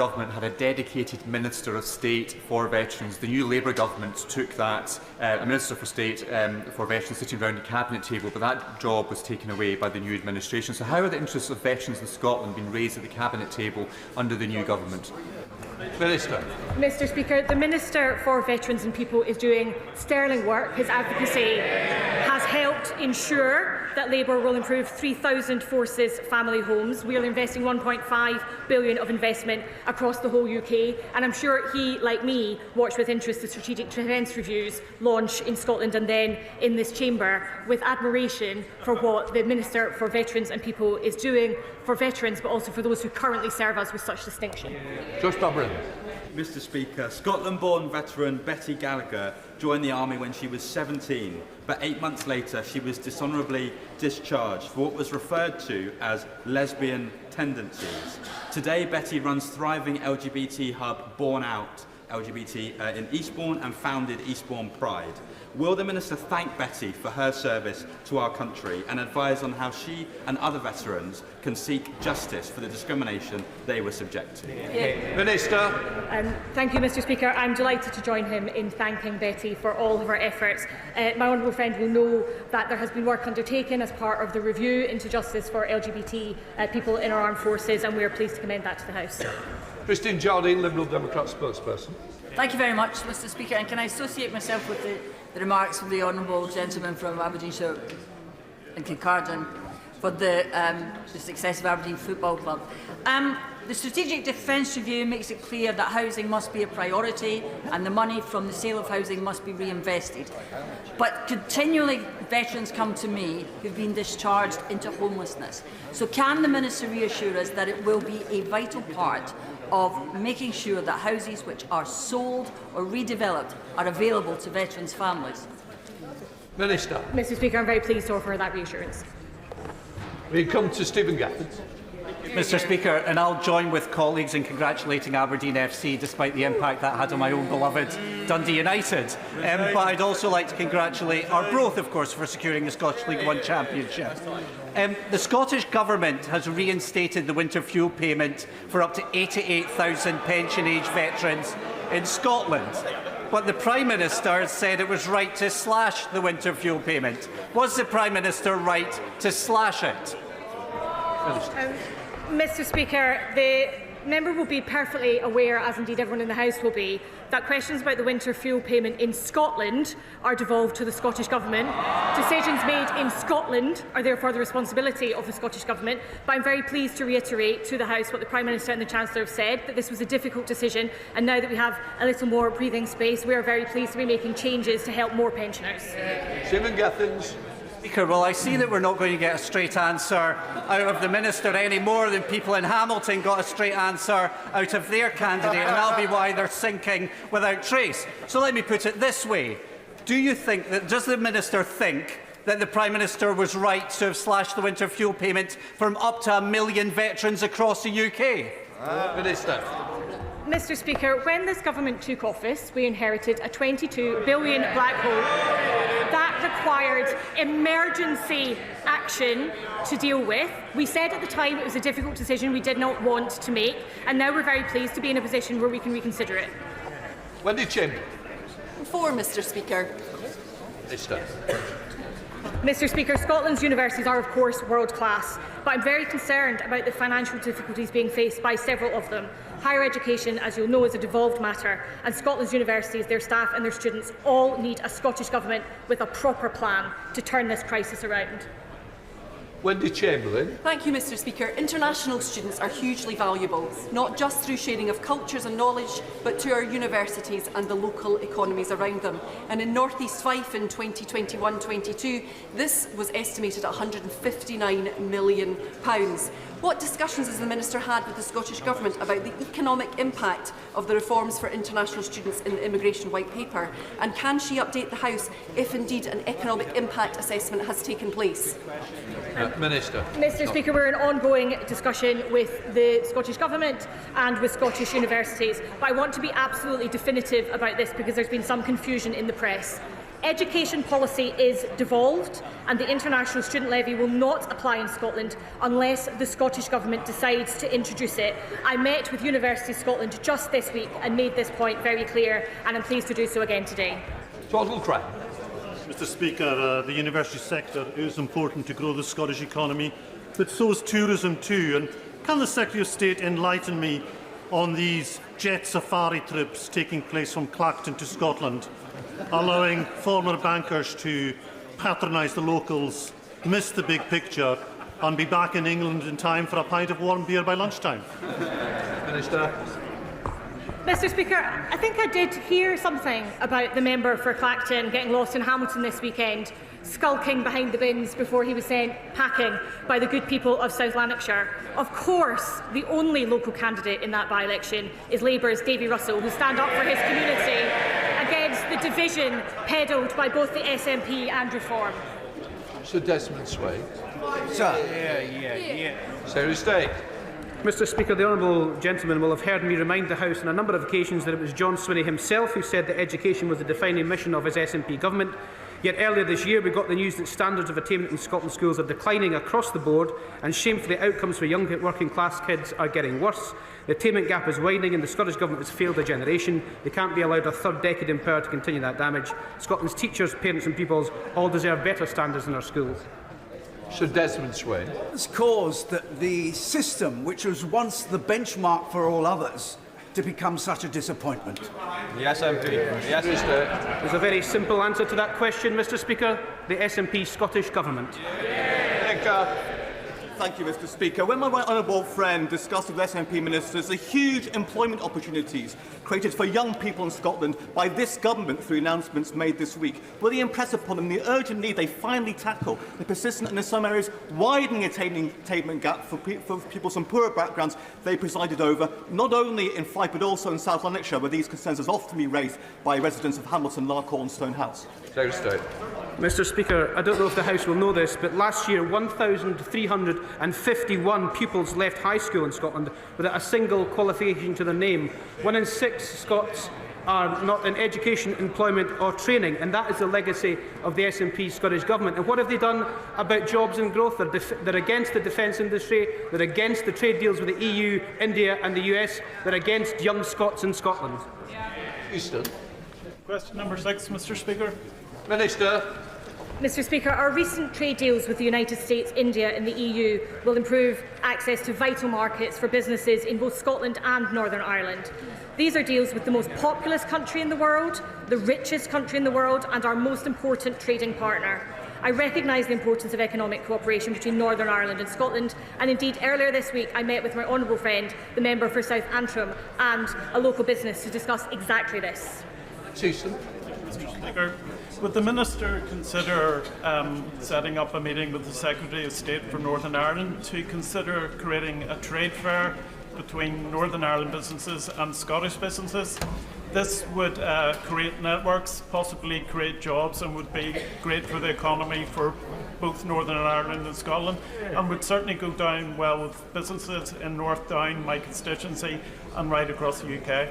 government had a dedicated Minister of State for Veterans. The new Labour government took that, a Minister for State for Veterans sitting around the cabinet table, but that job was taken away by the new administration. So how are the interests of veterans in Scotland being raised at the cabinet table under the new government? Minister. Mr Speaker, the Minister for Veterans and People is doing sterling work. His advocacy has helped ensure that Labour will improve 3,000 Forces family homes. We are investing £1.5 billion of investment across the whole UK, and I'm sure he, like me, watched with interest the strategic defence reviews launch in Scotland and then in this chamber, with admiration for what the Minister for Veterans and People is doing for veterans, but also for those who currently serve us with such distinction. Mr Speaker, Scotland-born veteran Betty Gallagher joined the army when she was 17, but 8 months later she was dishonourably discharged for what was referred to as lesbian tendencies. Today, Betty runs thriving LGBT hub Born Out LGBT in Eastbourne and founded Eastbourne Pride. Will the Minister thank Betty for her service to our country and advise on how she and other veterans can seek justice for the discrimination they were subject to? Minister. Thank you, Mr Speaker. I'm delighted to join him in thanking Betty for all of her efforts. My honourable friend will know that there has been work undertaken as part of the review into justice for LGBT people in our armed forces, and we are pleased to commend that to the House. Christine Jardine, Liberal Democrat spokesperson. Thank you very much, Mr Speaker. And can I associate myself with the remarks of the honourable gentleman from Aberdeenshire and Kincardine for the success of Aberdeen Football Club. The Strategic Defence Review makes it clear that housing must be a priority and the money from the sale of housing must be reinvested. But continually veterans come to me who've been discharged into homelessness. So can the Minister reassure us that it will be a vital part of making sure that houses which are sold or redeveloped are available to veterans' families? Minister. Mr Speaker, I'm very pleased to offer that reassurance. We come to Stephen Gaffins. Mr Speaker, and I'll join with colleagues in congratulating Aberdeen FC despite the impact that had on my own beloved Dundee United. But I'd also like to congratulate Arbroath, of course, for securing the Scottish League One Championship. The Scottish Government has reinstated the winter fuel payment for up to 88,000 pension-age veterans in Scotland. But the Prime Minister said it was right to slash the winter fuel payment. Was the Prime Minister right to slash it? Mr Speaker, the member will be perfectly aware, as indeed everyone in the House will be, that questions about the winter fuel payment in Scotland are devolved to the Scottish Government. Decisions made in Scotland are therefore the responsibility of the Scottish Government. But I'm very pleased to reiterate to the House what the Prime Minister and the Chancellor have said, that this was a difficult decision, and now that we have a little more breathing space, we are very pleased to be making changes to help more pensioners. Stephen Gaffins. Speaker, well, I see that we're not going to get a straight answer out of the Minister any more than people in Hamilton got a straight answer out of their candidate, and that'll be why they're sinking without trace. So let me put it this way. Does the Minister think that the Prime Minister was right to have slashed the winter fuel payment from up to 1 million veterans across the UK? Minister. Mr Speaker, when this government took office, we inherited a £22 billion black hole that required emergency action to deal with. We said at the time it was a difficult decision we did not want to make, and now we're very pleased to be in a position where we can reconsider it. Wendy Chamberlain. Mr Speaker. Minister. Mr Speaker, Scotland's universities are of course world class, but I'm very concerned about the financial difficulties being faced by several of them. Higher education, as you'll know, is a devolved matter, and Scotland's universities, their staff and their students all need a Scottish Government with a proper plan to turn this crisis around. Wendy Chamberlain. Thank you, Mr Speaker. International students are hugely valuable, not just through sharing of cultures and knowledge, but to our universities and the local economies around them. And in North East Fife in 2021-22, this was estimated at £159 million. What discussions has the Minister had with the Scottish Government about the economic impact of the reforms for international students in the Immigration White Paper? And can she update the House if indeed an economic impact assessment has taken place? Minister. Mr Speaker, we're in ongoing discussion with the Scottish Government and with Scottish universities, but I want to be absolutely definitive about this because there's been some confusion in the press. Education policy is devolved, and the international student levy will not apply in Scotland unless the Scottish Government decides to introduce it. I met with University Scotland just this week and made this point very clear, and I'm pleased to do so again today. Mr. Speaker, the university sector is important to grow the Scottish economy, but so is tourism too. And can the Secretary of State enlighten me on these jet safari trips taking place from Clacton to Scotland, allowing former bankers to patronise the locals, miss the big picture and be back in England in time for a pint of warm beer by lunchtime? Minister. Mr. Speaker, I think I did hear something about the member for Clacton getting lost in Hamilton this weekend, skulking behind the bins before he was sent packing by the good people of South Lanarkshire. Of course, the only local candidate in that by-election is Labour's Davy Russell, who stand up for his community against the division peddled by both the SNP and Reform. Sir Desmond Swade. Sir. Secretary of State. Mr. Speaker, the honourable gentleman will have heard me remind the House on a number of occasions that it was John Swinney himself who said that education was the defining mission of his SNP government. Yet earlier this year we got the news that standards of attainment in Scotland's schools are declining across the board, and shamefully outcomes for young working class kids are getting worse. The attainment gap is widening and the Scottish Government has failed a generation. They can't be allowed a third decade in power to continue that damage. Scotland's teachers, parents and pupils all deserve better standards in our schools. Sir Desmond Swade. Has caused that the system, which was once the benchmark for all others, to become such a disappointment? Yes, MP. Yes, Mr. There's a very simple answer to that question, Mr. Speaker. The SNP Scottish Government. Thank you, Mr. Speaker. When my right honourable friend discussed with SNP ministers the huge employment opportunities created for young people in Scotland by this government through announcements made this week, will he impress upon them the urgent need they finally tackle the persistent and in some areas widening attainment gap for people from poorer backgrounds they presided over, not only in Fife but also in South Lanarkshire, where these concerns have often been raised by residents of Hamilton, Larkhall and Stonehouse? Secretary of State. Mr. Speaker, I don't know if the House will know this, but last year 1,351 pupils left high school in Scotland without a single qualification to their name. 1 in 6 Scots are not in education, employment or training, and that is the legacy of the SNP Scottish Government. And what have they done about jobs and growth? They're against the defence industry, they're against the trade deals with the EU, India and the US, they're against young Scots in Scotland. Euston. Question number 6, Mr. Speaker. Minister. Mr. Speaker, our recent trade deals with the United States, India and the EU will improve access to vital markets for businesses in both Scotland and Northern Ireland. These are deals with the most populous country in the world, the richest country in the world and our most important trading partner. I recognise the importance of economic cooperation between Northern Ireland and Scotland, and indeed earlier this week I met with my honourable friend, the member for South Antrim, and a local business to discuss exactly this. Euston. Mr. Speaker, would the Minister consider setting up a meeting with the Secretary of State for Northern Ireland to consider creating a trade fair between Northern Ireland businesses and Scottish businesses? This would create networks, possibly create jobs, and would be great for the economy for both Northern Ireland and Scotland, and would certainly go down well with businesses in North Down, my constituency, and right across the UK.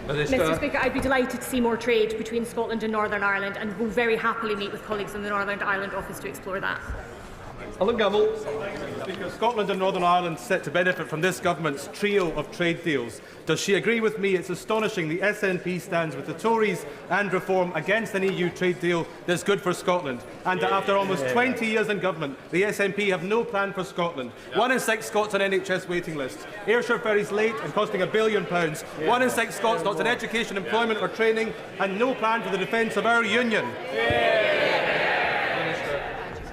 Mr. Speaker, I'd be delighted to see more trade between Scotland and Northern Ireland, and will very happily meet with colleagues in the Northern Ireland office to explore that. Alan Gamble. Speaker, Scotland and Northern Ireland set to benefit from this government's trio of trade deals. Does she agree with me? It's astonishing the SNP stands with the Tories and Reform against an EU trade deal that's good for Scotland. And after almost 20 years in government, the SNP have no plan for Scotland. 1 in 6 Scots on NHS waiting lists. Ayrshire ferries late and costing £1 billion. 1 in 6 Scots not in education, employment or training, and no plan for the defence of our union.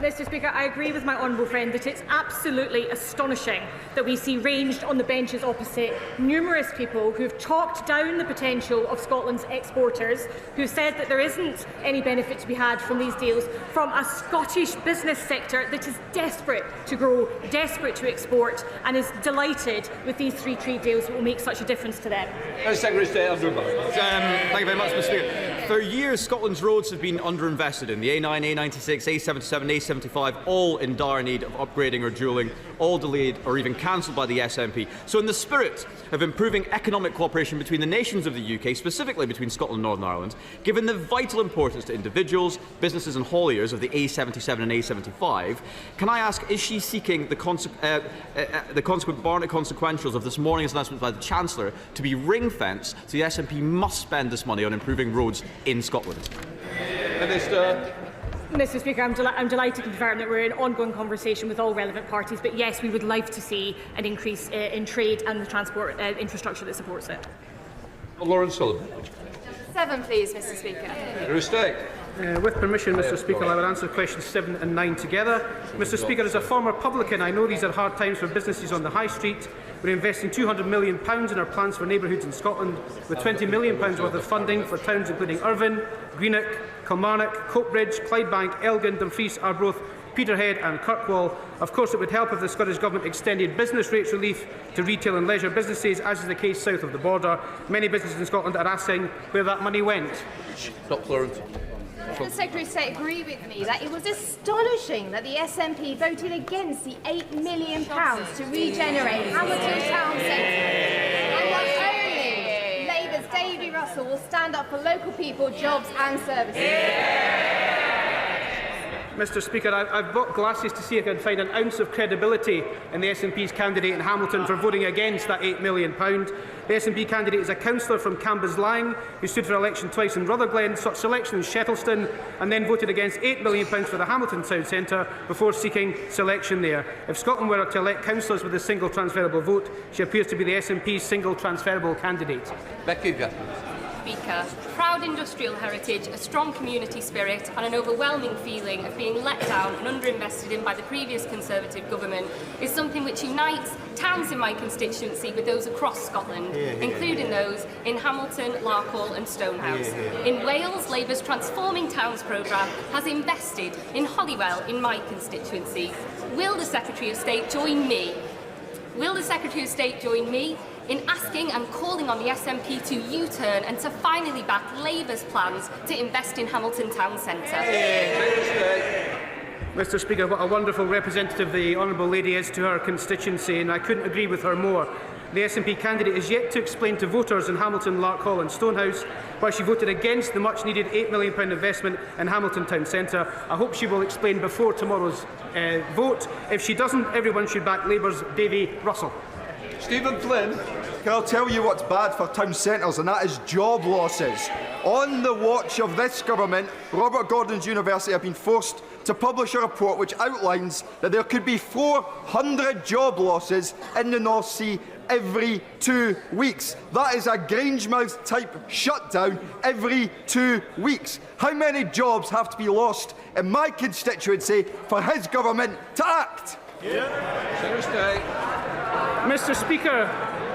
Mr. Speaker, I agree with my honourable friend that it's absolutely astonishing that we see ranged on the benches opposite numerous people who have talked down the potential of Scotland's exporters, who said that there isn't any benefit to be had from these deals, from a Scottish business sector that is desperate to grow, desperate to export, and is delighted with these 3 trade deals that will make such a difference to them. Secretary of State Andrew Barr. Thank you very much, Mr. Speaker. For years, Scotland's roads have been underinvested in. The A9, A96, A77, A75, all in dire need of upgrading or dualling, all delayed or even cancelled by the SNP. So in the spirit of improving economic cooperation between the nations of the UK, specifically between Scotland and Northern Ireland, given the vital importance to individuals, businesses and hauliers of the A77 and A75, can I ask, is she seeking the consequent Barnett consequentials of this morning's announcement by the Chancellor to be ring-fenced so the SNP must spend this money on improving roads in Scotland? Minister. Mr Speaker, I'm delighted to confirm that we're in ongoing conversation with all relevant parties, but yes, we would like to see an increase in trade and the transport infrastructure that supports it. Lawrence Sullivan. 7, please, Mr Speaker. Your estate. With permission, Mr Speaker, I will answer questions 7 and 9 together. Mr Speaker, as a former publican, I know these are hard times for businesses on the high street. We're investing £200 million in our plans for neighbourhoods in Scotland, with £20 million worth of funding for towns including Irvine, Greenock, Kilmarnock, Coatbridge, Clydebank, Elgin, Dumfries, Arbroath, Peterhead and Kirkwall. Of course, it would help if the Scottish Government extended business rates relief to retail and leisure businesses, as is the case south of the border. Many businesses in Scotland are asking where that money went. Dr. Lawrence. Does the Secretary of State agree with me that it was astonishing that the SNP voted against the £8 million to regenerate Hamilton Town Centre? And that only Labour's Davy Russell will stand up for local people, jobs and services? Mr Speaker, I've bought glasses to see if I can find an ounce of credibility in the SNP's candidate in Hamilton for voting against that £8 million. The SNP candidate is a councillor from Cambuslang who stood for election twice in Rutherglen, sought selection in Shettleston and then voted against £8 million for the Hamilton Town Centre before seeking selection there. If Scotland were to elect councillors with a single transferable vote, she appears to be the SNP's single transferable candidate. Becky. Speaker, proud industrial heritage, a strong community spirit and an overwhelming feeling of being let down and underinvested in by the previous Conservative government is something which unites towns in my constituency with those across Scotland, including those in Hamilton, Larkhall and Stonehouse. In Wales, Labour's Transforming Towns programme has invested in Holywell in my constituency. Will the Secretary of State join me? Will the Secretary of State join me in asking and calling on the SNP to U-turn and to finally back Labour's plans to invest in Hamilton Town Centre? Mr Speaker, what a wonderful representative the Honourable Lady is to her constituency, and I couldn't agree with her more. The SNP candidate is yet to explain to voters in Hamilton, Larkhall and Stonehouse why she voted against the much-needed £8 million investment in Hamilton Town Centre. I hope she will explain before tomorrow's vote. If she doesn't, everyone should back Labour's Davy Russell. Stephen Flynn. I'll tell you what's bad for town centres, and that is job losses. On the watch of this government, Robert Gordon's University have been forced to publish a report which outlines that there could be 400 job losses in the North Sea every 2 weeks. That is a Grangemouth type shutdown every 2 weeks. How many jobs have to be lost in my constituency for his government to act? Mr Speaker,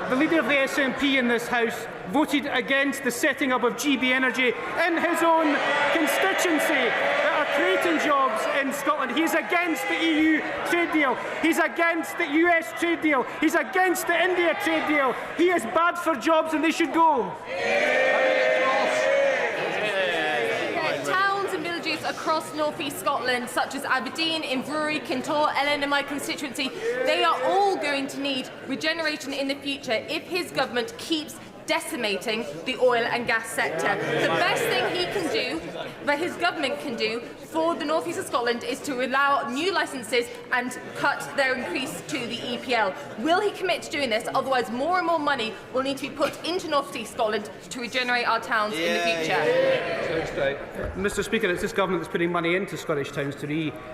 the leader of the SNP in this House voted against the setting up of GB Energy in his own constituency that are creating jobs in Scotland. He's against the EU trade deal. He's against the US trade deal. He's against the India trade deal. He is bad for jobs and they should go. Towns and villages across North East Scotland, such as Aberdeen, Inverurie, Kintore, Ellen in my constituency, they are all going to need regeneration in the future if his government keeps decimating the oil and gas sector. The best thing he can do, that his government can do for the North East of Scotland, is to allow new licences and cut their increase to the EPL. Will he commit to doing this? Otherwise, more and more money will need to be put into North East Scotland to regenerate our towns in the future. Mr Speaker, it's this government that's putting money into Scottish towns to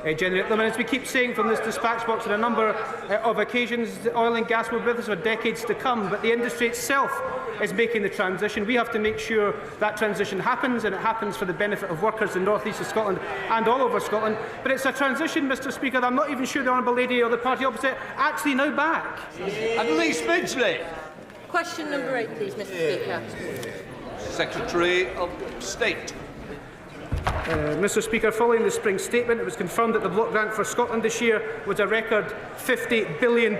regenerate them. And as we keep saying from this dispatch box on a number of occasions, oil and gas will be with us for decades to come, but the industry itself is making the transition. We have to make sure that transition happens, and it happens for the benefit of workers in North East of Scotland and all over Scotland. But it's a transition, Mr Speaker, that I'm not even sure the Honourable Lady or the party opposite actually now back. And Lee Spidsley. Question number 8, please, Mr Speaker. Secretary of State. Mr Speaker, following the spring statement, it was confirmed that the block grant for Scotland this year was a record £50 billion.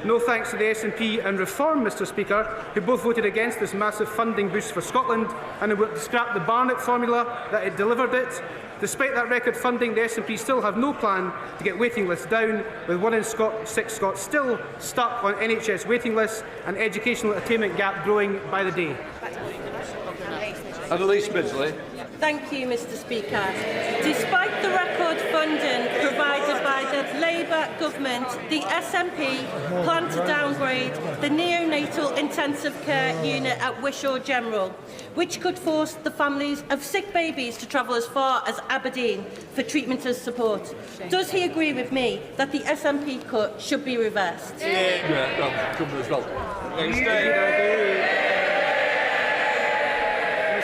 No thanks to the SNP and Reform, Mr Speaker, who both voted against this massive funding boost for Scotland and who scrapped the Barnett formula that had delivered it. Despite that record funding, the SNP still have no plan to get waiting lists down, with 1 in 6 Scots still stuck on NHS waiting lists and educational attainment gap growing by the day. Annalise Midgley. Thank you, Mr Speaker. Despite the record funding provided by the Labour government, the SNP plan to downgrade the neonatal intensive care unit at Wishaw General, which could force the families of sick babies to travel as far as Aberdeen for treatment and support. Does he agree with me that the SNP cut should be reversed?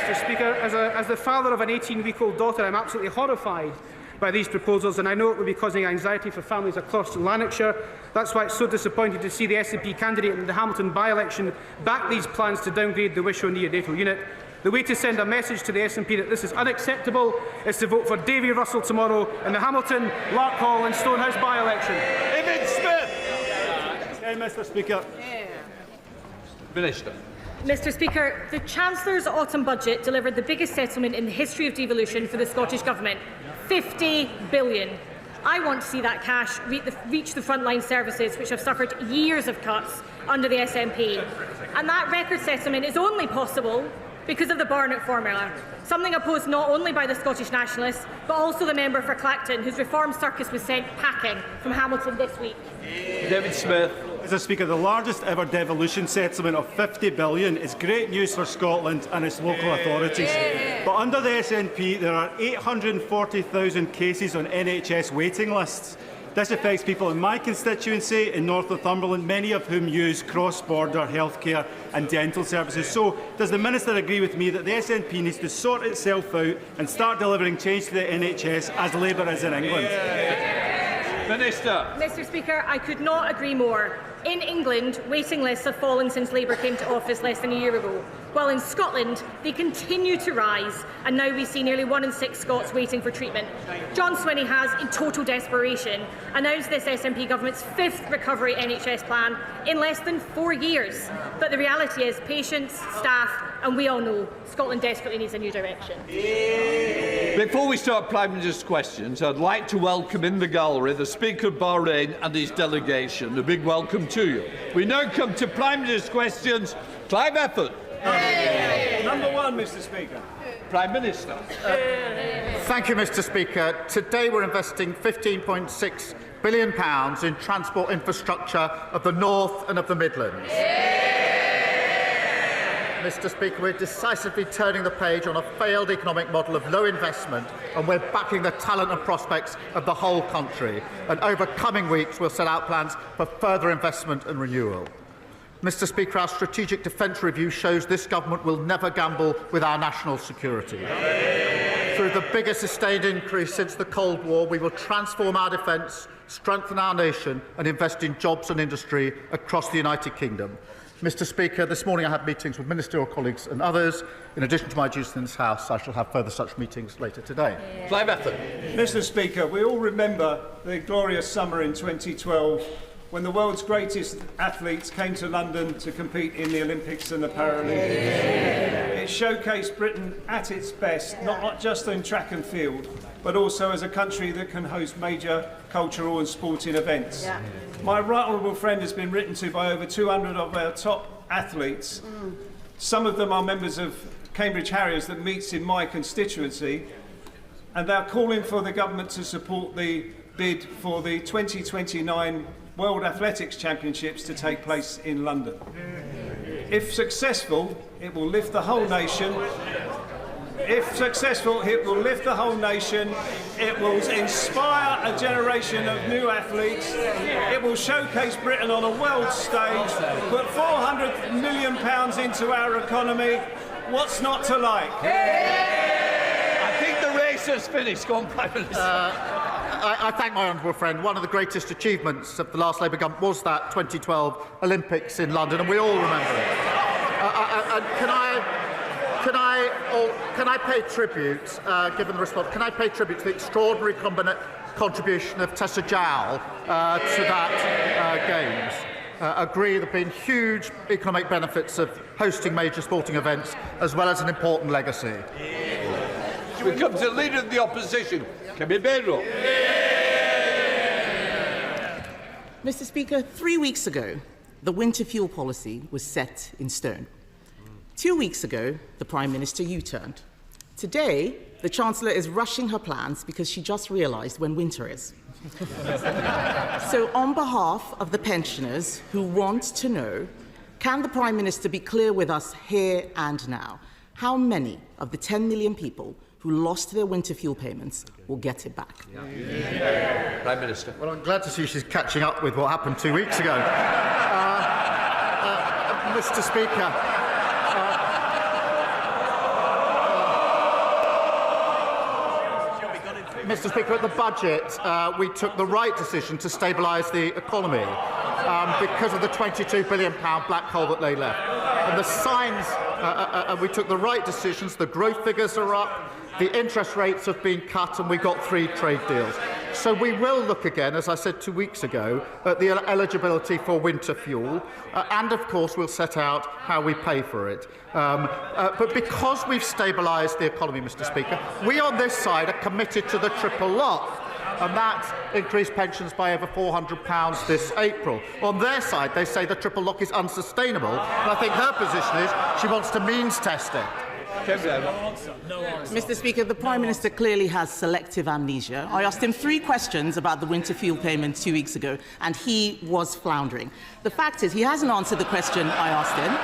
Mr Speaker, as the father of an 18-week-old daughter, I'm absolutely horrified by these proposals, and I know it will be causing anxiety for families across Lanarkshire. That's why it's so disappointing to see the SNP candidate in the Hamilton by-election back these plans to downgrade the Wishaw neonatal unit. The way to send a message to the SNP that this is unacceptable is to vote for Davy Russell tomorrow in the Hamilton, Larkhall and Stonehouse by-election. David Smith. Mr Speaker. Minister. Mr Speaker, the Chancellor's autumn budget delivered the biggest settlement in the history of devolution for the Scottish Government, £50 billion. I want to see that cash reach the frontline services which have suffered years of cuts under the SNP. And that record settlement is only possible because of the Barnett formula, something opposed not only by the Scottish Nationalists, but also the member for Clacton, whose reform circus was sent packing from Hamilton this week. David Smith. Mr Speaker, the largest ever devolution settlement of £50 billion is great news for Scotland and its local authorities. But under the SNP, there are 840,000 cases on NHS waiting lists. This affects people in my constituency in North Northumberland, many of whom use cross-border healthcare and dental services. So, does the Minister agree with me that the SNP needs to sort itself out and start delivering change to the NHS as Labour is in England? Minister. Mr Speaker, I could not agree more. In England, waiting lists have fallen since Labour came to office less than a year ago, while in Scotland they continue to rise, and now we see nearly 1 in 6 Scots waiting for treatment. John Swinney has, in total desperation, announced this SNP government's 5th recovery NHS plan in less than 4 years. But the reality is patients, staff and we all know Scotland desperately needs a new direction. Before we start Prime Minister's questions, I'd like to welcome in the gallery the Speaker of Bahrain and his delegation. A big welcome to you. We now come to Prime Minister's questions. Clive Efford. Number 1, Mr Speaker. Prime Minister. Thank you, Mr Speaker. Today we're investing £15.6 billion in transport infrastructure of the North and of the Midlands. Mr Speaker, we're decisively turning the page on a failed economic model of low investment, and we're backing the talent and prospects of the whole country. And over coming weeks, we'll set out plans for further investment and renewal. Mr Speaker, our strategic defence review shows this government will never gamble with our national security. Through the biggest sustained increase since the Cold War, we will transform our defence, strengthen our nation and invest in jobs and industry across the United Kingdom. Mr Speaker, this morning I had meetings with ministerial colleagues and others. In addition to my duties in this House, I shall have further such meetings later today. Clive Efford. Mr Speaker, we all remember the glorious summer in 2012 when the world's greatest athletes came to London to compete in the Olympics and the Paralympics. It showcased Britain at its best, not just in track and field, but also as a country that can host major cultural and sporting events. My right honourable friend has been written to by over 200 of our top athletes. Some of them are members of Cambridge Harriers that meets in my constituency, and they're calling for the government to support the bid for the 2029 World Athletics Championships to take place in London. If successful, it will lift the whole nation. If successful, it will lift the whole nation. It will inspire a generation of new athletes. It will showcase Britain on a world stage, put £400 million into our economy. What's not to like? I think the race has finished. Go on, Prime Minister. I thank my honourable friend. One of the greatest achievements of the last Labour government was that 2012 Olympics in London, and we all remember it. Can I pay tribute, given the response, can I pay tribute to the extraordinary contribution of Tessa Jowell to that Games? agree there have been huge economic benefits of hosting major sporting events, as well as an important legacy. We come to the Leader of the Opposition, Keir Starmer. Mr. Speaker, 3 weeks ago, the winter fuel policy was set in stone. 2 weeks ago, the Prime Minister U-turned. Today, the Chancellor is rushing her plans because she just realised when winter is. So, on behalf of the pensioners who want to know, can the Prime Minister be clear with us here and now? How many of the 10 million people who lost their winter fuel payments will get it back? Prime Minister. Well, I'm glad to see she's catching up with what happened 2 weeks ago. Mr. Speaker, Mr. Speaker, at the budget, we took the right decision to stabilise the economy because of the £22 billion black hole that they left. And the signs, we took the right decisions. The growth figures are up, the interest rates have been cut, and we got 3 trade deals. So we will look again, as I said 2 weeks ago, at the eligibility for winter fuel, and of course we'll set out how we pay for it. But because we've stabilised the economy, Mr. Speaker, we on this side are committed to the triple lock, and that increased pensions by over £400 this April. On their side, they say the triple lock is unsustainable, and I think her position is she wants to means test it. Mr. Speaker, the Prime Minister clearly has selective amnesia. I asked him 3 questions about the winter fuel payments 2 weeks ago, and he was floundering. The fact is, he hasn't answered the question I asked him.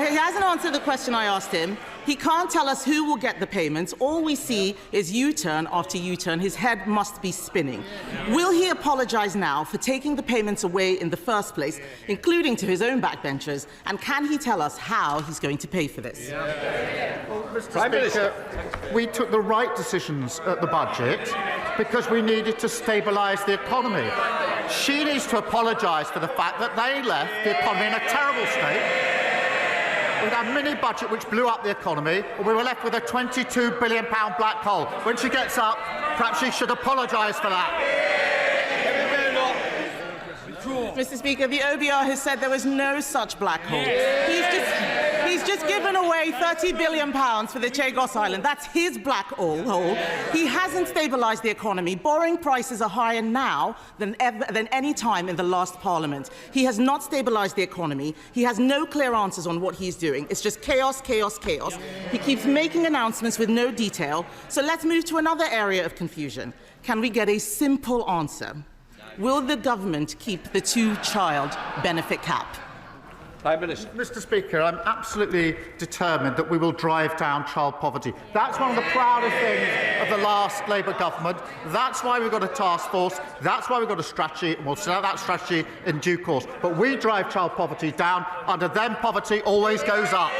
He hasn't answered the question I asked him. He can't tell us who will get the payments. All we see is U-turn after U-turn. His head must be spinning. Will he apologise now for taking the payments away in the first place, including to his own backbenchers? And can he tell us how he's going to pay for this? Well, Mr. Speaker, we took the right decisions at the budget because we needed to stabilise the economy. She needs to apologise for the fact that they left the economy in a terrible state. We had a mini-budget which blew up the economy, and we were left with a £22 billion black hole. When she gets up, perhaps she should apologise for that. Mr. Speaker, the OBR has said there was no such black hole. He's just given away £30 billion for the Chagos Island. That's his black hole. He hasn't stabilised the economy. Borrowing prices are higher now than any time in the last Parliament. He has not stabilised the economy. He has no clear answers on what he's doing. It's just chaos, chaos, chaos. He keeps making announcements with no detail. So let's move to another area of confusion. Can we get a simple answer? Will the government keep the 2-child benefit cap? Prime Minister. Mr. Speaker, I'm absolutely determined that we will drive down child poverty. That's one of the proudest things of the last Labour government. That's why we've got a task force. That's why we've got a strategy, and we'll set out that strategy in due course. But we drive child poverty down. Under them, poverty always goes up.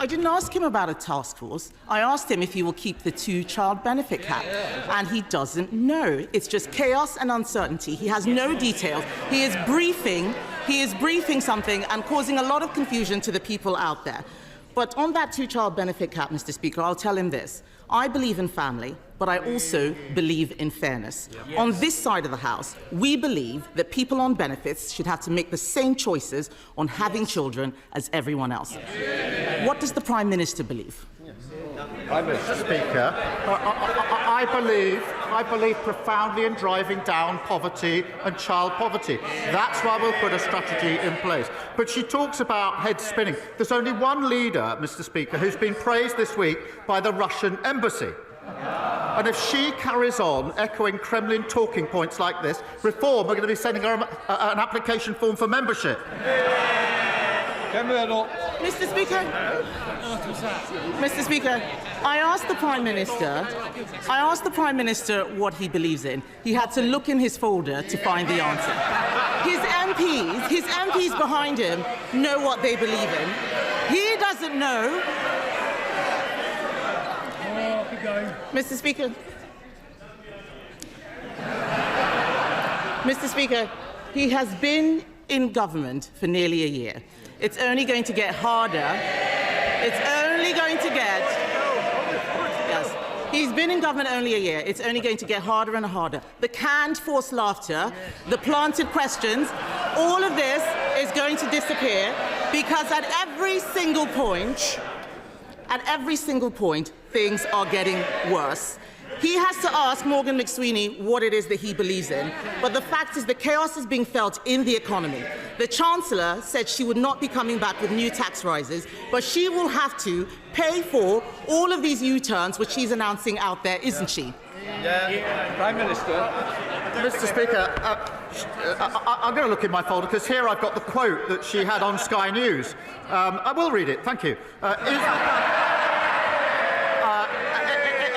I didn't ask him about a task force. I asked him if he will keep the 2-child benefit cap, and he doesn't know. It's just chaos and uncertainty. He has no details. He is briefing something and causing a lot of confusion to the people out there. But on that 2-child benefit cap, Mr. Speaker, I'll tell him this. I believe in family, but I also believe in fairness. Yes. On this side of the House, we believe that people on benefits should have to make the same choices on having children as everyone else. Yes. What does the Prime Minister believe? Mr. Speaker, I believe profoundly in driving down poverty and child poverty. That's why we'll put a strategy in place. But she talks about head spinning. There's only one leader, Mr. Speaker, who's been praised this week by the Russian embassy. And if she carries on echoing Kremlin talking points like this, Reform are going to be sending her an application form for membership. Mr. Speaker, I asked the Prime Minister what he believes in. He had to look in his folder to find the answer. His MPs behind him know what they believe in. He doesn't know. Mr. Speaker, he has been in government for nearly a year. It's only going to get harder. It's only going to get... Yes. He's been in government only a year. It's only going to get harder and harder. The canned forced laughter, the planted questions, all of this is going to disappear because at every single point, things are getting worse. He has to ask Morgan McSweeney what it is that he believes in. But the fact is the chaos is being felt in the economy. The Chancellor said she would not be coming back with new tax rises, but she will have to pay for all of these U-turns which she's announcing out there, isn't she? Prime Minister. Mr. Speaker, I'm going to look in my folder because here I've got the quote that she had on Sky News. I will read it, thank you.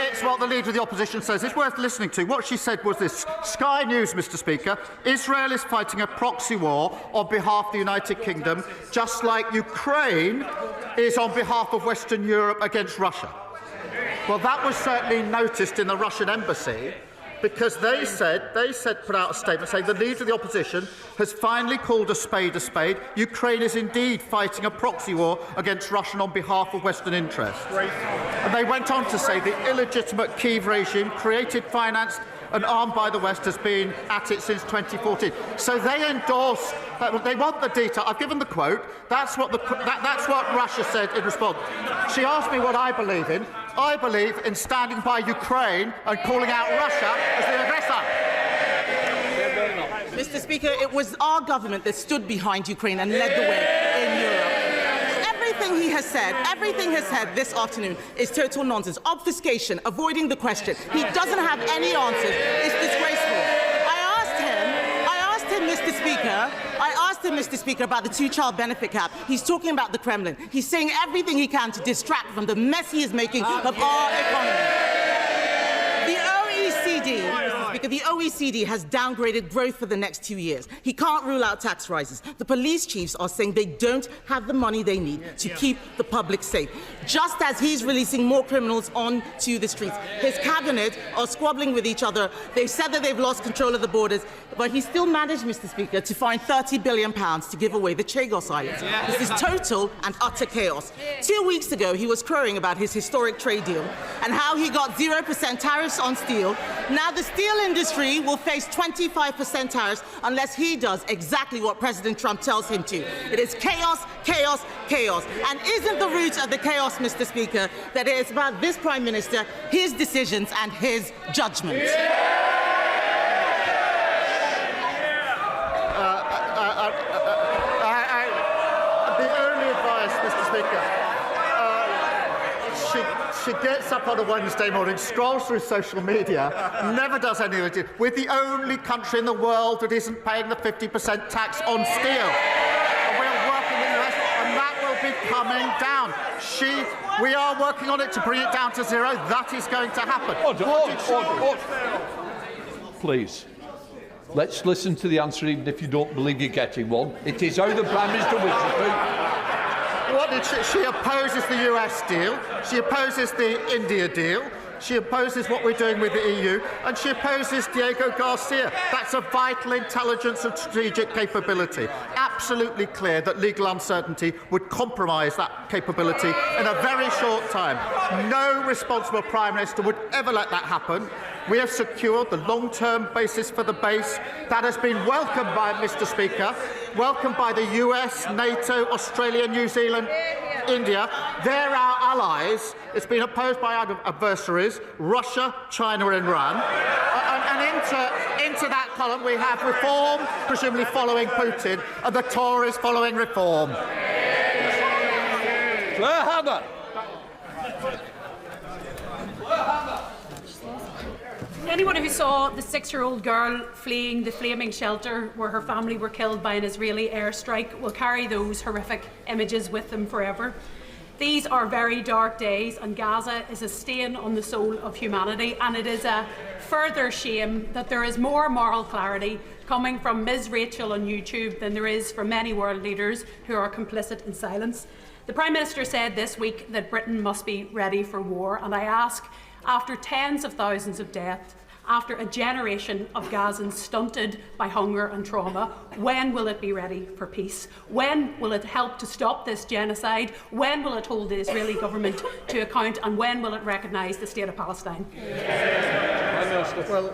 It's what the Leader of the Opposition says. It's worth listening to. What she said was this. Sky News, Mr. Speaker, Israel is fighting a proxy war on behalf of the United Kingdom, just like Ukraine is on behalf of Western Europe against Russia. Well, that was certainly noticed in the Russian embassy, because they put out a statement saying the Leader of the Opposition has finally called a spade a spade. Ukraine is indeed fighting a proxy war against Russia on behalf of Western interests. And they went on to say the illegitimate Kyiv regime, created, financed and armed by the West, has been at it since 2014. So they endorsed, they want the detail. I've given the quote. That's what Russia said in response. She asked me what I believe in. I believe in standing by Ukraine and calling out Russia as the aggressor. Mr. Speaker, it was our government that stood behind Ukraine and led the way in Europe. Everything he has said this afternoon is total nonsense. Obfuscation, avoiding the question. He doesn't have any answers. It's disgraceful. I asked him, Mr. Speaker, about the two-child benefit cap. He's talking about the Kremlin. He's saying everything he can to distract from the mess he is making of our economy. The OECD has downgraded growth for the next 2 years. He can't rule out tax rises. The police chiefs are saying they don't have the money they need to keep the public safe. Just as he's releasing more criminals onto the streets. His cabinet are squabbling with each other. They've said that they've lost control of the borders, but he still managed, Mr. Speaker, to find £30 billion to give away the Chagos Islands. This is total and utter chaos. 2 weeks ago, he was crowing about his historic trade deal and how he got 0% tariffs on steel. Now the steel industry will face 25% tariffs unless he does exactly what President Trump tells him to. It is chaos, chaos, chaos. And isn't the root of the chaos, Mr. Speaker, that it is about this Prime Minister, his decisions and his judgment? The only advice, Mr. Speaker, she gets up on a Wednesday morning, scrolls through social media, never does anything. We're the only country in the world that isn't paying the 50% tax on steel. And we're working in the US, and that will be coming down. We are working on it to bring it down to zero. That is going to happen. Order. Please. Let's listen to the answer, even if you don't believe you're getting one. It is how the Prime Minister wishes to. What did she opposes the US deal, she opposes the India deal, she opposes what we're doing with the EU, and she opposes Diego Garcia. That's a vital intelligence and strategic capability. Absolutely clear that legal uncertainty would compromise that capability in a very short time. No responsible Prime Minister would ever let that happen. We have secured the long-term basis for the base. That has been welcomed by, Mr. Speaker, welcomed by the US, NATO, Australia, New Zealand, India. They're our allies. It's been opposed by our adversaries, Russia, China and Iran. And into that column we have reform, presumably following Putin, and the Tories following reform. Claire Hammer. Anyone who saw the 6-year-old girl fleeing the flaming shelter where her family were killed by an Israeli airstrike will carry those horrific images with them forever. These are very dark days, and Gaza is a stain on the soul of humanity, and it is a further shame that there is more moral clarity coming from Ms. Rachel on YouTube than there is from many world leaders who are complicit in silence. The Prime Minister said this week that Britain must be ready for war, and I ask, after tens of thousands of deaths, after a generation of Gazans stunted by hunger and trauma? When will it be ready for peace? When will it help to stop this genocide? When will it hold the Israeli government to account? And when will it recognise the State of Palestine? Well,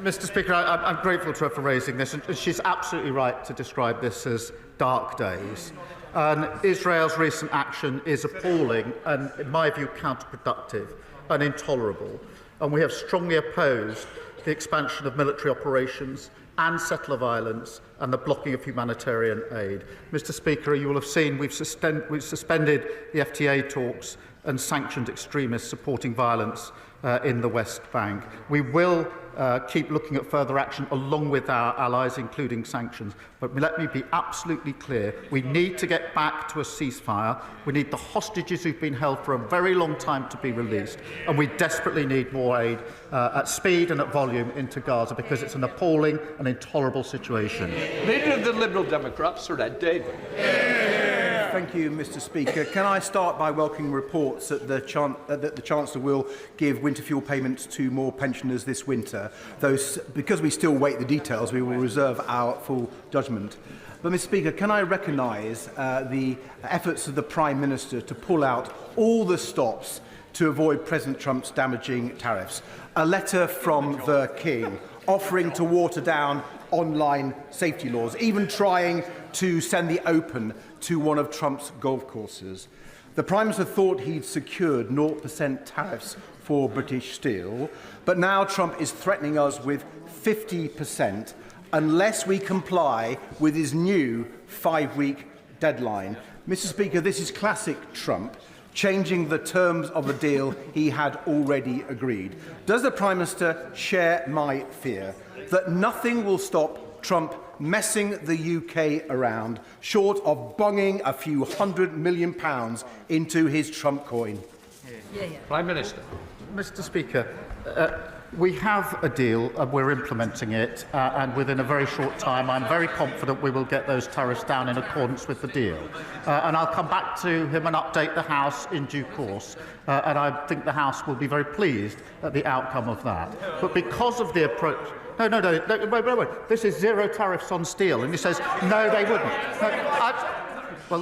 Mr. Speaker, I'm grateful to her for raising this, and she's absolutely right to describe this as dark days. And Israel's recent action is appalling and, in my view, counterproductive and intolerable. And we have strongly opposed the expansion of military operations and settler violence and the blocking of humanitarian aid. Mr. Speaker, you will have seen we've suspended the FTA talks and sanctioned extremists supporting violence in the West Bank. We will keep looking at further action along with our allies, including sanctions. But let me be absolutely clear. We need to get back to a ceasefire. We need the hostages who've been held for a very long time to be released. And we desperately need more aid at speed and at volume into Gaza, because it's an appalling and intolerable situation. Leader of the Liberal Democrats, Sir Ed Davey. Thank you, Mr. Speaker. Can I start by welcoming reports that the Chancellor will give winter fuel payments to more pensioners this winter, though because we still wait the details, we will reserve our full judgment. But, Mr. Speaker, can I recognise the efforts of the Prime Minister to pull out all the stops to avoid President Trump's damaging tariffs? A letter from the King offering to water down online safety laws, even trying to send the Open to one of Trump's golf courses. The Prime Minister thought he'd secured 0% tariffs for British steel, but now Trump is threatening us with 50% unless we comply with his new 5-week deadline. Mr. Speaker, this is classic Trump, changing the terms of a deal he had already agreed. Does the Prime Minister share my fear that nothing will stop Trump messing the UK around, short of bunging a few £100 million into his Trump coin? Prime Minister. Mr. Speaker, we have a deal and we're implementing it, and within a very short time I'm very confident we will get those tariffs down in accordance with the deal. And I'll come back to him and update the House in due course, and I think the House will be very pleased at the outcome of that. But because of the approach... No, wait. This is zero tariffs on steel. And he says, no, they wouldn't. Well,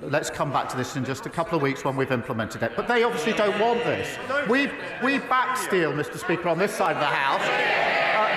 let's come back to this in just a couple of weeks when we've implemented it. But they obviously don't want this. We back steel, Mr. Speaker, on this side of the House.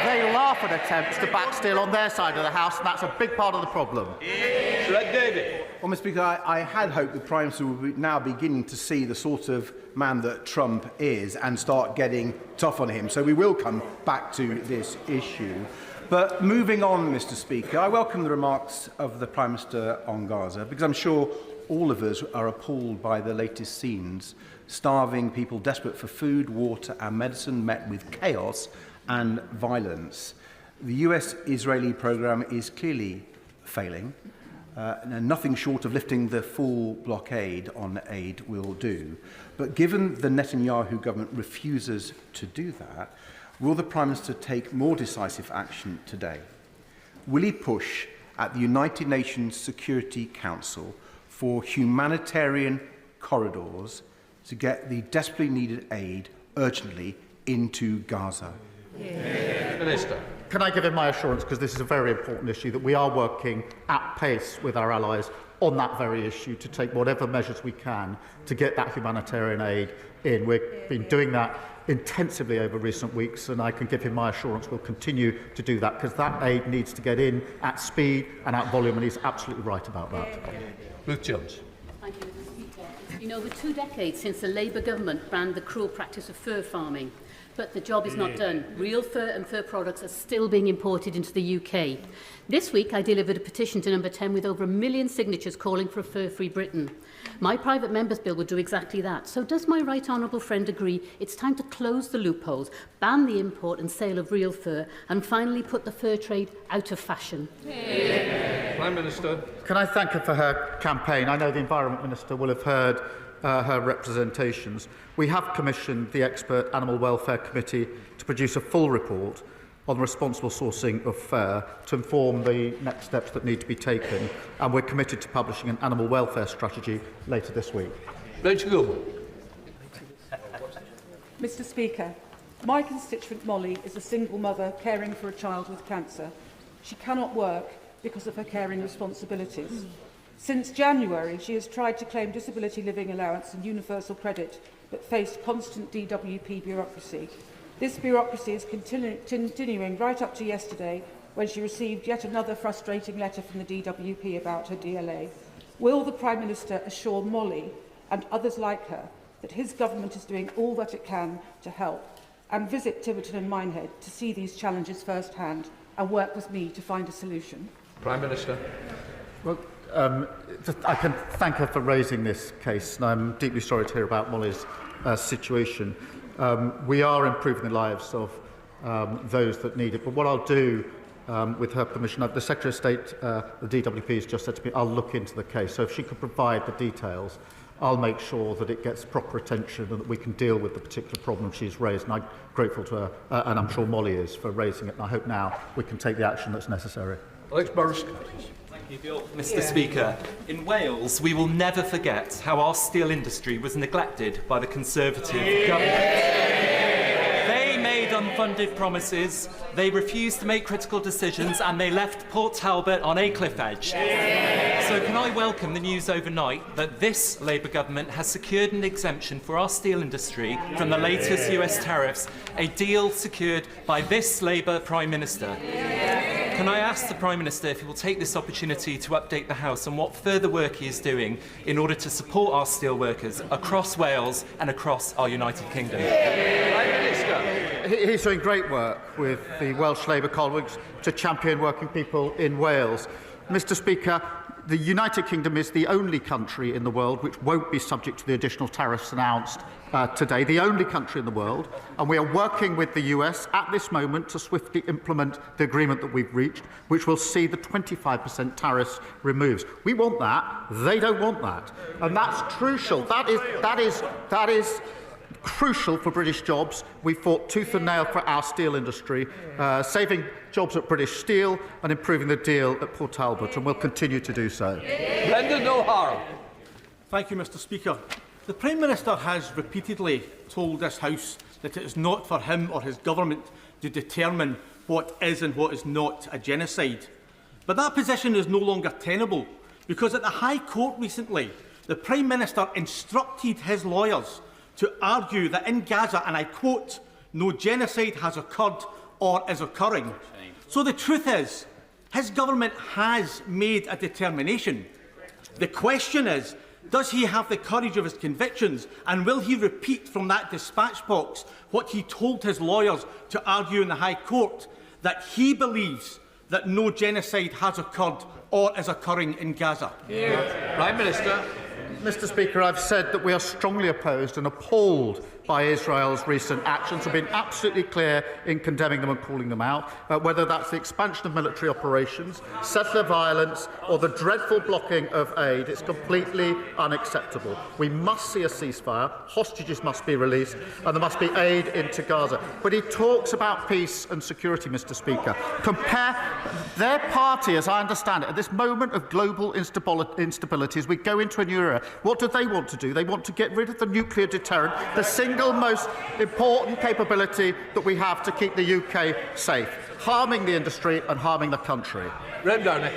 They laugh at attempts to back steel on their side of the House, and that's a big part of the problem. David. Well, Mr. Speaker, I had hoped the Prime Minister would be now beginning to see the sort of man that Trump is and start getting tough on him. So we will come back to this issue. But moving on, Mr. Speaker, I welcome the remarks of the Prime Minister on Gaza, because I'm sure all of us are appalled by the latest scenes. Starving people desperate for food, water and medicine met with chaos and violence. The US-Israeli programme is clearly failing. And nothing short of lifting the full blockade on aid will do. But given the Netanyahu government refuses to do that, will the Prime Minister take more decisive action today? Will he push at the United Nations Security Council for humanitarian corridors to get the desperately needed aid urgently into Gaza? Minister. Can I give him my assurance, because this is a very important issue, that we are working at pace with our allies on that very issue to take whatever measures we can to get that humanitarian aid in. We've been doing that intensively over recent weeks, and I can give him my assurance we'll continue to do that, because that aid needs to get in at speed and at volume, and he's absolutely right about that. Ruth Jones. Thank you, Mr. Speaker. It's been over 2 decades since the Labour government banned the cruel practice of fur farming. But the job is not done. Real fur and fur products are still being imported into the UK. This week, I delivered a petition to Number 10 with over 1 million signatures calling for a fur-free Britain. My private member's bill would do exactly that. So does my right honourable friend agree it's time to close the loopholes, ban the import and sale of real fur, and finally put the fur trade out of fashion? Prime Minister. Can I thank her for her campaign? I know the Environment Minister will have heard her representations. We have commissioned the Expert Animal Welfare Committee to produce a full report on responsible sourcing of fur to inform the next steps that need to be taken, and we're committed to publishing an animal welfare strategy later this week. Rachel Gilman. Mr. Speaker, My constituent Molly is a single mother caring for a child with cancer. She cannot work because of her caring responsibilities. Since January, she has tried to claim disability living allowance and universal credit, but faced constant DWP bureaucracy. This bureaucracy is continuing right up to yesterday, when she received yet another frustrating letter from the DWP about her DLA. Will the Prime Minister assure Molly and others like her that his government is doing all that it can to help, and visit Tiverton and Minehead to see these challenges firsthand and work with me to find a solution? Prime Minister. Well, I can thank her for raising this case, and I'm deeply sorry to hear about Molly's situation. We are improving the lives of those that need it, but what I'll do, with her permission, the Secretary of State, the DWP, has just said to me, I'll look into the case. So if she could provide the details, I'll make sure that it gets proper attention and that we can deal with the particular problem she's raised. And I'm grateful to her, and I'm sure Molly is, for raising it. And I hope now we can take the action that's necessary. Alex Burrows. Thank you, Mr. Speaker. In Wales, we will never forget how our steel industry was neglected by the Conservative government. They made unfunded promises, they refused to make critical decisions, and they left Port Talbot on a cliff edge. So can I welcome the news overnight that this Labour government has secured an exemption for our steel industry from the latest US tariffs, a deal secured by this Labour Prime Minister. Can I ask the Prime Minister if he will take this opportunity to update the House on what further work he is doing in order to support our steel workers across Wales and across our United Kingdom? Prime Minister. He's doing great work with the Welsh Labour colleagues to champion working people in Wales. Mr. Speaker, the United Kingdom is the only country in the world which won't be subject to the additional tariffs announced today, the only country in the world, and we are working with the US at this moment to swiftly implement the agreement that we've reached, which will see the 25% tariffs removed. We want that, they don't want that, and that's crucial. That is crucial for British jobs. We fought tooth and nail for our steel industry, saving jobs at British Steel and improving the deal at Port Talbot, and we'll continue to do so. Brendan O'Hara. Thank you, Mr. Speaker. The Prime Minister has repeatedly told this House that it is not for him or his government to determine what is and what is not a genocide. But that position is no longer tenable, because at the High Court recently, the Prime Minister instructed his lawyers to argue that in Gaza, and I quote, no genocide has occurred or is occurring. So the truth is, his government has made a determination. The question is, does he have the courage of his convictions, and will he repeat from that dispatch box what he told his lawyers to argue in the High Court, that he believes that no genocide has occurred or is occurring in Gaza? Prime Minister. Mr. Speaker, I've said that we are strongly opposed and appalled by Israel's recent actions. We've been absolutely clear in condemning them and calling them out, whether that's the expansion of military operations, settler violence, or the dreadful blocking of aid. It's completely unacceptable. We must see a ceasefire, hostages must be released, and there must be aid into Gaza. But he talks about peace and security, Mr. Speaker. Compare their party, as I understand it, at this moment of global instability, as we go into a new era. What do they want to do? They want to get rid of the nuclear deterrent, the single most important capability that we have to keep the UK safe, harming the industry and harming the country. Rem Downey.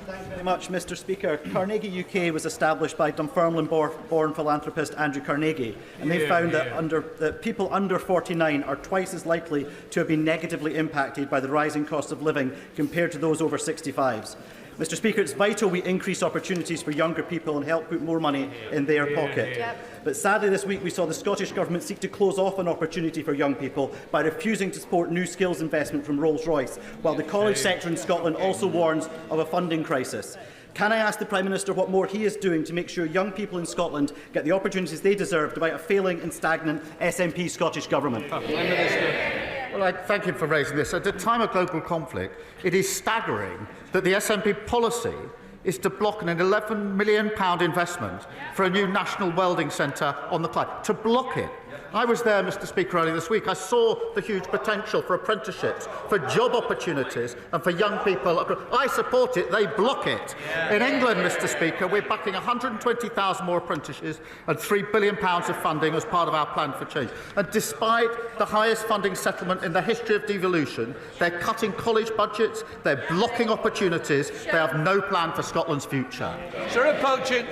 Thank you very much, Mr. Speaker. Carnegie UK was established by Dunfermline-born philanthropist Andrew Carnegie, and they found that people under 49 are twice as likely to have been negatively impacted by the rising cost of living compared to those over 65s. Mr. Speaker, it's vital we increase opportunities for younger people and help put more money in their pocket. But sadly this week we saw the Scottish Government seek to close off an opportunity for young people by refusing to support new skills investment from Rolls-Royce, while the college sector in Scotland also warns of a funding crisis. Can I ask the Prime Minister what more he is doing to make sure young people in Scotland get the opportunities they deserve despite a failing and stagnant SNP Scottish Government? Prime Minister. Well, I thank him for raising this. At a time of global conflict, it is staggering that the SNP policy is to block an £11 million investment for a new national welding centre on the Clyde. To block it. I was there, Mr Speaker, earlier this week. I saw the huge potential for apprenticeships, for job opportunities and for young people. I support it, they block it. In England, Mr Speaker, we're backing 120,000 more apprentices and £3 billion of funding as part of our plan for change. And despite the highest funding settlement in the history of devolution, they're cutting college budgets, they're blocking opportunities, they have no plan for Scotland's future. Sir Poachin.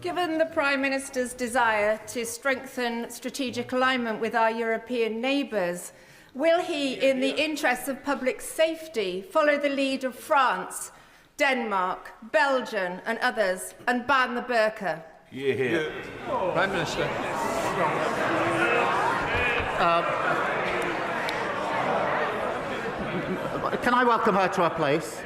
Given the Prime Minister's desire to strengthen strategic alignment with our European neighbours, will he, in the interests of public safety, follow the lead of France, Denmark, Belgium and others and ban the burqa? Prime Minister. Can I welcome her to her place?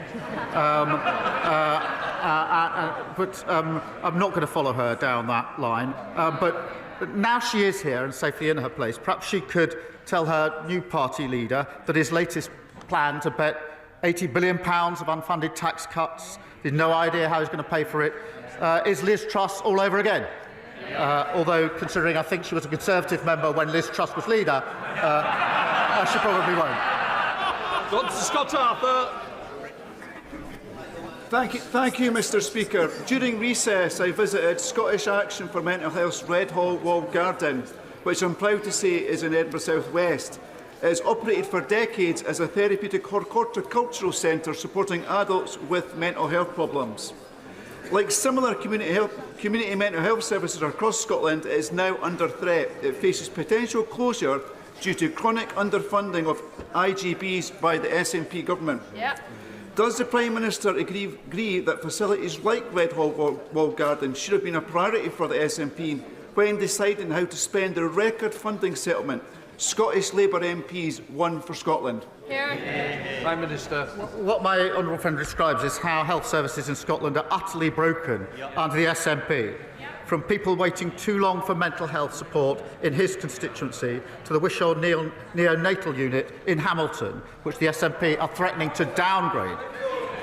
But I'm not going to follow her down that line. But now she is here and safely in her place, perhaps she could tell her new party leader that his latest plan to bet £80 billion of unfunded tax cuts, with no idea how he's going to pay for it, is Liz Truss all over again. Although, considering I think she was a Conservative member when Liz Truss was leader, she probably won't. Dr. Scott Arthur. Thank you, Mr Speaker. During recess, I visited Scottish Action for Mental Health's Red Hall Walled Garden, which I'm proud to say is in Edinburgh South West. It has operated for decades as a therapeutic horticultural centre supporting adults with mental health problems. Like similar community mental health services across Scotland, it is now under threat. It faces potential closure due to chronic underfunding of IGBs by the SNP government. Does the Prime Minister agree that facilities like Red Hall Walled Garden should have been a priority for the SNP when deciding how to spend the record funding settlement Scottish Labour MPs won for Scotland? Prime Minister. What my honourable friend describes is how health services in Scotland are utterly broken under the SNP. From people waiting too long for mental health support in his constituency to the Wishaw neonatal unit in Hamilton, which the SNP are threatening to downgrade.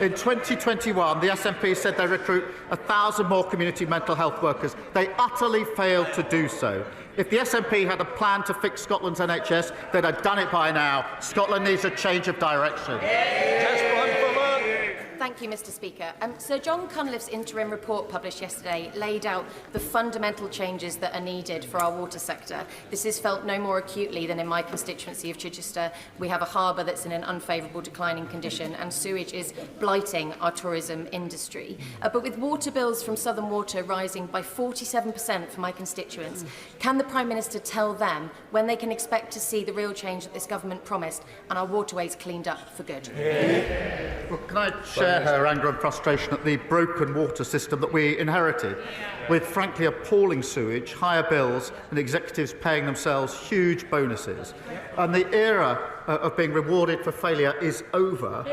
In 2021, the SNP said they recruit 1,000 more community mental health workers. They utterly failed to do so. If the SNP had a plan to fix Scotland's NHS, they'd have done it by now. Scotland needs a change of direction. Thank you, Mr Speaker. Sir John Cunliffe's interim report published yesterday laid out the fundamental changes that are needed for our water sector. This is felt no more acutely than in my constituency of Chichester. We have a harbour that's in an unfavourable declining condition and sewage is blighting our tourism industry. But with water bills from Southern Water rising by 47% for my constituents, can the Prime Minister tell them when they can expect to see the real change that this government promised and our waterways cleaned up for good? Well, can I share her anger and frustration at the broken water system that we inherited, with frankly appalling sewage, higher bills and executives paying themselves huge bonuses. And the era of being rewarded for failure is over.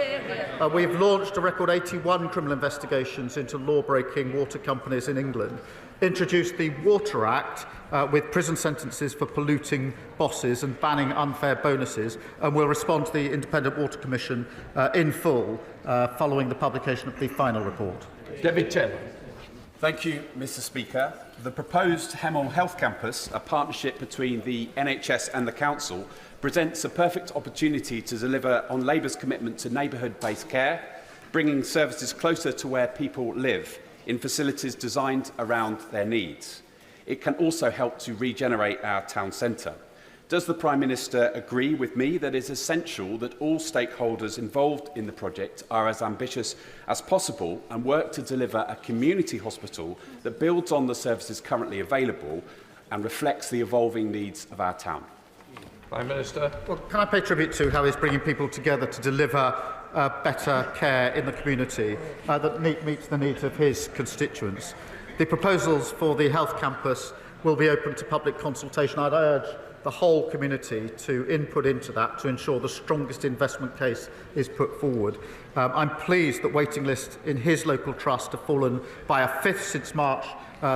We've launched a record 81 criminal investigations into law-breaking water companies in England, introduced the Water Act with prison sentences for polluting bosses and banning unfair bonuses, and will respond to the Independent Water Commission in full following the publication of the final report. David Taylor. Thank you, Mr Speaker. The proposed Hemel Health Campus, a partnership between the NHS and the Council, presents a perfect opportunity to deliver on Labour's commitment to neighbourhood-based care, bringing services closer to where people live, in facilities designed around their needs. It can also help to regenerate our town centre. Does the Prime Minister agree with me that it is essential that all stakeholders involved in the project are as ambitious as possible and work to deliver a community hospital that builds on the services currently available and reflects the evolving needs of our town? Prime Minister. Well, can I pay tribute to how he's bringing people together to deliver better care in the community that meets the needs of his constituents? The proposals for the health campus will be open to public consultation. I'd urge the whole community to input into that to ensure the strongest investment case is put forward. I'm pleased that waiting lists in his local trust have fallen by a fifth since March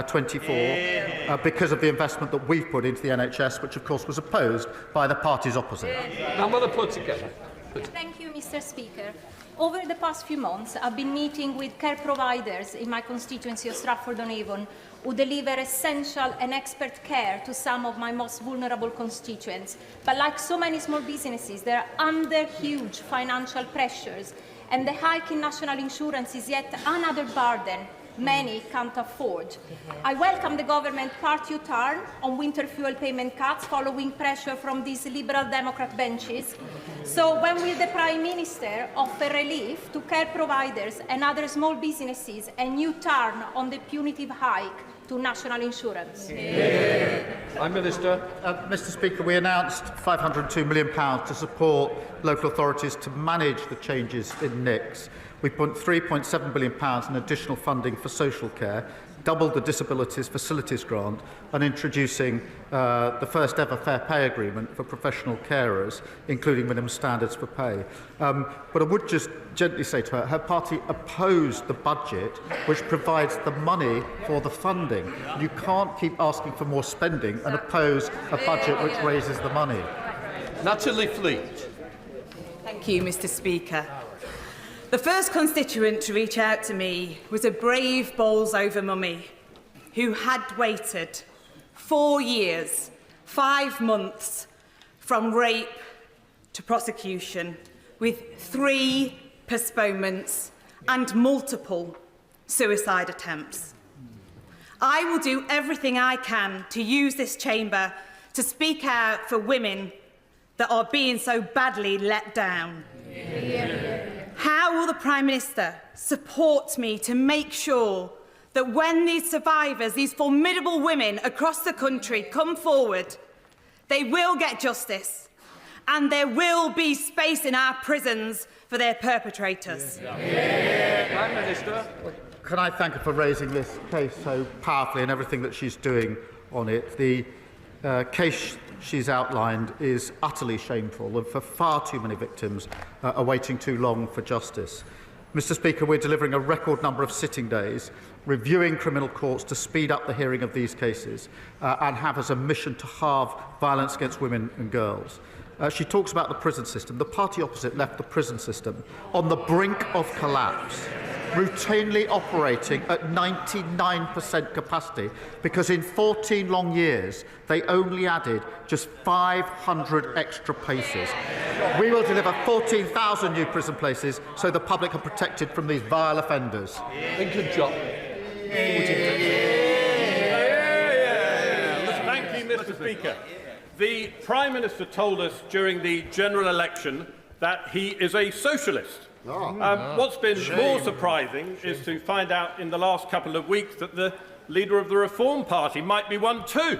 24 because of the investment that we've put into the NHS, which of course was opposed by the parties opposite. I'm going to put together. Thank you, Mr Speaker. Over the past few months, I've been meeting with care providers in my constituency of Stratford-on-Avon who deliver essential and expert care to some of my most vulnerable constituents. But like so many small businesses, they are under huge financial pressures, and the hike in national insurance is yet another burden many can't afford. I welcome the government part U-turn on winter fuel payment cuts following pressure from these Liberal Democrat benches. So when will the Prime Minister offer relief to care providers and other small businesses and U-turn on the punitive hike to national insurance? Prime Minister. Mr Speaker, we announced £502 million to support local authorities to manage the changes in NICs. We put £3.7 billion in additional funding for social care, doubled the Disabilities Facilities Grant, and introducing the first ever fair pay agreement for professional carers, including minimum standards for pay. But I would just gently say to her, her party opposed the budget which provides the money for the funding. You can't keep asking for more spending and oppose a budget which raises the money. Natalie Fleet. Thank you, Mr Speaker. The first constituent to reach out to me was a brave bowls-over mummy who had waited 4 years, 5 months from rape to prosecution, with 3 postponements and multiple suicide attempts. I will do everything I can to use this chamber to speak out for women that are being so badly let down. How will the Prime Minister support me to make sure that when these survivors, these formidable women across the country come forward, they will get justice and there will be space in our prisons for their perpetrators? Prime Minister. Can I thank her for raising this case so powerfully and everything that she's doing on it? The case she's outlined is utterly shameful, and for far too many victims are waiting too long for justice. Mr Speaker, we're delivering a record number of sitting days, reviewing criminal courts to speed up the hearing of these cases and have as a mission to halve violence against women and girls. She talks about the prison system. The party opposite left the prison system on the brink of collapse, routinely operating at 99% capacity because in 14 long years they only added just 500 extra places. We will deliver 14,000 new prison places so the public are protected from these vile offenders. Lincoln Job. Thank you, Mr Speaker. The Prime Minister told us during the general election that he is a socialist. What's been more surprising is to find out in the last couple of weeks that the leader of the Reform Party might be one too.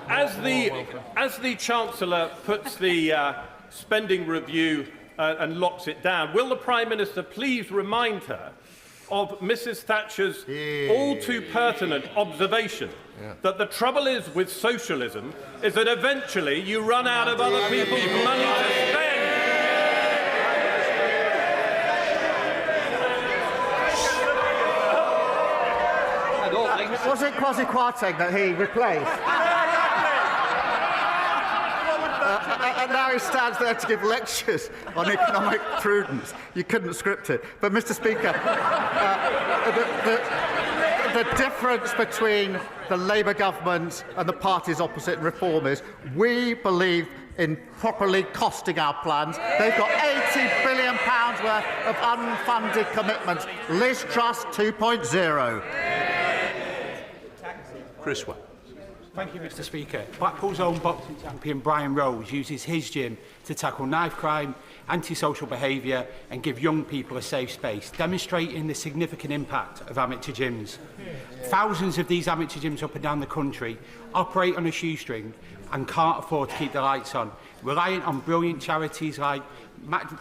As the Chancellor puts the spending review and locks it down, will the Prime Minister please remind her of Mrs Thatcher's all-too-pertinent observation that the trouble is with socialism is that eventually you run out of other people's money to spend. Was it Kwasi Kwarteng that he replaced? And now he stands there to give lectures on economic prudence. You couldn't script it. But, Mr Speaker, the difference between the Labour government and the parties opposite in Reform is we believe in properly costing our plans. They've got £80 billion worth of unfunded commitments. Liz Truss 2.0. Chris Webb. Thank you, Mr Speaker. Blackpool's own boxing champion Brian Rose uses his gym to tackle knife crime, antisocial behaviour and give young people a safe space, demonstrating the significant impact of amateur gyms. Thousands of these amateur gyms up and down the country operate on a shoestring and can't afford to keep the lights on, reliant on brilliant charities like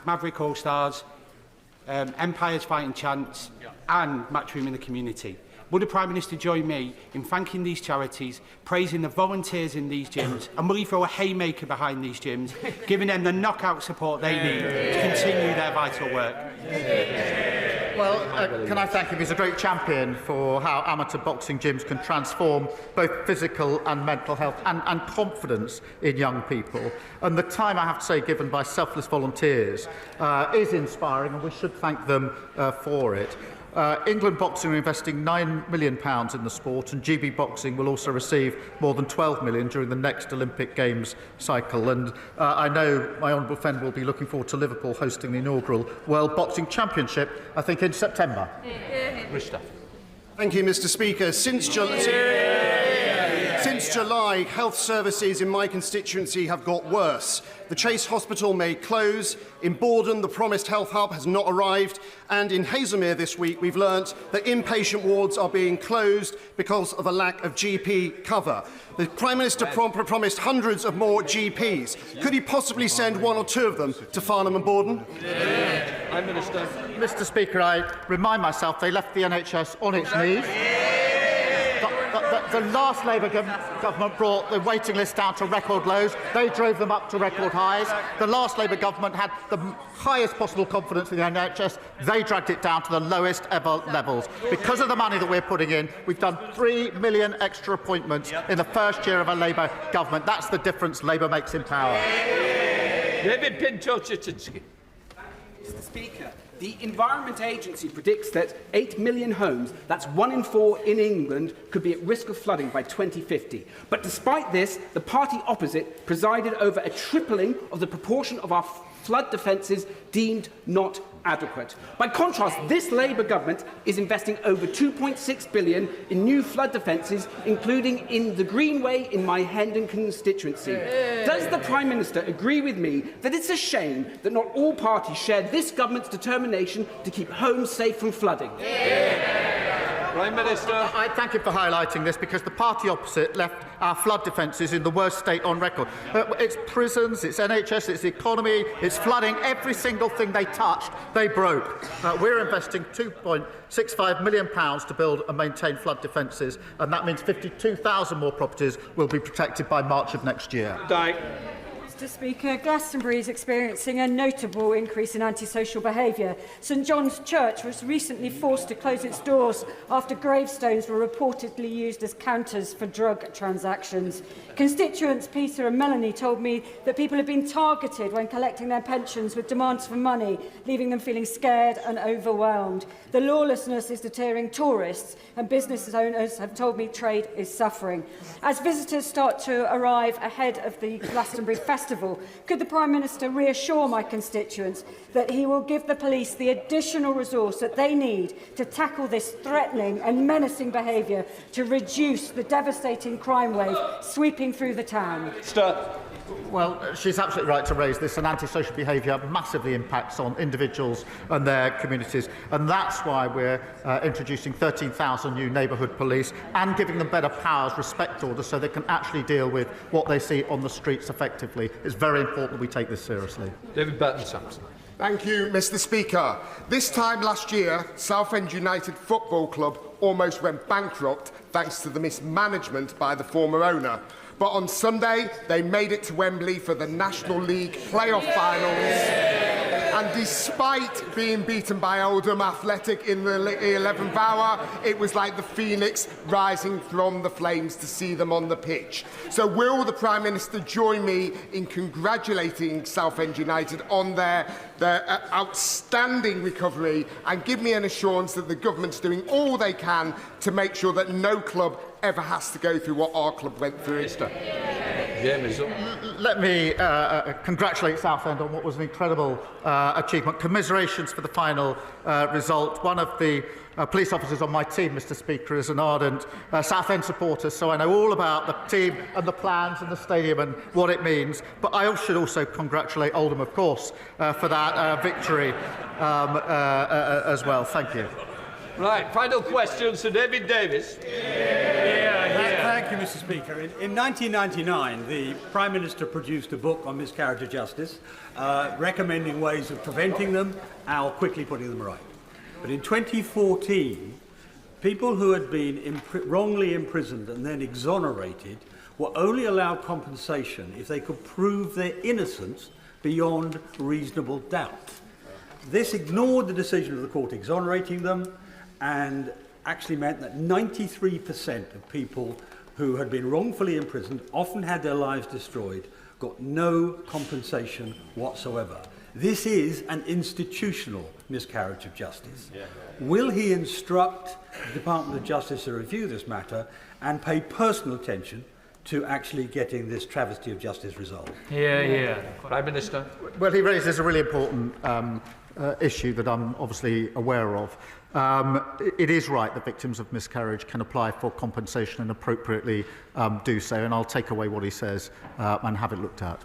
Maverick All-Stars, Empire's Fighting Chance and Matchroom in the Community. Will the Prime Minister join me in thanking these charities, praising the volunteers in these gyms, and will he throw a haymaker behind these gyms, giving them the knockout support they need to continue their vital work? Well, can I thank him? He's a great champion for how amateur boxing gyms can transform both physical and mental health and confidence in young people. And the time, I have to say, given by selfless volunteers is inspiring, and we should thank them for it. England Boxing are investing £9 million in the sport, and GB Boxing will also receive more than £12 million during the next Olympic Games cycle. And I know my honourable friend will be looking forward to Liverpool hosting the inaugural World Boxing Championship, I think in September. Thank you, Mr. Speaker. Since July, health services in my constituency have got worse. The Chase Hospital may close, in Borden the promised health hub has not arrived, and in Hazelmere this week we've learnt that inpatient wards are being closed because of a lack of GP cover. The Prime Minister promised hundreds of more GPs. Could he possibly send one or two of them to Farnham and Borden? Prime Minister. Mr. Speaker, I remind myself they left the NHS on its knees. The last Labour government brought the waiting list down to record lows. They drove them up to record highs. The last Labour government had the highest possible confidence in the NHS. They dragged it down to the lowest ever levels. Because of the money that we're putting in, we've done 3 million extra appointments in the first year of a Labour government. That's the difference Labour makes in power. David Pinto-Chichitsky. Mr. Speaker, the Environment Agency predicts that 8 million homes, that's 1 in 4 in England, could be at risk of flooding by 2050. But despite this, the party opposite presided over a tripling of the proportion of our flood defences deemed not adequate. By contrast, this Labour government is investing over £2.6 billion in new flood defences, including in the Greenway in my Hendon constituency. Does the Prime Minister agree with me that it's a shame that not all parties share this government's determination to keep homes safe from flooding? Prime Minister. I thank you for highlighting this, because the party opposite left our flood defences in the worst state on record. It's prisons, it's NHS, it's the economy, it's flooding. Every single thing they touched, they broke. We're investing £2.65 million to build and maintain flood defences, and that means 52,000 more properties will be protected by March of next year. Mr. Speaker, Glastonbury is experiencing a notable increase in antisocial behaviour. St John's Church was recently forced to close its doors after gravestones were reportedly used as counters for drug transactions. Constituents Peter and Melanie told me that people have been targeted when collecting their pensions with demands for money, leaving them feeling scared and overwhelmed. The lawlessness is deterring tourists, and business owners have told me trade is suffering. As visitors start to arrive ahead of the Glastonbury Festival, could the Prime Minister reassure my constituents that he will give the police the additional resource that they need to tackle this threatening and menacing behaviour to reduce the devastating crime wave sweeping through the town? Well, she's absolutely right to raise this, and antisocial behaviour massively impacts on individuals and their communities, and that's why we're introducing 13,000 new neighbourhood police and giving them better powers, respect orders, so they can actually deal with what they see on the streets effectively. It's very important that we take this seriously. David Burton-Sampson. Thank you, Mr. Speaker. This time last year, Southend United Football Club almost went bankrupt thanks to the mismanagement by the former owner. But on Sunday, they made it to Wembley for the National League playoff finals. And despite being beaten by Oldham Athletic in the 11th hour, it was like the phoenix rising from the flames to see them on the pitch. So will the Prime Minister join me in congratulating Southend United on their outstanding recovery, and give me an assurance that the government's doing all they can to make sure that no club ever has to go through what our club went through? Let me congratulate Southend on what was an incredible achievement. Commiserations for the final result. One of the police officers on my team, Mr. Speaker, is an ardent Southend supporter, so I know all about the team and the plans and the stadium and what it means. But I should also congratulate Oldham, of course, for that victory as well. Thank you. Right, final question, Sir David Davis. Thank you, Mr. Speaker. In 1999, the Prime Minister produced a book on miscarriage of justice, recommending ways of preventing them or quickly putting them right. But in 2014, people who had been wrongly imprisoned and then exonerated were only allowed compensation if they could prove their innocence beyond reasonable doubt. This ignored the decision of the court exonerating them and actually meant that 93% of people who had been wrongfully imprisoned, often had their lives destroyed, got no compensation whatsoever. This is an institutional miscarriage of justice. Will he instruct the Department of Justice to review this matter and pay personal attention to actually getting this travesty of justice resolved? Prime Minister. Well, he raises a really important issue that I'm obviously aware of. It is right that victims of miscarriage can apply for compensation and appropriately do so, and I'll take away what he says and have it looked at.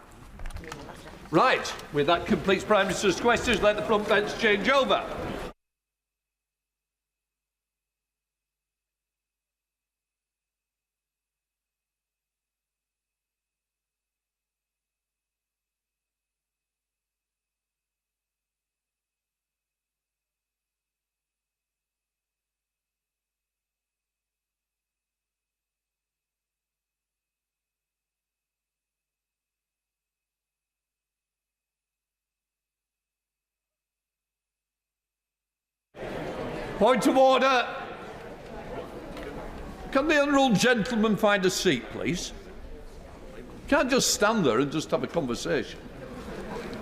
Right, with that completes Prime Minister's questions. Let the front bench change over. Point of order. Can the honourable gentleman find a seat, please? Can't just stand there and just have a conversation.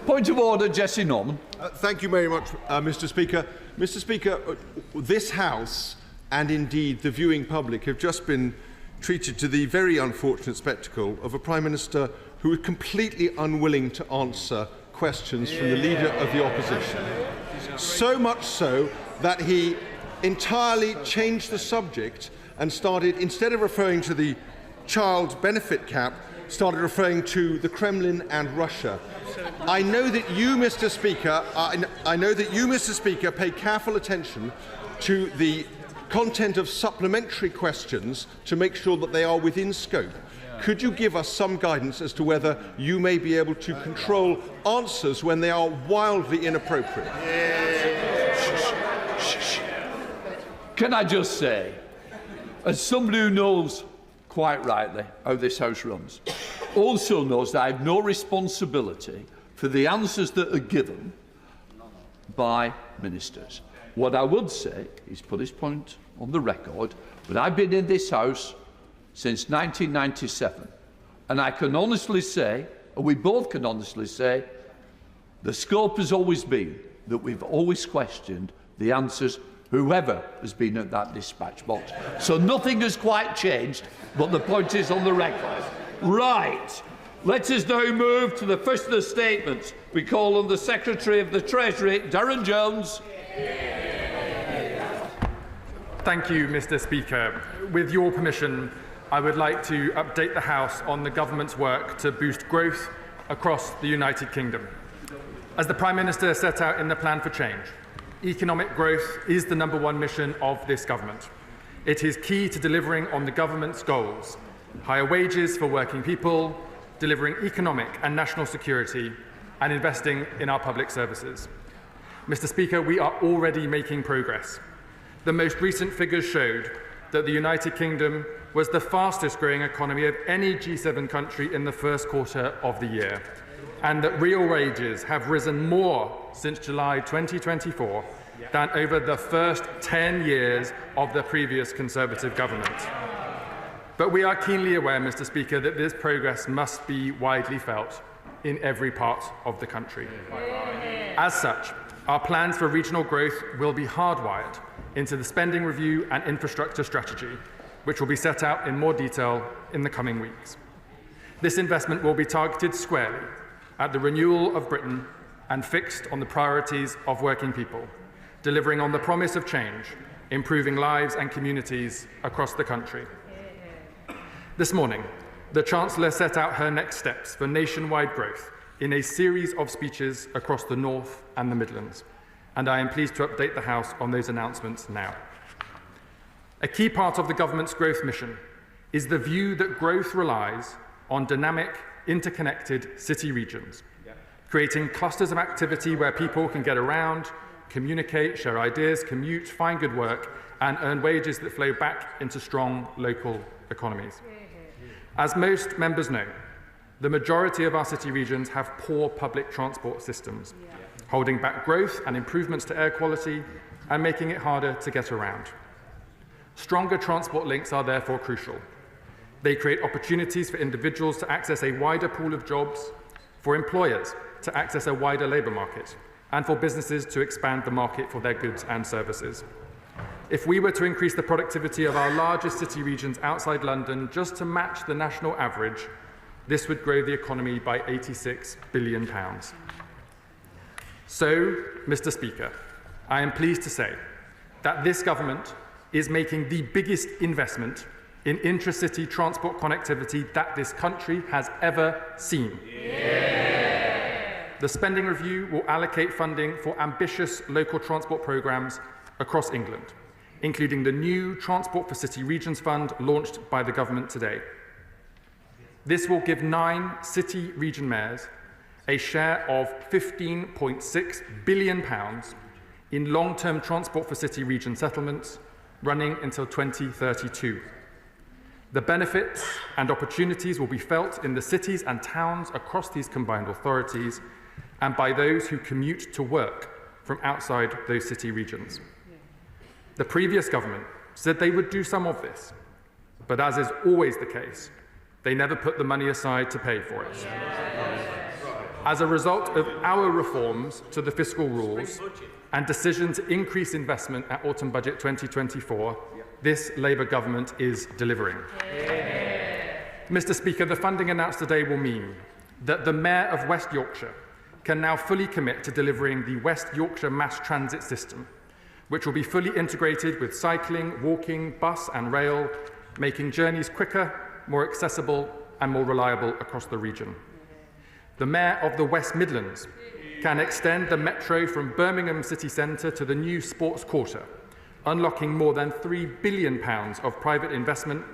Point of order, Jesse Norman. Thank you very much, Mr. Speaker. Mr. Speaker, this House and indeed the viewing public have just been treated to the very unfortunate spectacle of a Prime Minister who is completely unwilling to answer questions from the Leader of the Opposition. So much so that he entirely changed the subject and started, instead of referring to the child benefit cap, started referring to the Kremlin and Russia. I know that you, Mr. Speaker, pay careful attention to the content of supplementary questions to make sure that they are within scope. Could you give us some guidance as to whether you may be able to control answers when they are wildly inappropriate? Can I just say, as somebody who knows quite rightly how this House runs, also knows that I have no responsibility for the answers that are given by ministers. What I would say is put his point on the record, but I've been in this House since 1997, and I can honestly say, and we both can honestly say, the scope has always been that we've always questioned the answers whoever has been at that dispatch box. So nothing has quite changed, but the point is on the record. Right. Let us now move to the first of the statements. We call on the Secretary of the Treasury, Darren Jones. Thank you, Mr. Speaker. With your permission, I would like to update the House on the government's work to boost growth across the United Kingdom. As the Prime Minister set out in the Plan for Change, economic growth is the #1 mission of this government. It is key to delivering on the government's goals: higher wages for working people, delivering economic and national security, and investing in our public services. Mr. Speaker, we are already making progress. The most recent figures showed that the United Kingdom was the fastest growing economy of any G7 country in the first quarter of the year, and that real wages have risen more since July 2024 than over the first 10 years of the previous Conservative government. But we are keenly aware, Mr. Speaker, that this progress must be widely felt in every part of the country. As such, our plans for regional growth will be hardwired into the spending review and infrastructure strategy, which will be set out in more detail in the coming weeks. This investment will be targeted squarely at the renewal of Britain and fixed on the priorities of working people, delivering on the promise of change, improving lives and communities across the country. This morning, the Chancellor set out her next steps for nationwide growth in a series of speeches across the North and the Midlands, and I am pleased to update the House on those announcements now. A key part of the government's growth mission is the view that growth relies on dynamic, interconnected city regions, creating clusters of activity where people can get around, communicate, share ideas, commute, find good work, and earn wages that flow back into strong local economies. As most members know, the majority of our city regions have poor public transport systems, holding back growth and improvements to air quality and making it harder to get around. Stronger transport links are therefore crucial. They create opportunities for individuals to access a wider pool of jobs, for employers to access a wider labour market, and for businesses to expand the market for their goods and services. If we were to increase the productivity of our largest city regions outside London just to match the national average, this would grow the economy by £86 billion. So, Mr. Speaker, I am pleased to say that this government is making the biggest investment in intra-city transport connectivity that this country has ever seen. The spending review will allocate funding for ambitious local transport programmes across England, including the new Transport for City Regions Fund launched by the government today. This will give 9 city region mayors a share of £15.6 billion in long-term Transport for City region settlements running until 2032. The benefits and opportunities will be felt in the cities and towns across these combined authorities and by those who commute to work from outside those city regions. The previous government said they would do some of this, but as is always the case, they never put the money aside to pay for it. As a result of our reforms to the fiscal rules and decision to increase investment at Autumn Budget 2024, this Labour government is delivering. Mr. Speaker, the funding announced today will mean that the Mayor of West Yorkshire can now fully commit to delivering the West Yorkshire Mass Transit System, which will be fully integrated with cycling, walking, bus and rail, making journeys quicker, more accessible and more reliable across the region. The Mayor of the West Midlands can extend the metro from Birmingham city centre to the new sports quarter, unlocking more than £3 billion of private investment,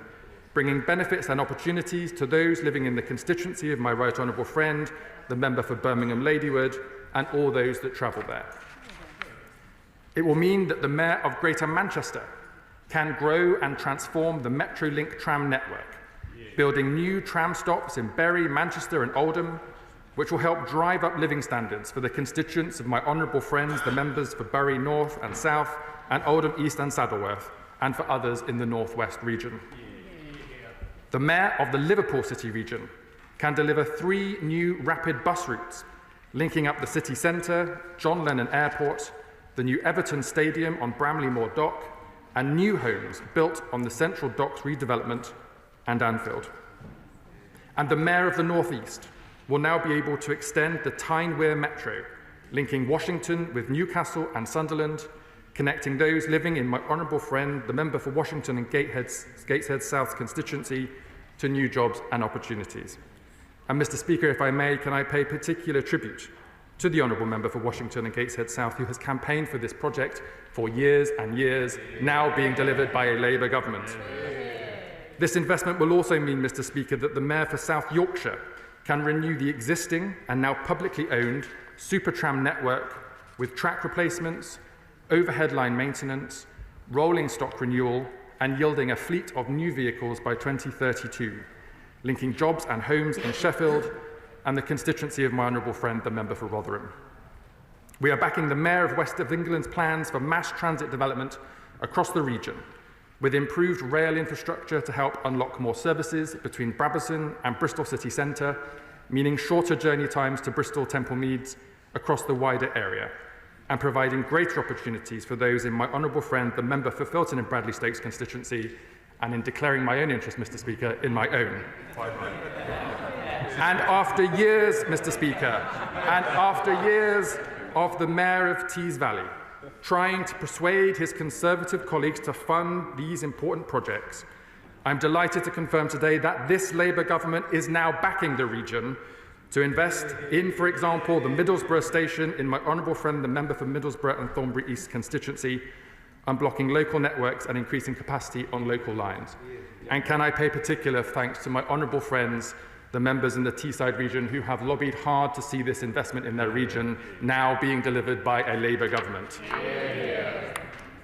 bringing benefits and opportunities to those living in the constituency of my right honourable friend, the member for Birmingham Ladywood, and all those that travel there. It will mean that the Mayor of Greater Manchester can grow and transform the Metrolink tram network, building new tram stops in Bury, Manchester and Oldham, which will help drive up living standards for the constituents of my honourable friends, the members for Bury North and South, and Oldham East and Saddleworth, and for others in the North West region. The Mayor of the Liverpool City region can deliver 3 new rapid bus routes, linking up the city centre, John Lennon Airport, the new Everton Stadium on Bramley Moor Dock, and new homes built on the Central Docks redevelopment and Anfield. And the Mayor of the North East will now be able to extend the Tyne Wear Metro, linking Washington with Newcastle and Sunderland, connecting those living in my honourable friend, the member for Washington and Gateshead South constituency, to new jobs and opportunities. And Mr. Speaker, if I may, can I pay particular tribute to the honourable member for Washington and Gateshead South, who has campaigned for this project for years and years, now being delivered by a Labour government. This investment will also mean, Mr. Speaker, that the Mayor for South Yorkshire can renew the existing and now publicly owned Supertram network with track replacements, overhead line maintenance, rolling stock renewal, and yielding a fleet of new vehicles by 2032, linking jobs and homes in Sheffield and the constituency of my honourable friend, the member for Rotherham. We are backing the Mayor of West of England's plans for mass transit development across the region, with improved rail infrastructure to help unlock more services between Brabazon and Bristol city centre, meaning shorter journey times to Bristol Temple Meads across the wider area, and providing greater opportunities for those in my honourable friend, the member for Filton and Bradley Stokes constituency, and in declaring my own interest, Mr. Speaker, in my own. And after years, Mr. Speaker, and after years of the Mayor of Tees Valley trying to persuade his Conservative colleagues to fund these important projects, I'm delighted to confirm today that this Labour government is now backing the region to invest in, for example, the Middlesbrough station in my honourable friend, the member for Middlesbrough and Thornbury East constituency, unblocking local networks and increasing capacity on local lines. And can I pay particular thanks to my honourable friends, the members in the Teesside region, who have lobbied hard to see this investment in their region now being delivered by a Labour government.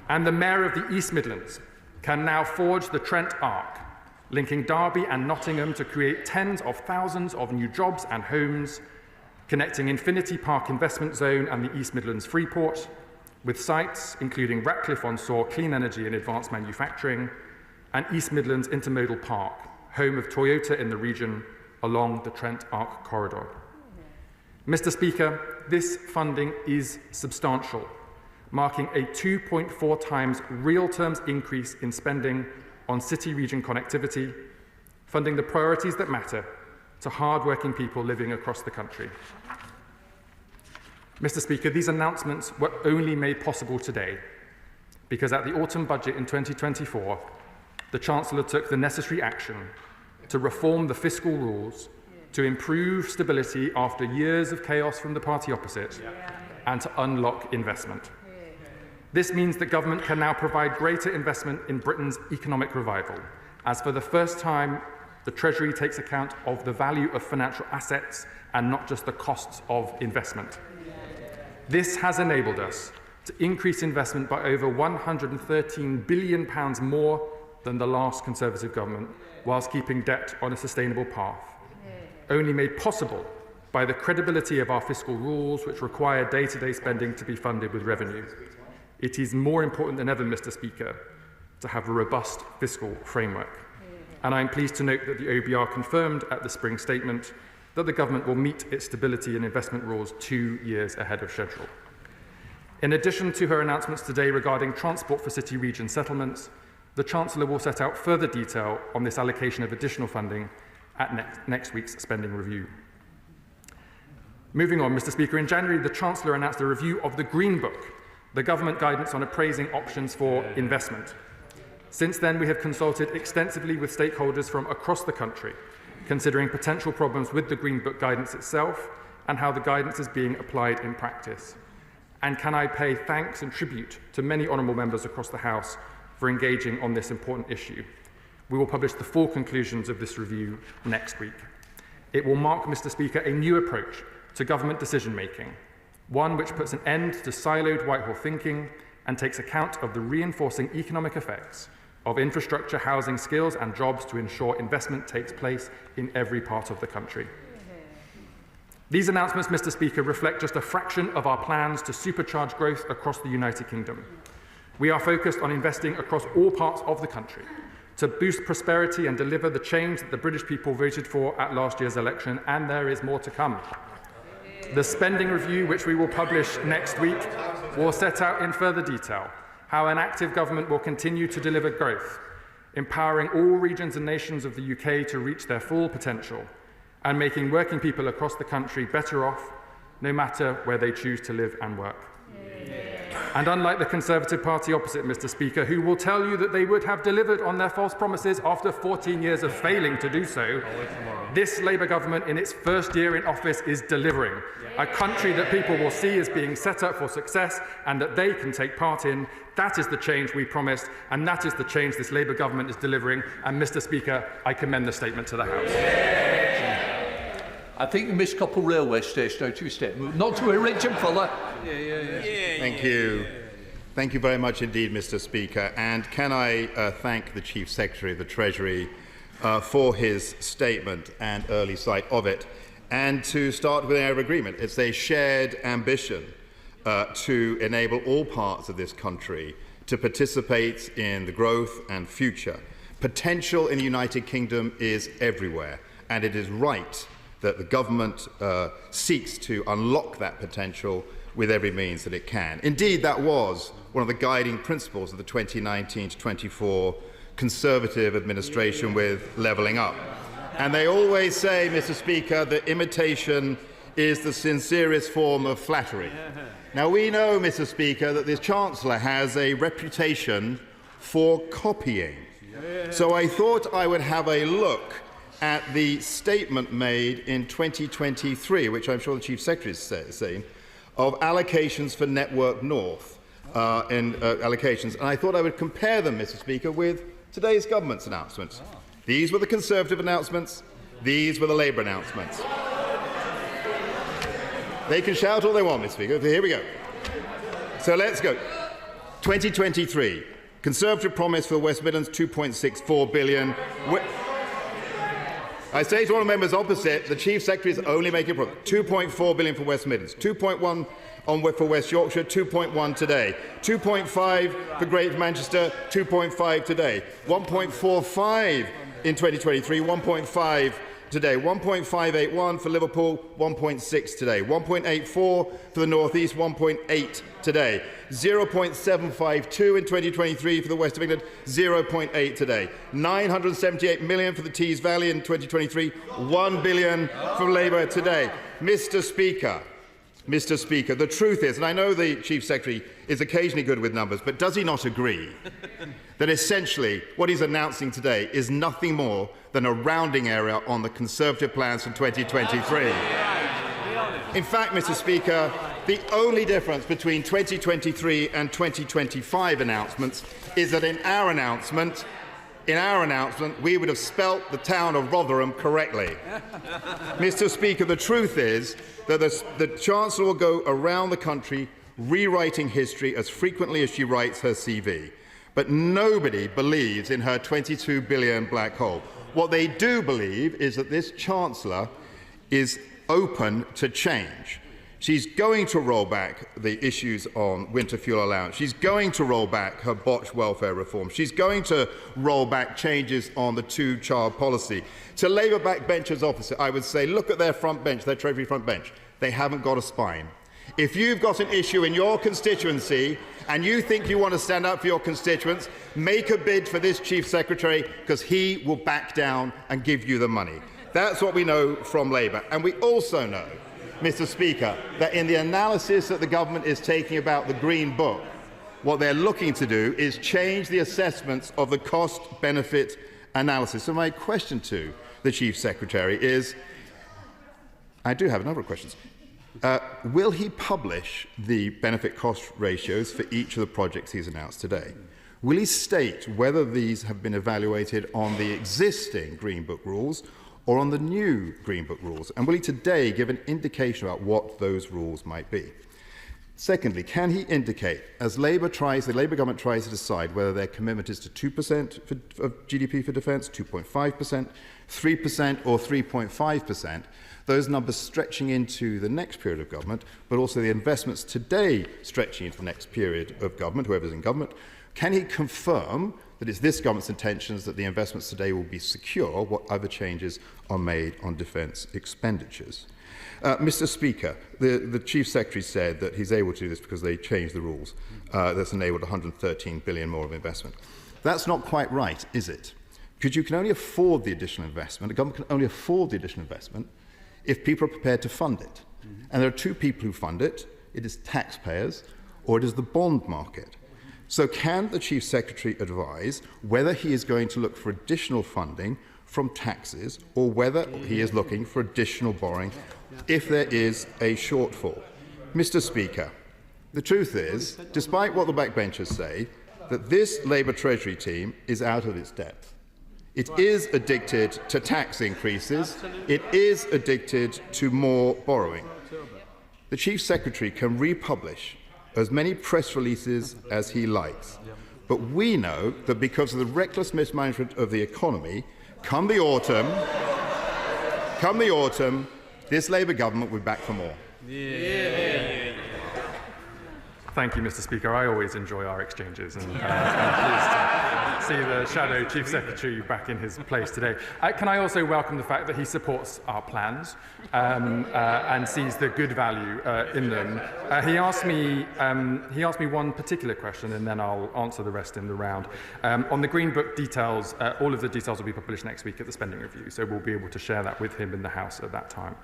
And the Mayor of the East Midlands can now forge the Trent Arc, linking Derby and Nottingham to create tens of thousands of new jobs and homes, connecting Infinity Park Investment Zone and the East Midlands Freeport, with sites including Ratcliffe-on-Soar Clean Energy and Advanced Manufacturing, and East Midlands Intermodal Park, home of Toyota in the region, along the Trent Arc Corridor. Mr. Speaker, this funding is substantial, marking a 2.4 times real terms increase in spending on city-region connectivity, funding the priorities that matter to hard-working people living across the country. Mr. Speaker, these announcements were only made possible today because at the autumn budget in 2024, the Chancellor took the necessary action to reform the fiscal rules, to improve stability after years of chaos from the party opposite, and to unlock investment. This means that government can now provide greater investment in Britain's economic revival, as for the first time, the Treasury takes account of the value of financial assets and not just the costs of investment. This has enabled us to increase investment by over £113 billion more than the last Conservative government, whilst keeping debt on a sustainable path, only made possible by the credibility of our fiscal rules, which require day-to-day spending to be funded with revenue. It is more important than ever, Mr. Speaker, to have a robust fiscal framework. And I am pleased to note that the OBR confirmed at the spring statement that the government will meet its stability and investment rules 2 years ahead of schedule. In addition to her announcements today regarding transport for city region settlements, the Chancellor will set out further detail on this allocation of additional funding at next week's spending review. Moving on, Mr. Speaker, in January, the Chancellor announced a review of the Green Book, the government guidance on appraising options for investment. Since then, we have consulted extensively with stakeholders from across the country, considering potential problems with the Green Book guidance itself and how the guidance is being applied in practice. And can I pay thanks and tribute to many honourable members across the House for engaging on this important issue. We will publish the full conclusions of this review next week. It will mark, Mr. Speaker, a new approach to government decision-making, one which puts an end to siloed Whitehall thinking and takes account of the reinforcing economic effects of infrastructure, housing, skills and jobs to ensure investment takes place in every part of the country. These announcements, Mr. Speaker, reflect just a fraction of our plans to supercharge growth across the United Kingdom. We are focused on investing across all parts of the country to boost prosperity and deliver the change that the British people voted for at last year's election, and there is more to come. The spending review, which we will publish next week, will set out in further detail how an active government will continue to deliver growth, empowering all regions and nations of the UK to reach their full potential, and making working people across the country better off, no matter where they choose to live and work. And unlike the Conservative Party opposite, Mr. Speaker, who will tell you that they would have delivered on their false promises after 14 years of failing to do so, this Labour government in its first year in office is delivering. A country that people will see as being set up for success and that they can take part in. That is the change we promised, and that is the change this Labour government is delivering. And, Mr. Speaker, I commend the statement to the House. I think you missed Couple Railway Station, don't you, Step? Not to a rich and fuller. Thank you. Thank you very much indeed, Mr. Speaker. And can I thank the Chief Secretary of the Treasury for his statement and early sight of it. And to start with our agreement, it's a shared ambition to enable all parts of this country to participate in the growth and future. Potential in the United Kingdom is everywhere, and it is right that the government seeks to unlock that potential with every means that it can. Indeed, that was one of the guiding principles of the 2019 to 24 Conservative administration with levelling up. And they always say, Mr. Speaker, that imitation is the sincerest form of flattery. Now, we know, Mr. Speaker, that the Chancellor has a reputation for copying. So I thought I would have a look at the statement made in 2023, which I'm sure the Chief Secretary has seen, of allocations for Network North allocations. And I thought I would compare them, Mr. Speaker, with today's government's announcements. These were the Conservative announcements. These were the Labour announcements. They can shout all they want, Mr. Speaker. Here we go. So let's go. 2023, Conservative promise for the West Midlands, £2.64 billion. I say to all the members opposite, the Chief Secretary is only making progress. 2.4 billion for West Midlands, 2.1 for West Yorkshire, 2.1 today, 2.5 for Greater Manchester, 2.5 today, 1.45 in 2023, 1.5 today, 1.581 for Liverpool, 1.6 today, 1.84 for the North East, 1.8 today, 0.752 in 2023 for the West of England, 0.8 today, 978 million for the Tees Valley in 2023, 1 billion for Labour today. Mr. Speaker, the truth is, and I know the Chief Secretary is occasionally good with numbers, but does he not agree that essentially what he's announcing today is nothing more than a rounding error on the Conservative plans for 2023? In fact, Mr. Speaker, the only difference between 2023 and 2025 announcements is that in our announcement, we would have spelt the town of Rotherham correctly. Mr. Speaker, the truth is that the Chancellor will go around the country rewriting history as frequently as she writes her CV. But nobody believes in her 22 billion black hole. What they do believe is that this Chancellor is open to change. She's going to roll back the issues on winter fuel allowance. She's going to roll back her botched welfare reform. She's going to roll back changes on the two-child policy. To Labour backbenchers opposite, I would say, look at their front bench, their Treasury front bench. They haven't got a spine. If you've got an issue in your constituency and you think you want to stand up for your constituents, make a bid for this Chief Secretary, because he will back down and give you the money. That's what we know from Labour. And we also know, Mr. Speaker, that in the analysis that the government is taking about the Green Book, what they're looking to do is change the assessments of the cost-benefit analysis. So my question to the Chief Secretary is, I do have a number of questions. Will he publish the benefit-cost ratios for each of the projects he's announced today? Will he state whether these have been evaluated on the existing Green Book rules or on the new Green Book rules? And will he today give an indication about what those rules might be? Secondly, can he indicate, as the Labour government tries to decide whether their commitment is to 2% of GDP for defence, 2.5%, 3% or 3.5%, those numbers stretching into the next period of government, but also the investments today stretching into the next period of government, whoever's in government, can he confirm that it's this government's intentions that the investments today will be secure, what other changes are made on defence expenditures? Mr. Speaker, the Chief Secretary said that he's able to do this because they changed the rules. That's enabled 113 billion more of investment. That's not quite right, is it? Because you can only afford the additional investment, a government can only afford the additional investment if people are prepared to fund it. And there are two people who fund it. It is taxpayers or it is the bond market. So can the Chief Secretary advise whether he is going to look for additional funding from taxes or whether he is looking for additional borrowing if there is a shortfall? Mr. Speaker, the truth is, despite what the backbenchers say, that this Labour Treasury team is out of its depth. It is addicted to tax increases. It is addicted to more borrowing. The Chief Secretary can republish as many press releases as he likes. But we know that because of the reckless mismanagement of the economy, come the autumn, this Labour government will be back for more. Thank you, Mr. Speaker. I always enjoy our exchanges, and I'm pleased to see the Shadow Chief Secretary back in his place today. Can I also welcome the fact that he supports our plans and sees the good value in them? He asked me one particular question, and then I'll answer the rest in the round. On the Green Book details, all of the details will be published next week at the spending review, so we'll be able to share that with him in the House at that time.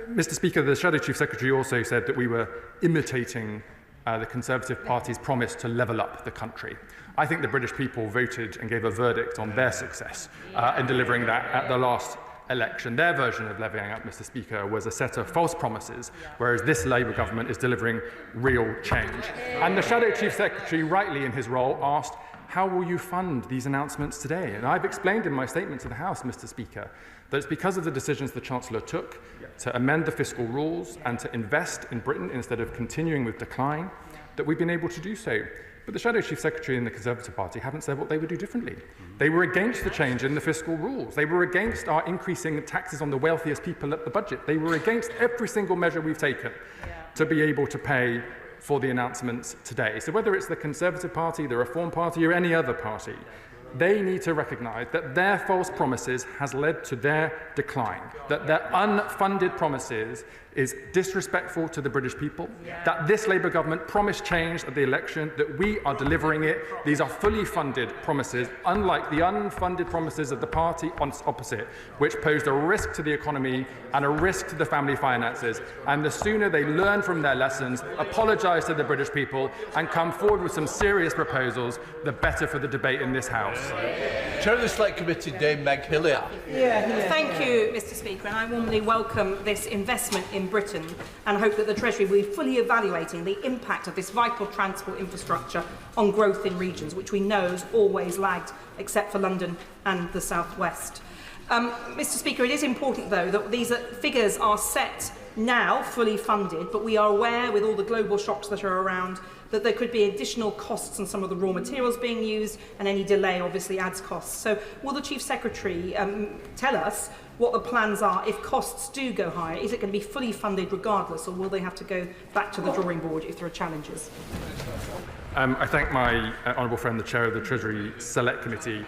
Mr. Speaker, the Shadow Chief Secretary also said that we were imitating the Conservative Party's promise to level up the country. I think the British people voted and gave a verdict on their success in delivering that at the last election. Their version of levelling up, Mr. Speaker, was a set of false promises, whereas this Labour government is delivering real change. And the Shadow Chief Secretary, rightly in his role, asked, how will you fund these announcements today? And I've explained in my statement to the House, Mr. Speaker, that it's because of the decisions the Chancellor took to amend the fiscal rules and to invest in Britain instead of continuing with decline, that we've been able to do so. But the Shadow Chief Secretary and the Conservative Party haven't said what they would do differently. They were against the change in the fiscal rules. They were against our increasing taxes on the wealthiest people at the budget. They were against every single measure we've taken to be able to pay for the announcements today. So whether it's the Conservative Party, the Reform Party, or any other party, they need to recognise that their false promises has led to their decline, that their unfunded promises is disrespectful to the British people, that this Labour government promised change at the election, that we are delivering it. These are fully funded promises, unlike the unfunded promises of the party opposite, which posed a risk to the economy and a risk to the family finances. And the sooner they learn from their lessons, apologise to the British people and come forward with some serious proposals, the better for the debate in this House. Chair of the Select Committee, Dame Meg Hillier. Thank you, Mr. Speaker, and I warmly welcome this investment in Britain and hope that the Treasury will be fully evaluating the impact of this vital transport infrastructure on growth in regions, which we know has always lagged, except for London and the South West. Mr. Speaker, it is important, though, that these figures are set now, fully funded, but we are aware, with all the global shocks that are around, that there could be additional costs on some of the raw materials being used, and any delay obviously adds costs. So will the Chief Secretary tell us what the plans are if costs do go higher? Is it going to be fully funded regardless, or will they have to go back to the drawing board if there are challenges? I thank my honourable friend, the Chair of the Treasury Select Committee,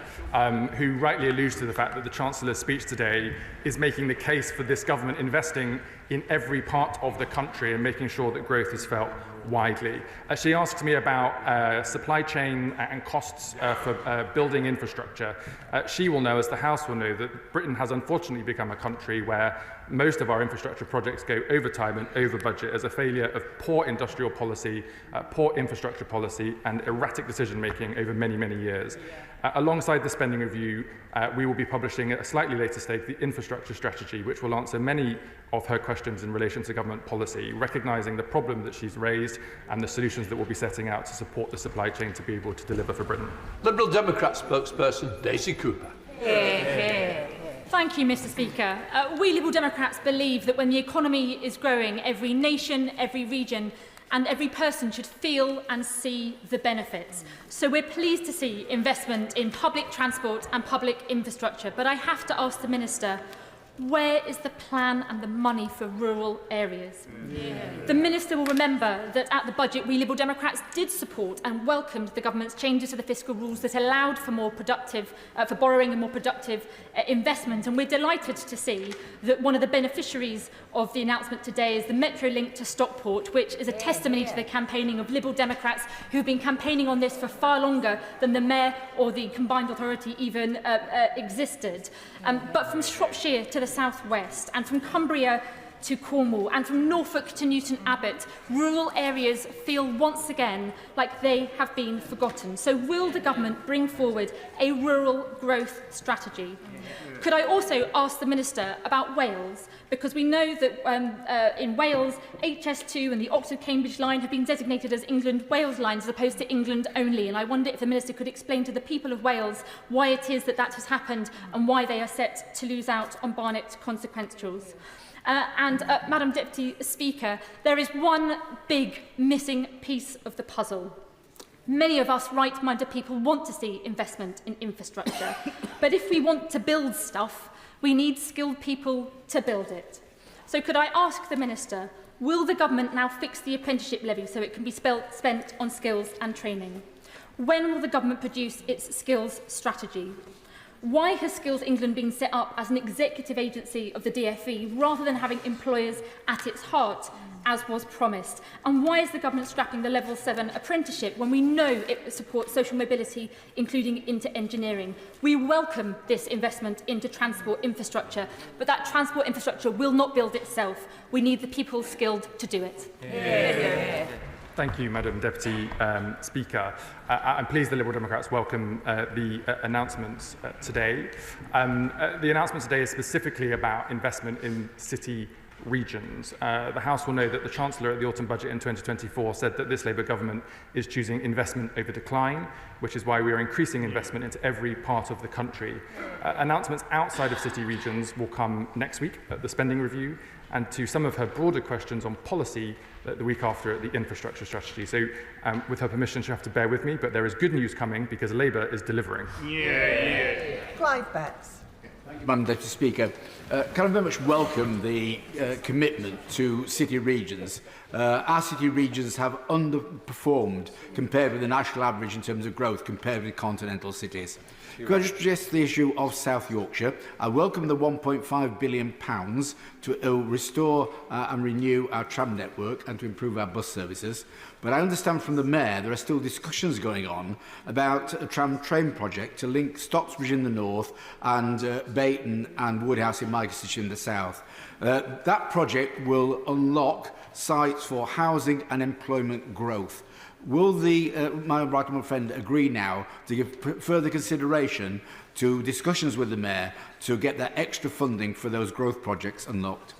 who rightly alludes to the fact that the Chancellor's speech today is making the case for this government investing in every part of the country and making sure that growth is felt widely. She asked me about supply chain and costs for building infrastructure. She will know, as the House will know, that Britain has unfortunately become a country where most of our infrastructure projects go over time and over budget as a failure of poor industrial policy, poor infrastructure policy, and erratic decision-making over many, many years. Alongside the spending review, we will be publishing at a slightly later stage the infrastructure strategy, which will answer many of her questions in relation to government policy, recognising the problem that she's raised and the solutions that we'll be setting out to support the supply chain to be able to deliver for Britain. Liberal Democrat spokesperson, Daisy Cooper. Thank you, Mr. Speaker. We Liberal Democrats believe that when the economy is growing, every nation, every region and every person should feel and see the benefits. So we're pleased to see investment in public transport and public infrastructure. But I have to ask the Minister, where is the plan and the money for rural areas? The Minister will remember that at the budget, we Liberal Democrats did support and welcomed the government's changes to the fiscal rules that allowed for more productive, for borrowing and more productive investment. And we're delighted to see that one of the beneficiaries of the announcement today is the Metro link to Stockport, which is a testimony to the campaigning of Liberal Democrats who've been campaigning on this for far longer than the Mayor or the Combined Authority even existed. But from Shropshire to the South West, and from Cumbria to Cornwall, and from Norfolk to Newton Abbot, rural areas feel once again like they have been forgotten. So will the government bring forward a rural growth strategy? Could I also ask the Minister about Wales? Because we know that in Wales, HS2 and the Oxford-Cambridge line have been designated as England-Wales lines as opposed to England only. And I wonder if the Minister could explain to the people of Wales why it is that that has happened and why they are set to lose out on Barnet consequentials. Madam Deputy Speaker, there is one big missing piece of the puzzle. Many of us right-minded people want to see investment in infrastructure. But if we want to build stuff, we need skilled people to build it. So could I ask the Minister, will the government now fix the apprenticeship levy so it can be spent on skills and training? When will the government produce its skills strategy? Why has Skills England been set up as an executive agency of the DfE rather than having employers at its heart, as was promised? And why is the government scrapping the Level 7 apprenticeship when we know it supports social mobility, including into engineering? We welcome this investment into transport infrastructure, but that transport infrastructure will not build itself. We need the people skilled to do it. Thank you, Madam Deputy Speaker. I'm pleased the Liberal Democrats welcome the announcements today. The announcement today is specifically about investment in city regions. The House will know that the Chancellor at the autumn budget in 2024 said that this Labour government is choosing investment over decline, which is why we are increasing investment into every part of the country. Announcements outside of city regions will come next week at the spending review. And to some of her broader questions on policy, the week after the infrastructure strategy. So with her permission, she'll have to bear with me, but there is good news coming because Labour is delivering. Clive Betts. Thank you, Madam Deputy Speaker. Can I very much welcome the commitment to city regions. Our city regions have underperformed compared with the national average in terms of growth compared with continental cities. Could I just address the issue of South Yorkshire? I welcome the £1.5 billion to restore and renew our tram network and to improve our bus services. But I understand from the Mayor there are still discussions going on about a tram train project to link Stocksbridge in the north and Bayton and Woodhouse in my constituency in the south. That project will unlock sites for housing and employment growth. Will my right honourable friend agree now to give further consideration to discussions with the Mayor to get that extra funding for those growth projects unlocked?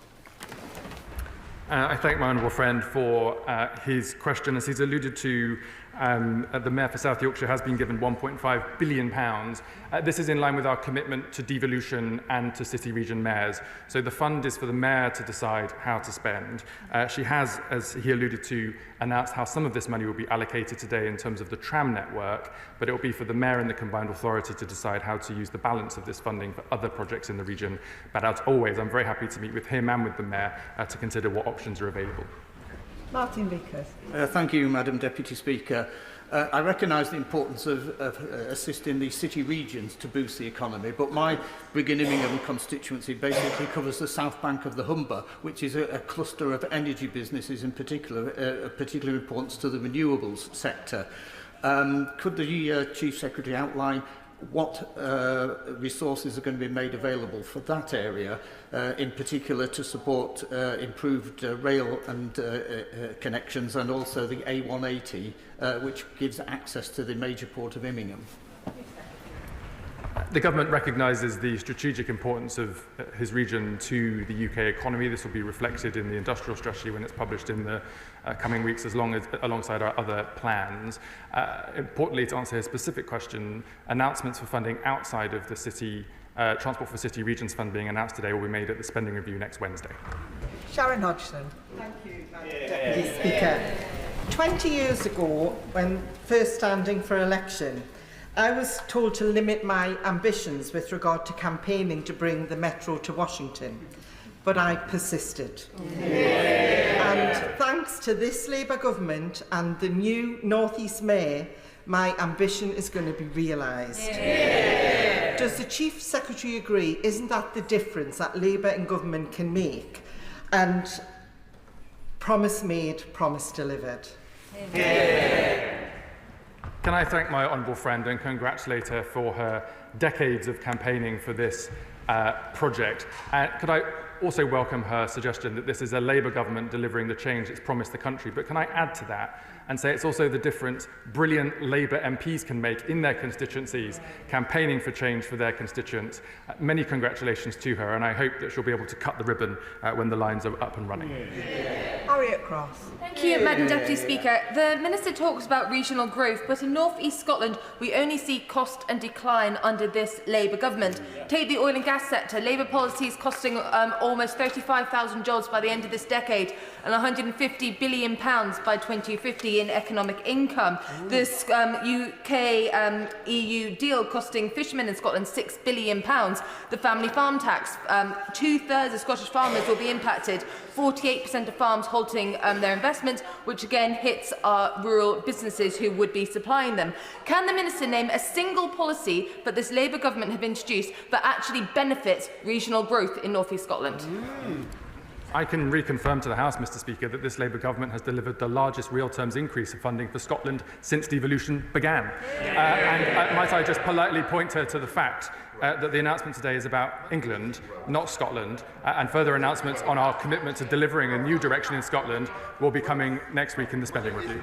I thank my honourable friend for his question. As he's alluded to, the Mayor for South Yorkshire has been given £1.5 billion. This is in line with our commitment to devolution and to city region mayors. So the fund is for the Mayor to decide how to spend. She has, as he alluded to, announced how some of this money will be allocated today in terms of the tram network, but it will be for the Mayor and the combined authority to decide how to use the balance of this funding for other projects in the region. But as always, I'm very happy to meet with him and with the Mayor to consider what options are available. Martin Vickers. Thank you, Madam Deputy Speaker. I recognise the importance of assisting the city regions to boost the economy, but my Birmingham constituency basically covers the south bank of the Humber, which is a cluster of energy businesses in particular, of particular importance to the renewables sector. Could the Chief Secretary outline what resources are going to be made available for that area, in particular to support improved rail and connections, and also the A180, which gives access to the major port of Immingham? The government recognises the strategic importance of his region to the UK economy. This will be reflected in the industrial strategy when it's published in the coming weeks, alongside our other plans. Importantly, to answer his specific question, announcements for funding outside of the city Transport for City Regions Fund being announced today will be made at the spending review next Wednesday. Sharon Hodgson. Thank you, Madam Deputy Speaker. 20 years ago, when first standing for election, I was told to limit my ambitions with regard to campaigning to bring the Metro to Washington, but I persisted. And thanks to this Labour government and the new North East Mayor, my ambition is going to be realised. Does the Chief Secretary agree? Isn't that the difference that Labour and government can make? And promise made, promise delivered. Can I thank my honourable friend and congratulate her for her decades of campaigning for this project. Could I also welcome her suggestion that this is a Labour government delivering the change it's promised the country? But can I add to that and say it's also the difference brilliant Labour MPs can make in their constituencies, campaigning for change for their constituents. Many congratulations to her, and I hope that she'll be able to cut the ribbon when the lines are up and running. Harriet Cross. Thank you, Madam Deputy Speaker. The Minister talks about regional growth, but in North East Scotland, we only see cost and decline under this Labour government. Take the oil and gas sector. Labour policy is costing almost 35,000 jobs by the end of this decade and £150 billion by 2050 in economic income. This UK-EU deal costing fishermen in Scotland £6 billion. The family farm tax, two-thirds of Scottish farmers will be impacted. 48% of farms halting their investment, which again hits our rural businesses who would be supplying them. Can the Minister name a single policy that this Labour government have introduced that actually benefits regional growth in North East Scotland? I can reconfirm to the House, Mr Speaker, that this Labour government has delivered the largest real terms increase of funding for Scotland since devolution began. And might I just politely point her to the fact that the announcement today is about England, not Scotland, and further announcements on our commitment to delivering a new direction in Scotland will be coming next week in the spending review.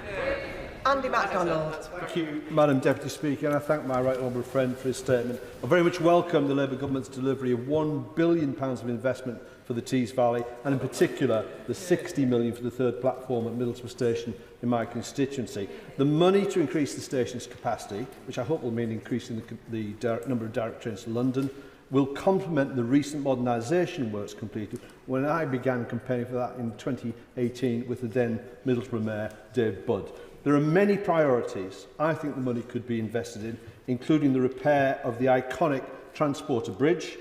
Andy MacDonald. Thank you, Madam Deputy Speaker, and I thank my right honourable friend for his statement. I very much welcome the Labour government's delivery of £1 billion of investment for the Tees Valley, and in particular the £60 million for the third platform at Middlesbrough Station in my constituency. The money to increase the station's capacity, which I hope will mean increasing the number of direct trains to London, will complement the recent modernisation works completed when I began campaigning for that in 2018 with the then Middlesbrough Mayor, Dave Budd. There are many priorities I think the money could be invested in, including the repair of the iconic Transporter Bridge,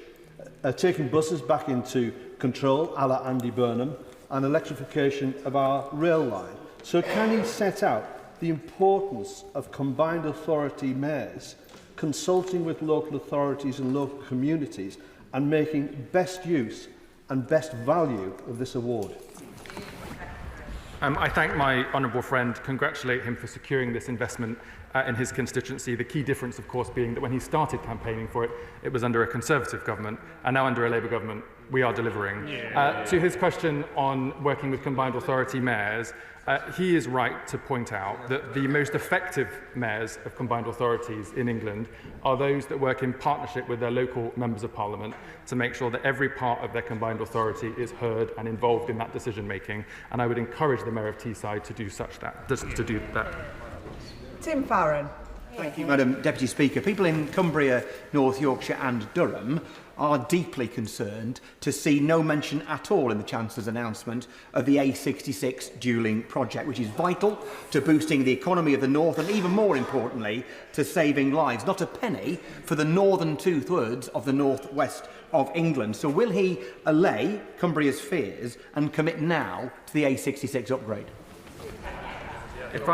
taking buses back into control, a la Andy Burnham, and electrification of our rail line. So can he set out the importance of combined authority mayors consulting with local authorities and local communities and making best use and best value of this award? I thank my honourable friend, congratulate him for securing this investment in his constituency. The key difference, of course, being that when he started campaigning for it, it was under a Conservative government, and now under a Labour government, we are delivering. To his question on working with combined authority mayors, he is right to point out that the most effective mayors of combined authorities in England are those that work in partnership with their local members of parliament to make sure that every part of their combined authority is heard and involved in that decision making. And I would encourage the Mayor of Teesside to do that. Tim Farron. Thank you, Madam Deputy Speaker. People in Cumbria, North Yorkshire and Durham are deeply concerned to see no mention at all in the Chancellor's announcement of the A66 dualling project, which is vital to boosting the economy of the North and, even more importantly, to saving lives. Not a penny for the northern two-thirds of the northwest of England. So will he allay Cumbria's fears and commit now to the A66 upgrade? If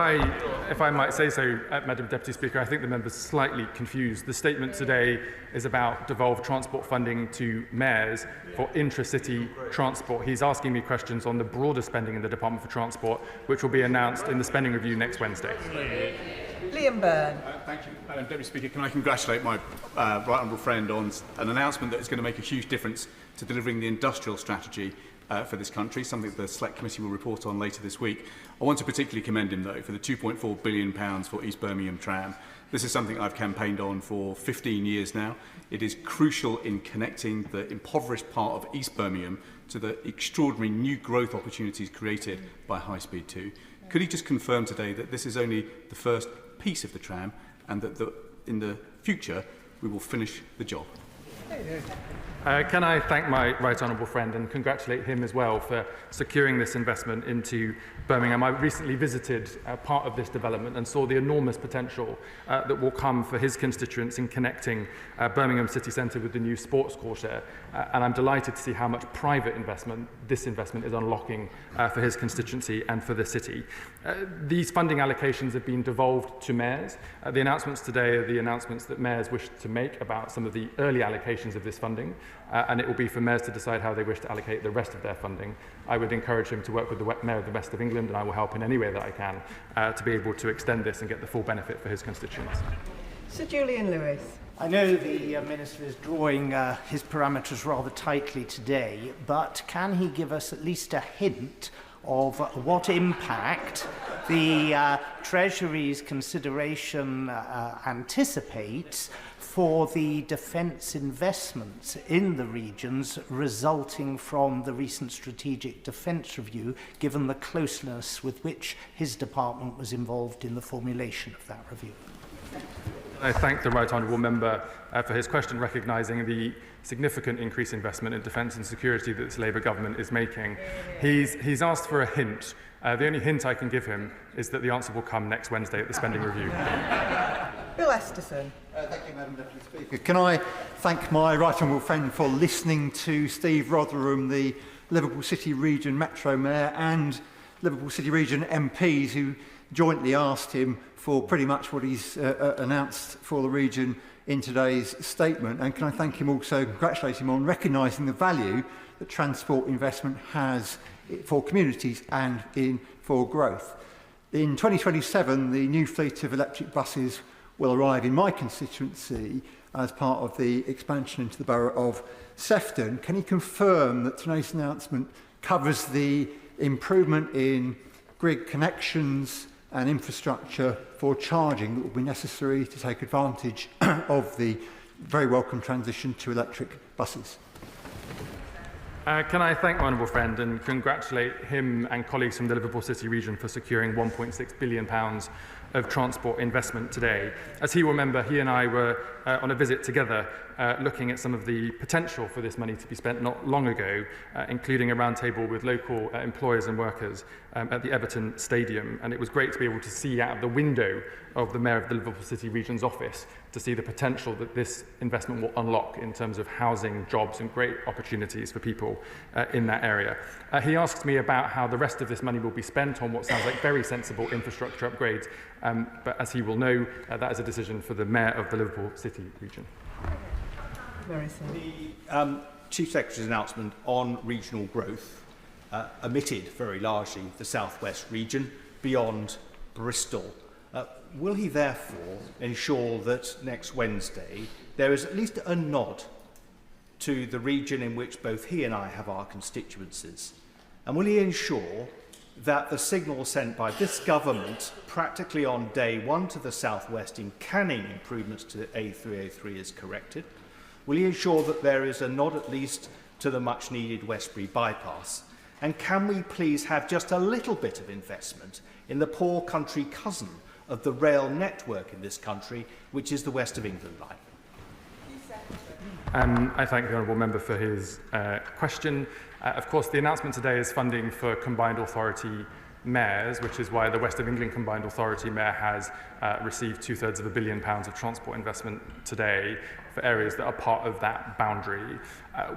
I might say so, Madam Deputy Speaker, I think the member's slightly confused. The statement today is about devolved transport funding to mayors for intra-city transport. He's asking me questions on the broader spending in the Department for Transport, which will be announced in the spending review next Wednesday. Liam Byrne. Thank you, Madam Deputy Speaker. Can I congratulate my right honourable friend on an announcement that is going to make a huge difference to delivering the industrial strategy for this country, something the Select Committee will report on later this week. I want to particularly commend him, though, for the £2.4 billion for East Birmingham Tram. This is something I've campaigned on for 15 years now. It is crucial in connecting the impoverished part of East Birmingham to the extraordinary new growth opportunities created by High Speed 2. Could he just confirm today that this is only the first piece of the tram and that in the future we will finish the job? Can I thank my right honourable friend and congratulate him as well for securing this investment into Birmingham. I recently visited part of this development and saw the enormous potential that will come for his constituents in connecting Birmingham City Centre with the new sports quarter. And I'm delighted to see how much private investment this investment is unlocking for his constituency and for the city. These funding allocations have been devolved to mayors. The announcements today are the announcements that mayors wish to make about some of the early allocations of this funding. And it will be for mayors to decide how they wish to allocate the rest of their funding. I would encourage him to work with the Mayor of the West of England, and I will help in any way that I can to be able to extend this and get the full benefit for his constituents. Sir Julian Lewis. I know the Minister is drawing his parameters rather tightly today, but can he give us at least a hint of what impact the Treasury's consideration anticipates for the defence investments in the regions resulting from the recent Strategic Defence Review, given the closeness with which his department was involved in the formulation of that review? I thank the right honourable member for his question, recognising the significant increased investment in defence and security that this Labour government is making. He's asked for a hint. The only hint I can give him is that the answer will come next Wednesday at the spending review. Bill Esterson. Thank you, Madam Deputy Speaker. Can I thank my right honourable friend for listening to Steve Rotherham, the Liverpool City Region Metro Mayor, and Liverpool City Region MPs who jointly asked him for pretty much what he's announced for the region in today's statement. And can I thank him also, congratulate him on recognising the value that transport investment has for communities and for growth. In 2027, the new fleet of electric buses will arrive in my constituency as part of the expansion into the borough of Sefton. Can he confirm that today's announcement covers the improvement in grid connections and infrastructure for charging that will be necessary to take advantage of the very welcome transition to electric buses? Can I thank my honourable friend and congratulate him and colleagues from the Liverpool City region for securing £1.6 billion of transport investment today. As he will remember, he and I were on a visit together looking at some of the potential for this money to be spent not long ago, including a roundtable with local employers and workers at the Everton Stadium. And it was great to be able to see out of the window of the Mayor of the Liverpool City Region's office to see the potential that this investment will unlock in terms of housing, jobs and great opportunities for people in that area. He asked me about how the rest of this money will be spent on what sounds like very sensible infrastructure upgrades, but as he will know, that is a decision for the Mayor of the Liverpool City Region. The Chief Secretary's announcement on regional growth omitted very largely the South West region beyond Bristol. Will he therefore ensure that next Wednesday there is at least a nod to the region in which both he and I have our constituencies? And will he ensure that the signal sent by this government practically on day one to the South West in canning improvements to A303 is corrected? Will he ensure that there is a nod at least to the much needed Westbury bypass? And can we please have just a little bit of investment in the poor country cousin of the rail network in this country, which is the West of England line? I thank the honourable member for his question. Of course, the announcement today is funding for combined authority mayors, which is why the West of England Combined Authority Mayor has received £2/3 of £1 billion of transport investment today for areas that are part of that boundary.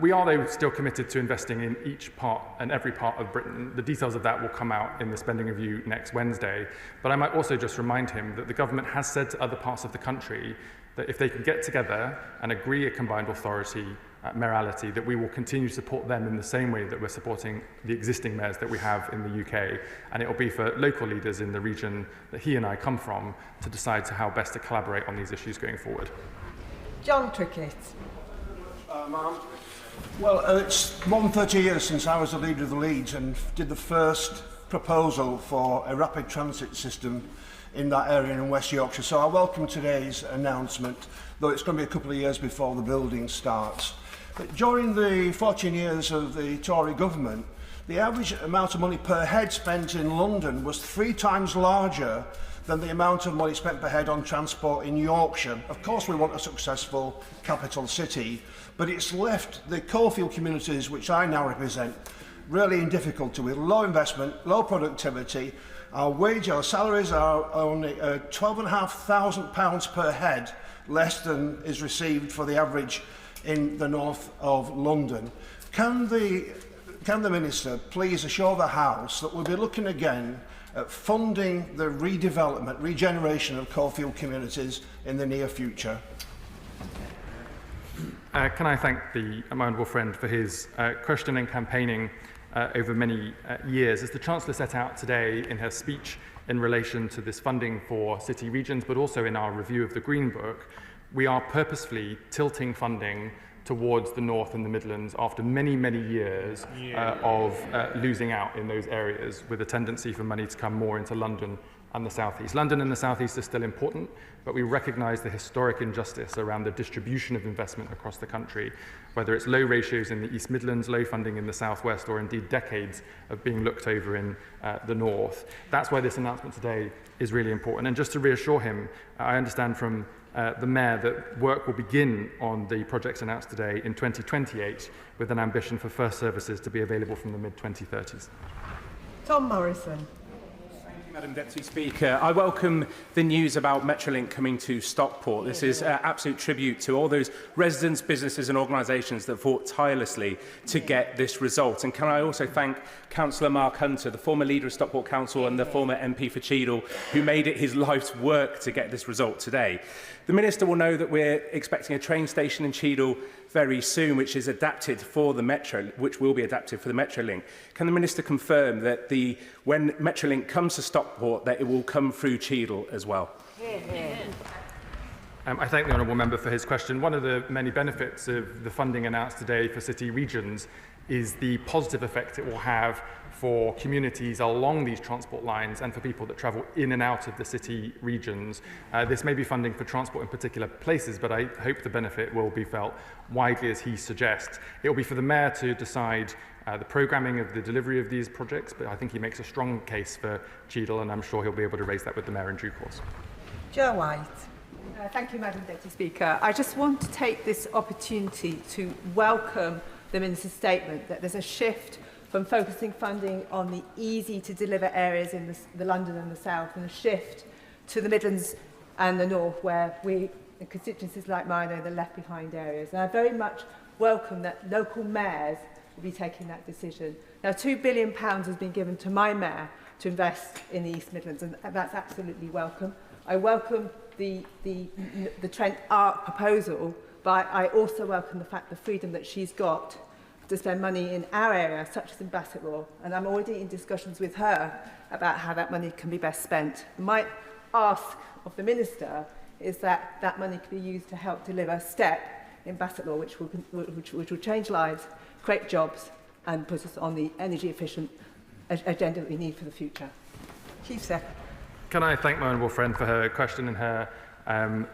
We are, though, still committed to investing in each part and every part of Britain. The details of that will come out in the spending review next Wednesday. But I might also just remind him that the government has said to other parts of the country that if they can get together and agree a combined authority mayoralty, that we will continue to support them in the same way that we're supporting the existing mayors that we have in the UK. And it will be for local leaders in the region that he and I come from to decide how best to collaborate on these issues going forward. John Trickett. Well, it's more than 30 years since I was the leader of the Leeds and did the first proposal for a rapid transit system in that area in West Yorkshire. So I welcome today's announcement, though it's going to be a couple of years before the building starts. But during the 14 years of the Tory government, the average amount of money per head spent in London was 3 times larger than the amount of money spent per head on transport in Yorkshire. Of course, we want a successful capital city, but it's left the coalfield communities, which I now represent, really in difficulty with low investment, low productivity. Our salaries are only £12,500 per head, less than is received for the average in the north of London. Can the Minister please assure the House that we'll be looking again at funding the redevelopment, regeneration of coalfield communities in the near future? Can I thank my honourable friend for his question and campaigning over many years. As the Chancellor set out today in her speech in relation to this funding for city regions, but also in our review of the Green Book, we are purposefully tilting funding towards the North and the Midlands after many, many years of losing out in those areas, with a tendency for money to come more into London and the South East. London and the South East are still important, but we recognise the historic injustice around the distribution of investment across the country, whether it's low ratios in the East Midlands, low funding in the South West, or indeed decades of being looked over in the North. That's why this announcement today is really important. And just to reassure him, I understand from the Mayor that work will begin on the projects announced today in 2028, with an ambition for first services to be available from the mid-2030s. Tom Morrison. Madam Deputy Speaker, I welcome the news about Metrolink coming to Stockport. This is an absolute tribute to all those residents, businesses and organisations that fought tirelessly to get this result. And can I also thank Councillor Mark Hunter, the former leader of Stockport Council and the former MP for Cheadle, who made it his life's work to get this result today. The Minister will know that we're expecting a train station in Cheadle very soon, which is adapted for the Metro, which will be adapted for the Metrolink. Can the Minister confirm that when Metrolink comes to Stockport, that it will come through Cheadle as well? I thank the honourable member for his question. One of the many benefits of the funding announced today for city regions is the positive effect it will have for communities along these transport lines and for people that travel in and out of the city regions. This may be funding for transport in particular places, but I hope the benefit will be felt widely as he suggests. It will be for the Mayor to decide the programming of the delivery of these projects, but I think he makes a strong case for Cheadle, and I'm sure he'll be able to raise that with the Mayor in due course. Joe White. Thank you, Madam Deputy Speaker. I just want to take this opportunity to welcome the Minister's statement that there's a shift from focusing funding on the easy-to-deliver areas in the London and the South, and a shift to the Midlands and the North, where in constituencies like mine are the left-behind areas. And I very much welcome that local mayors will be taking that decision. Now, £2 billion has been given to my mayor to invest in the East Midlands, and that's absolutely welcome. I welcome the Trent Arc proposal, but I also welcome the fact, the freedom that she's got to spend money in our area, such as in Bassetlaw, and I'm already in discussions with her about how that money can be best spent. My ask of the Minister is that that money can be used to help deliver STEP in Bassetlaw, which will change lives, create jobs, and put us on the energy efficient agenda that we need for the future. Chief Secretary. Can I thank my honourable friend for her question and her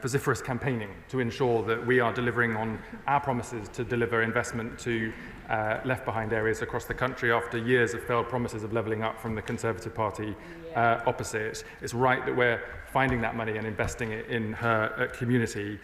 vociferous campaigning to ensure that we are delivering on our promises to deliver investment to left-behind areas across the country after years of failed promises of levelling up from the Conservative Party opposite. It's right that we're finding that money and investing it in her community.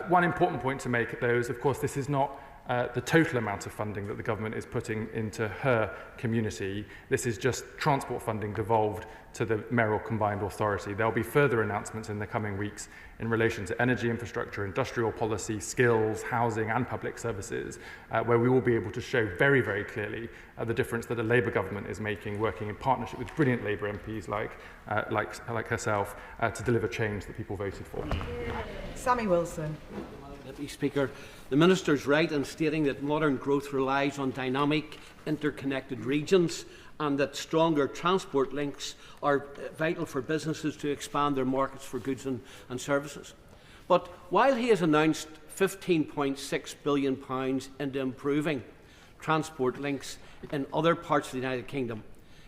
One important point to make, though, is, of course, this is not the total amount of funding that the government is putting into her community. This is just transport funding devolved to the mayoral combined authority. There'll be further announcements in the coming weeks in relation to energy infrastructure, industrial policy, skills, housing and public services, where we will be able to show very, very clearly the difference that a Labour government is making, working in partnership with brilliant Labour MPs like herself, to deliver change that people voted for. Sammy Wilson. Deputy Speaker, the Minister is right in stating that modern growth relies on dynamic, interconnected regions, and that stronger transport links are vital for businesses to expand their markets for goods and services. But while he has announced £15.6 billion into improving transport links in other parts of the United Kingdom,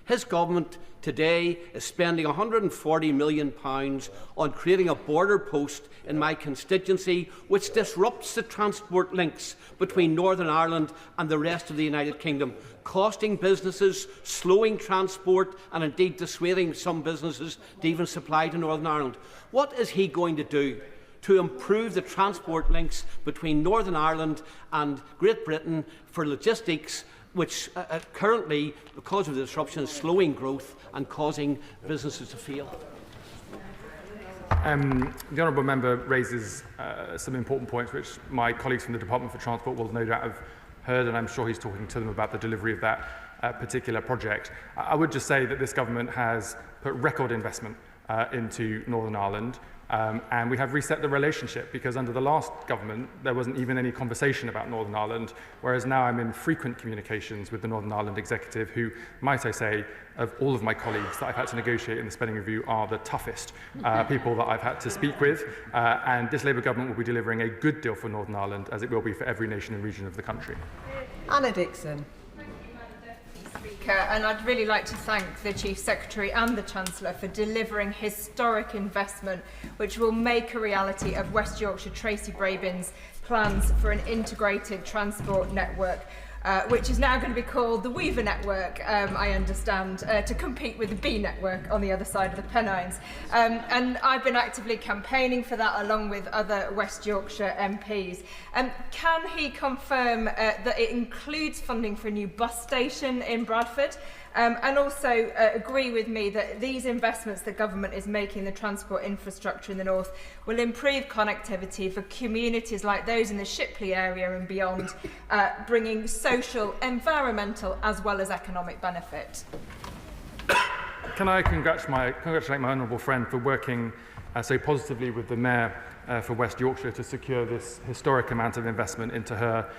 his government today is spending £140 million on creating a border post in my constituency, which disrupts the transport links between Northern Ireland and the rest of the United Kingdom, costing businesses, slowing transport, and indeed dissuading some businesses to even supply to Northern Ireland. What is he going to do to improve the transport links between Northern Ireland and Great Britain for logistics, which currently, because of the disruption, is slowing growth and causing businesses to fail? The honourable member raises some important points which my colleagues from the Department for Transport will no doubt have heard, and I'm sure he's talking to them about the delivery of that particular project. I would just say that this government has put record investment into Northern Ireland. And we have reset the relationship, because under the last government there wasn't even any conversation about Northern Ireland, whereas now I'm in frequent communications with the Northern Ireland Executive, who, might I say, of all of my colleagues that I've had to negotiate in the spending review, are the toughest people that I've had to speak with. And this Labour government will be delivering a good deal for Northern Ireland, as it will be for every nation and region of the country. Anna Dixon. And I'd really like to thank the Chief Secretary and the Chancellor for delivering historic investment which will make a reality of West Yorkshire Tracy Brabin's plans for an integrated transport network, which is now going to be called the Weaver Network, I understand, to compete with the B Network on the other side of the Pennines. And I've been actively campaigning for that along with other West Yorkshire MPs. Can he confirm that it includes funding for a new bus station in Bradford? And also agree with me that these investments the government is making in the transport infrastructure in the north will improve connectivity for communities like those in the Shipley area and beyond, bringing social, environmental as well as economic benefit. Can I congratulate my honourable friend for working so positively with the Mayor for West Yorkshire to secure this historic amount of investment into her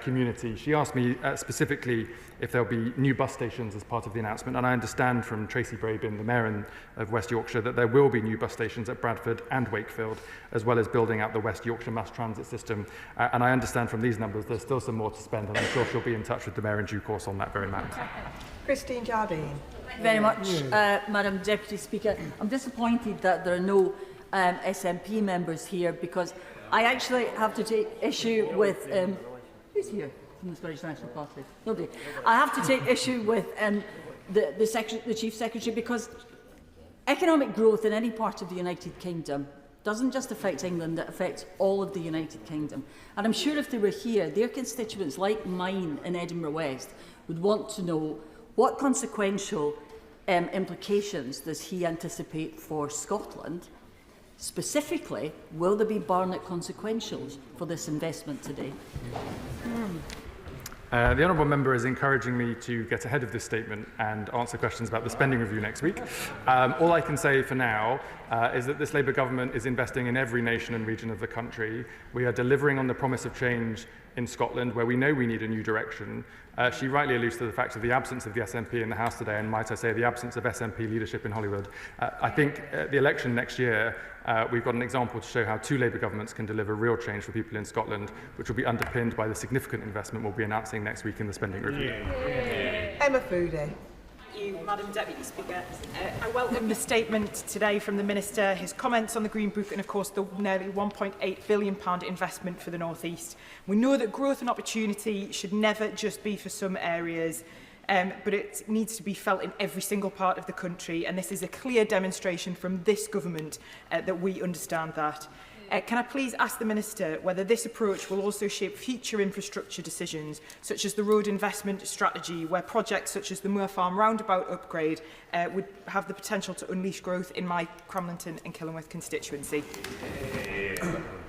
community. She asked me specifically if there'll be new bus stations as part of the announcement, and I understand from Tracy Brabin, the Mayor of West Yorkshire, that there will be new bus stations at Bradford and Wakefield, as well as building out the West Yorkshire mass transit system. And I understand from these numbers there's still some more to spend, and I'm sure she'll be in touch with the Mayor in due course on that very matter. Christine Jardine. Thank you very much, Madam Deputy Speaker. I'm disappointed that there are no SNP members here, because I actually have to take issue with... who's here? from the Scottish National Party? Nobody. I have to take issue with the Chief Secretary, because economic growth in any part of the United Kingdom doesn't just affect England, it affects all of the United Kingdom. And I'm sure if they were here, their constituents, like mine in Edinburgh West, would want to know what consequential implications does he anticipate for Scotland. Specifically, will there be Barnett consequentials for this investment today? The honourable member is encouraging me to get ahead of this statement and answer questions about the spending review next week. All I can say for now is that this Labour government is investing in every nation and region of the country. We are delivering on the promise of change in Scotland, where we know we need a new direction. She rightly alludes to the fact of the absence of the SNP in the House today, and might I say the absence of SNP leadership in Hollywood. I think the election next year, we've got an example to show how two Labour governments can deliver real change for people in Scotland, which will be underpinned by the significant investment we'll be announcing next week in the spending review. Emma Foodie. Thank you, Madam Deputy Speaker. I welcome the statement today from the Minister, his comments on the Green Book, and of course the nearly £1.8 billion investment for the North East. We know that growth and opportunity should never just be for some areas, but it needs to be felt in every single part of the country, and this is a clear demonstration from this government that we understand that. Can I please ask the Minister whether this approach will also shape future infrastructure decisions, such as the road investment strategy, where projects such as the Moor Farm roundabout upgrade would have the potential to unleash growth in my Cramlington and Killingworth constituency?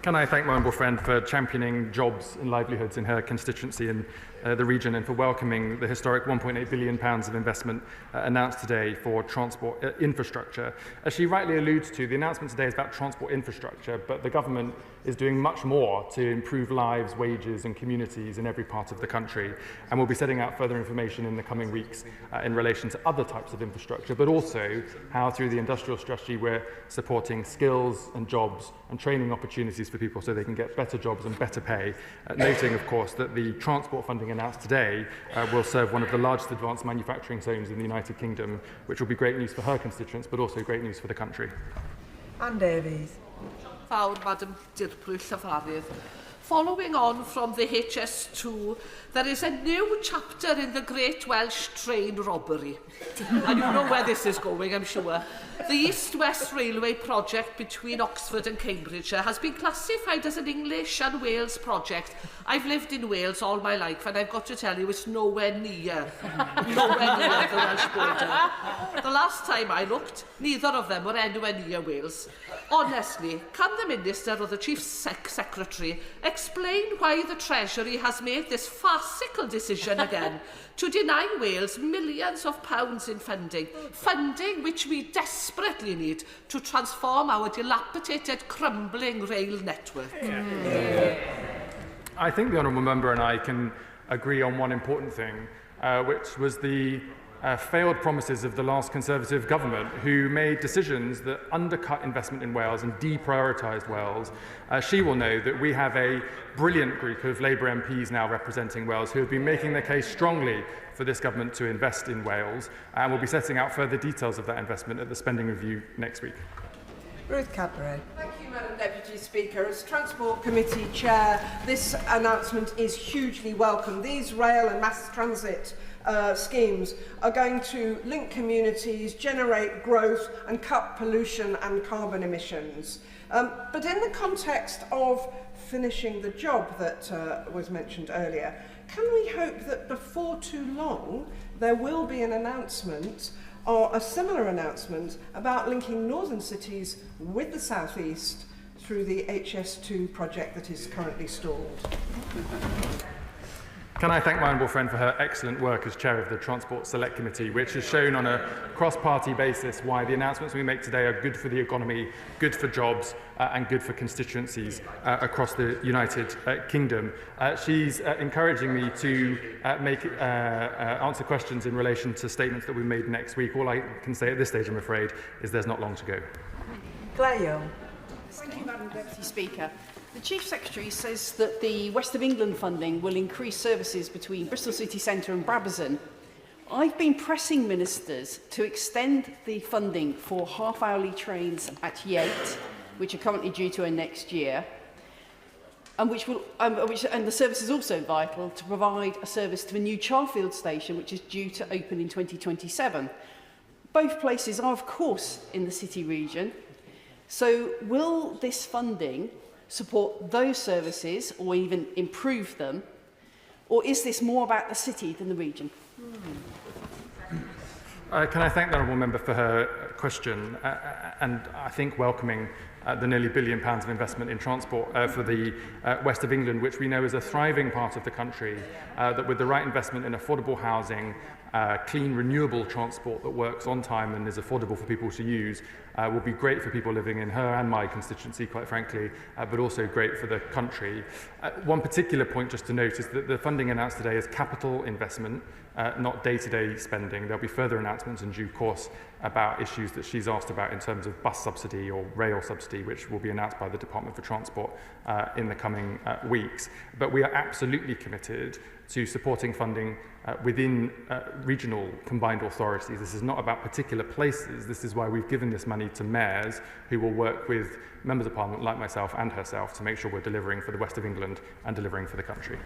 Can I thank my honourable friend for championing jobs and livelihoods in her constituency and the region, and for welcoming the historic £1.8 billion of investment announced today for transport infrastructure. As she rightly alludes to, the announcement today is about transport infrastructure, but the government is doing much more to improve lives, wages and communities in every part of the country. And we'll be setting out further information in the coming weeks in relation to other types of infrastructure, but also how through the industrial strategy we're supporting skills and jobs and training opportunities for people so they can get better jobs and better pay. Noting, of course, that the transport funding announced today will serve one of the largest advanced manufacturing zones in the United Kingdom, which will be great news for her constituents, but also great news for the country. Anne Davies. Fawr, Madam Dirprwy Llafarydd. Following on from the HS2, there is a new chapter in the Great Welsh Train Robbery. And you know where this is going, I'm sure. The East-West Railway project between Oxford and Cambridgeshire has been classified as an English and Wales project. I've lived in Wales all my life, and I've got to tell you, it's nowhere near the Welsh border. The last time I looked, neither of them were anywhere near Wales. Honestly, can the Minister or the Chief Secretary explain why the Treasury has made this farcical decision again to deny Wales millions of pounds in funding which we desperately need to transform our dilapidated, crumbling rail network? I think the honourable member and I can agree on one important thing, which was the failed promises of the last Conservative government, who made decisions that undercut investment in Wales and deprioritised Wales. She will know that we have a brilliant group of Labour MPs now representing Wales who have been making their case strongly for this government to invest in Wales, and we'll be setting out further details of that investment at the spending review next week. Ruth Cadbury. Thank you, Madam Deputy Speaker. As Transport Committee Chair, this announcement is hugely welcome. These rail and mass transit schemes are going to link communities, generate growth and cut pollution and carbon emissions. But in the context of finishing the job that was mentioned earlier, can we hope that before too long there will be an announcement or a similar announcement about linking northern cities with the southeast through the HS2 project that is currently stalled? Can I thank my honourable friend for her excellent work as chair of the Transport Select Committee, which has shown on a cross-party basis why the announcements we make today are good for the economy, good for jobs and good for constituencies across the United Kingdom. She's encouraging me to answer questions in relation to statements that we made next week. All I can say at this stage, I'm afraid, is there's not long to go. Claire Young. Thank you, Madam Deputy Speaker. The Chief Secretary says that the West of England funding will increase services between Bristol City Centre and Brabazon. I've been pressing ministers to extend the funding for half-hourly trains at Yate, which are currently due to end next year. and the service is also vital to provide a service to a new Charfield station, which is due to open in 2027. Both places are, of course, in the city region. So will this funding support those services or even improve them? Or is this more about the city than the region? Can I thank the Honourable Member for her question, and I think welcoming the nearly £1 billion of investment in transport for the west of England, which we know is a thriving part of the country, that with the right investment in affordable housing, clean, renewable transport that works on time and is affordable for people to use, will be great for people living in her and my constituency, quite frankly, but also great for the country. One particular point just to note is that the funding announced today is capital investment, not day-to-day spending. There'll be further announcements in due course about issues that she's asked about in terms of bus subsidy or rail subsidy, which will be announced by the Department for Transport in the coming weeks. But we are absolutely committed to supporting funding within regional combined authorities. This is not about particular places. This is why we've given this money to mayors who will work with members of Parliament like myself and herself to make sure we're delivering for the West of England and delivering for the country.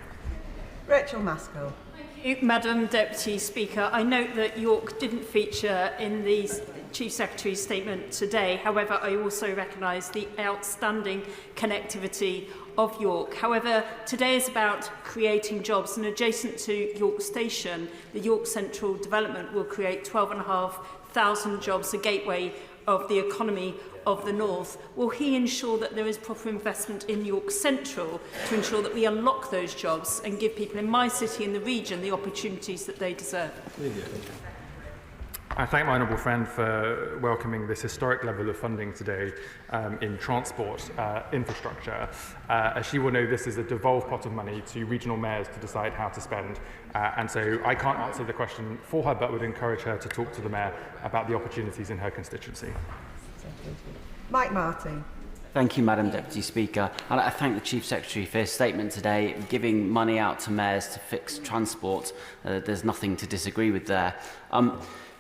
Rachel Maskell. Thank you, Madam Deputy Speaker. I note that York didn't feature in the Chief Secretary's statement today. However, I also recognise the outstanding connectivity of York. However, today is about creating jobs, and adjacent to York Station, the York Central development will create 12,500 jobs, a gateway of the economy of the North. Will he ensure that there is proper investment in York Central to ensure that we unlock those jobs and give people in my city and the region the opportunities that they deserve? I thank my honourable friend for welcoming this historic level of funding today in transport infrastructure. As she will know, this is a devolved pot of money to regional mayors to decide how to spend. And so I can't answer the question for her, but would encourage her to talk to the mayor about the opportunities in her constituency. Mike Martin. Thank you, Madam Deputy Speaker. And I thank the Chief Secretary for his statement today, giving money out to mayors to fix transport. There's nothing to disagree with there.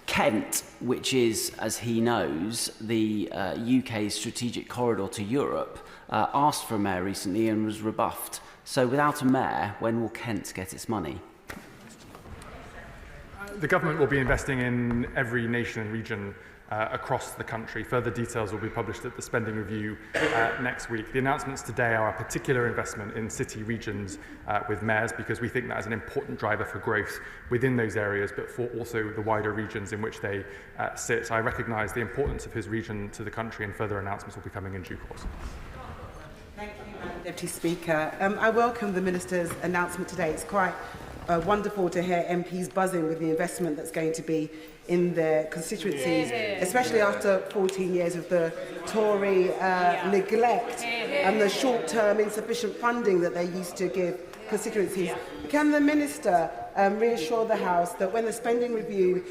Kent, which is, as he knows, the UK's strategic corridor to Europe, asked for a mayor recently and was rebuffed. So without a mayor, when will Kent get its money? The government will be investing in every nation and region across the country. Further details will be published at the spending review next week. The announcements today are a particular investment in city regions with mayors, because we think that is an important driver for growth within those areas, but for also the wider regions in which they sit. I recognise the importance of his region to the country, and further announcements will be coming in due course. Thank you, Madam Deputy Speaker. I welcome the Minister's announcement today. It's quite wonderful to hear MPs buzzing with the investment that's going to be in their constituencies, especially after 14 years of the Tory neglect and the short-term insufficient funding that they used to give constituencies. Can the Minister reassure the House that when the spending review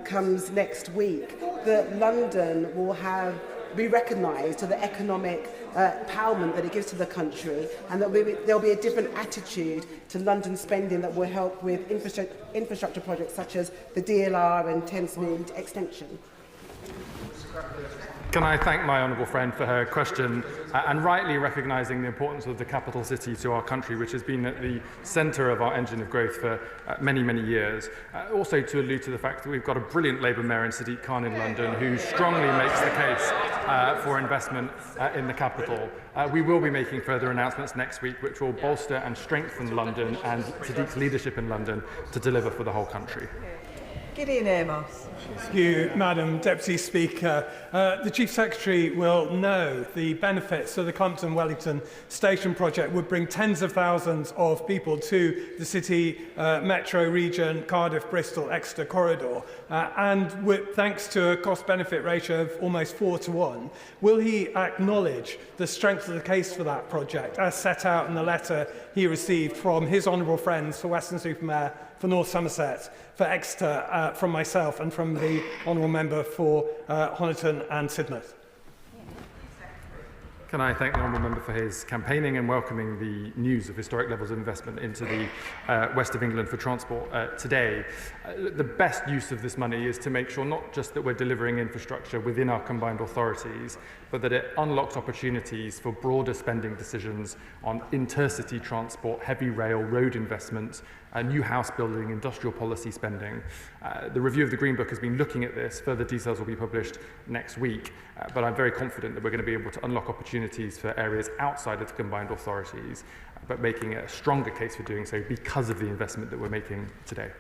comes next week, that London will be recognised to the economic empowerment that it gives to the country, and that there will be a different attitude to London spending that will help with infrastructure projects such as the DLR and Thamesmead extension? Can I thank my honourable friend for her question, and rightly recognising the importance of the capital city to our country, which has been at the centre of our engine of growth for many, many years. Also to allude to the fact that we've got a brilliant Labour mayor in Sadiq Khan in London, who strongly makes the case for investment in the capital. We will be making further announcements next week, which will bolster and strengthen London and Sadiq's leadership in London to deliver for the whole country. Gideon Amos. Thank you, Madam Deputy Speaker. The Chief Secretary will know the benefits of the Clampton-Wellington Station project would bring tens of thousands of people to the city metro region, Cardiff, Bristol, Exeter corridor, and thanks to a cost-benefit ratio of almost 4-to-1. Will he acknowledge the strength of the case for that project, as set out in the letter he received from his honourable friends for Weston-super-Mare, for North Somerset, for Exeter, from myself, and from the honourable member for Honiton and Sidmouth? Can I thank the Honourable Member for his campaigning and welcoming the news of historic levels of investment into the west of England for transport today. The best use of this money is to make sure not just that we're delivering infrastructure within our combined authorities, but that it unlocks opportunities for broader spending decisions on intercity transport, heavy rail, road investment, new house building, industrial policy spending. The review of the Green Book has been looking at this. Further details will be published next week, but I'm very confident that we're going to be able to unlock opportunities for areas outside of the combined authorities, but making a stronger case for doing so because of the investment that we're making today.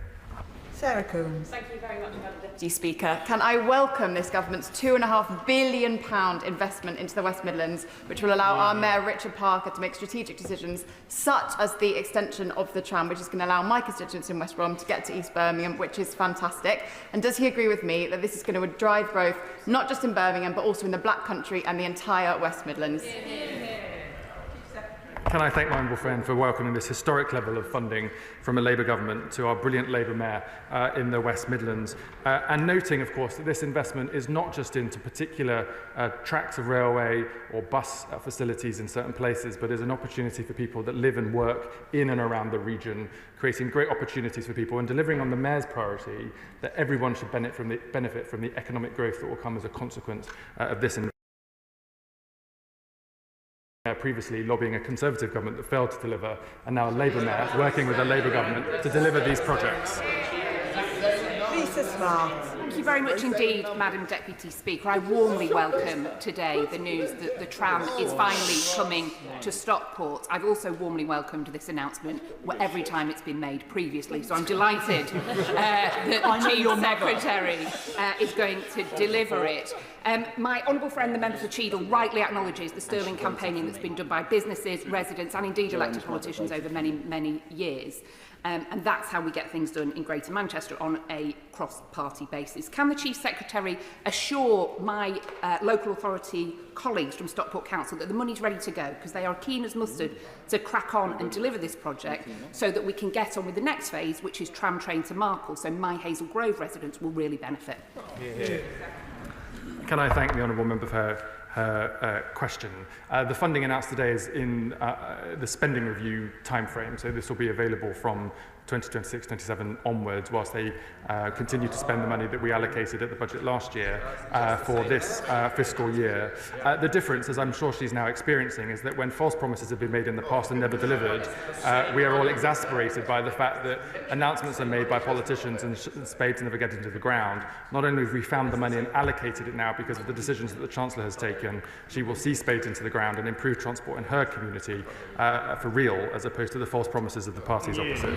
Sarah Coombs. Thank you very much, Madam Deputy Speaker. Can I welcome this government's £2.5 billion investment into the West Midlands, which will allow our Mayor Richard Parker to make strategic decisions such as the extension of the tram, which is going to allow my constituents in West Brom to get to East Birmingham, which is fantastic. And does he agree with me that this is going to drive growth not just in Birmingham, but also in the Black Country and the entire West Midlands? Can I thank my honourable friend for welcoming this historic level of funding from a Labour government to our brilliant Labour Mayor in the West Midlands, and noting, of course, that this investment is not just into particular tracks of railway or bus facilities in certain places, but is an opportunity for people that live and work in and around the region, creating great opportunities for people and delivering on the Mayor's priority that everyone should benefit from the economic growth that will come as a consequence of this investment. Previously lobbying a Conservative government that failed to deliver, and now a Labour Mayor working with a Labour government to deliver these projects. Lisa Smart. Thank you very much indeed, Madam Deputy Speaker. I warmly welcome today the news that the tram is finally coming to Stockport. I've also warmly welcomed this announcement every time it's been made previously, so I'm delighted that the Chief Secretary is going to deliver it. My honourable friend, the member for Cheadle, rightly acknowledges the sterling campaigning that's been done by businesses, residents and indeed elected politicians over many, many years. And that's how we get things done in Greater Manchester on a cross-party basis. Can the Chief Secretary assure my local authority colleagues from Stockport Council that the money's ready to go, because they are keen as mustard to crack on and deliver this project so that we can get on with the next phase, which is tram train to Markle, so my Hazel Grove residents will really benefit? Can I thank the honourable member for her question. The funding announced today is in the spending review timeframe, so this will be available from 2026-27 onwards, whilst they continue to spend the money that we allocated at the budget last year for this fiscal year. The difference, as I'm sure she's now experiencing, is that when false promises have been made in the past and never delivered, we are all exasperated by the fact that announcements are made by politicians and spades never get into the ground. Not only have we found the money and allocated it now because of the decisions that the Chancellor has taken, she will see spades into the ground and improve transport in her community for real, as opposed to the false promises of the parties opposite.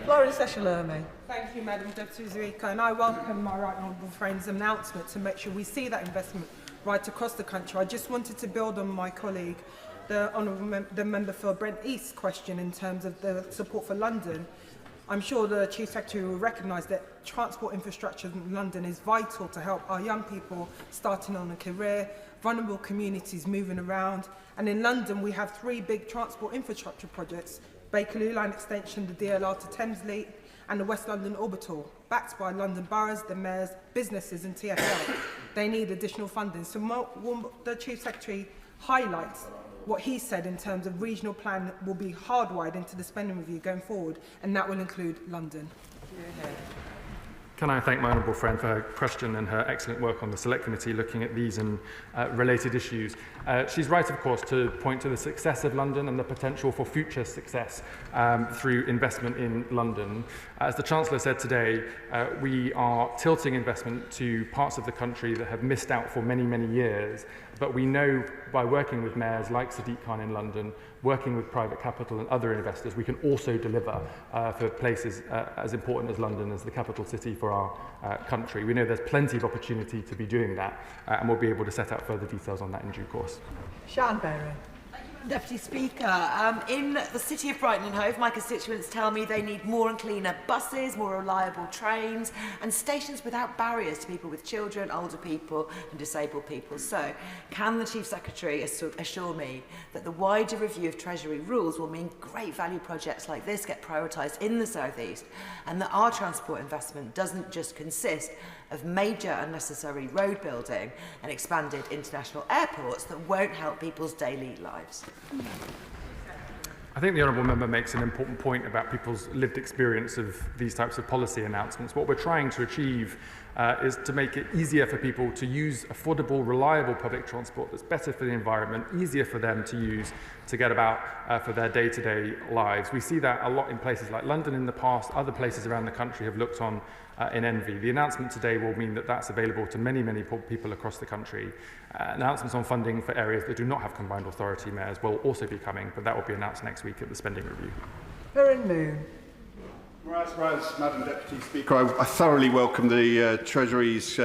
Florence Eshelome. Thank you, Madam Deputy Speaker, and I welcome my right honourable friend's announcement to make sure we see that investment right across the country. I just wanted to build on my colleague, the honourable member for Brent East's question in terms of the support for London. I'm sure the Chief Secretary will recognise that transport infrastructure in London is vital to help our young people starting on a career, vulnerable communities moving around, and in London we have 3 big transport infrastructure projects: Bakerloo Line Extension, the DLR to Thameslink, and the West London Orbital, backed by London boroughs, the mayors, businesses and TfL. They need additional funding. So the Chief Secretary highlights what he said in terms of regional plan will be hardwired into the spending review going forward, and that will include London. Can I thank my honourable friend for her question and her excellent work on the Select Committee looking at these and related issues. She's right, of course, to point to the success of London and the potential for future success through investment in London. As the Chancellor said today, we are tilting investment to parts of the country that have missed out for many, many years. But we know by working with mayors like Sadiq Khan in London, working with private capital and other investors, we can also deliver for places as important as London as the capital city for our country. We know there's plenty of opportunity to be doing that, and we'll be able to set out further details on that in due course. Sian Berry. Deputy Speaker, in the city of Brighton and Hove, my constituents tell me they need more and cleaner buses, more reliable trains and stations without barriers to people with children, older people and disabled people. So, can the Chief Secretary assure me that the wider review of Treasury rules will mean great value projects like this get prioritised in the South East, and that our transport investment doesn't just consist of major unnecessary road building and expanded international airports that won't help people's daily lives. I think the Honourable Member makes an important point about people's lived experience of these types of policy announcements. What we're trying to achieve is to make it easier for people to use affordable, reliable public transport that's better for the environment, easier for them to use to get about for their day-to-day lives. We see that a lot in places like London in the past. Other places around the country have looked on in envy. The announcement today will mean that that's available to many, many people across the country. Announcements on funding for areas that do not have combined authority mayors will also be coming, but that will be announced next week at the spending review. Erin Moon. Madam Deputy Speaker, I thoroughly welcome the Treasury's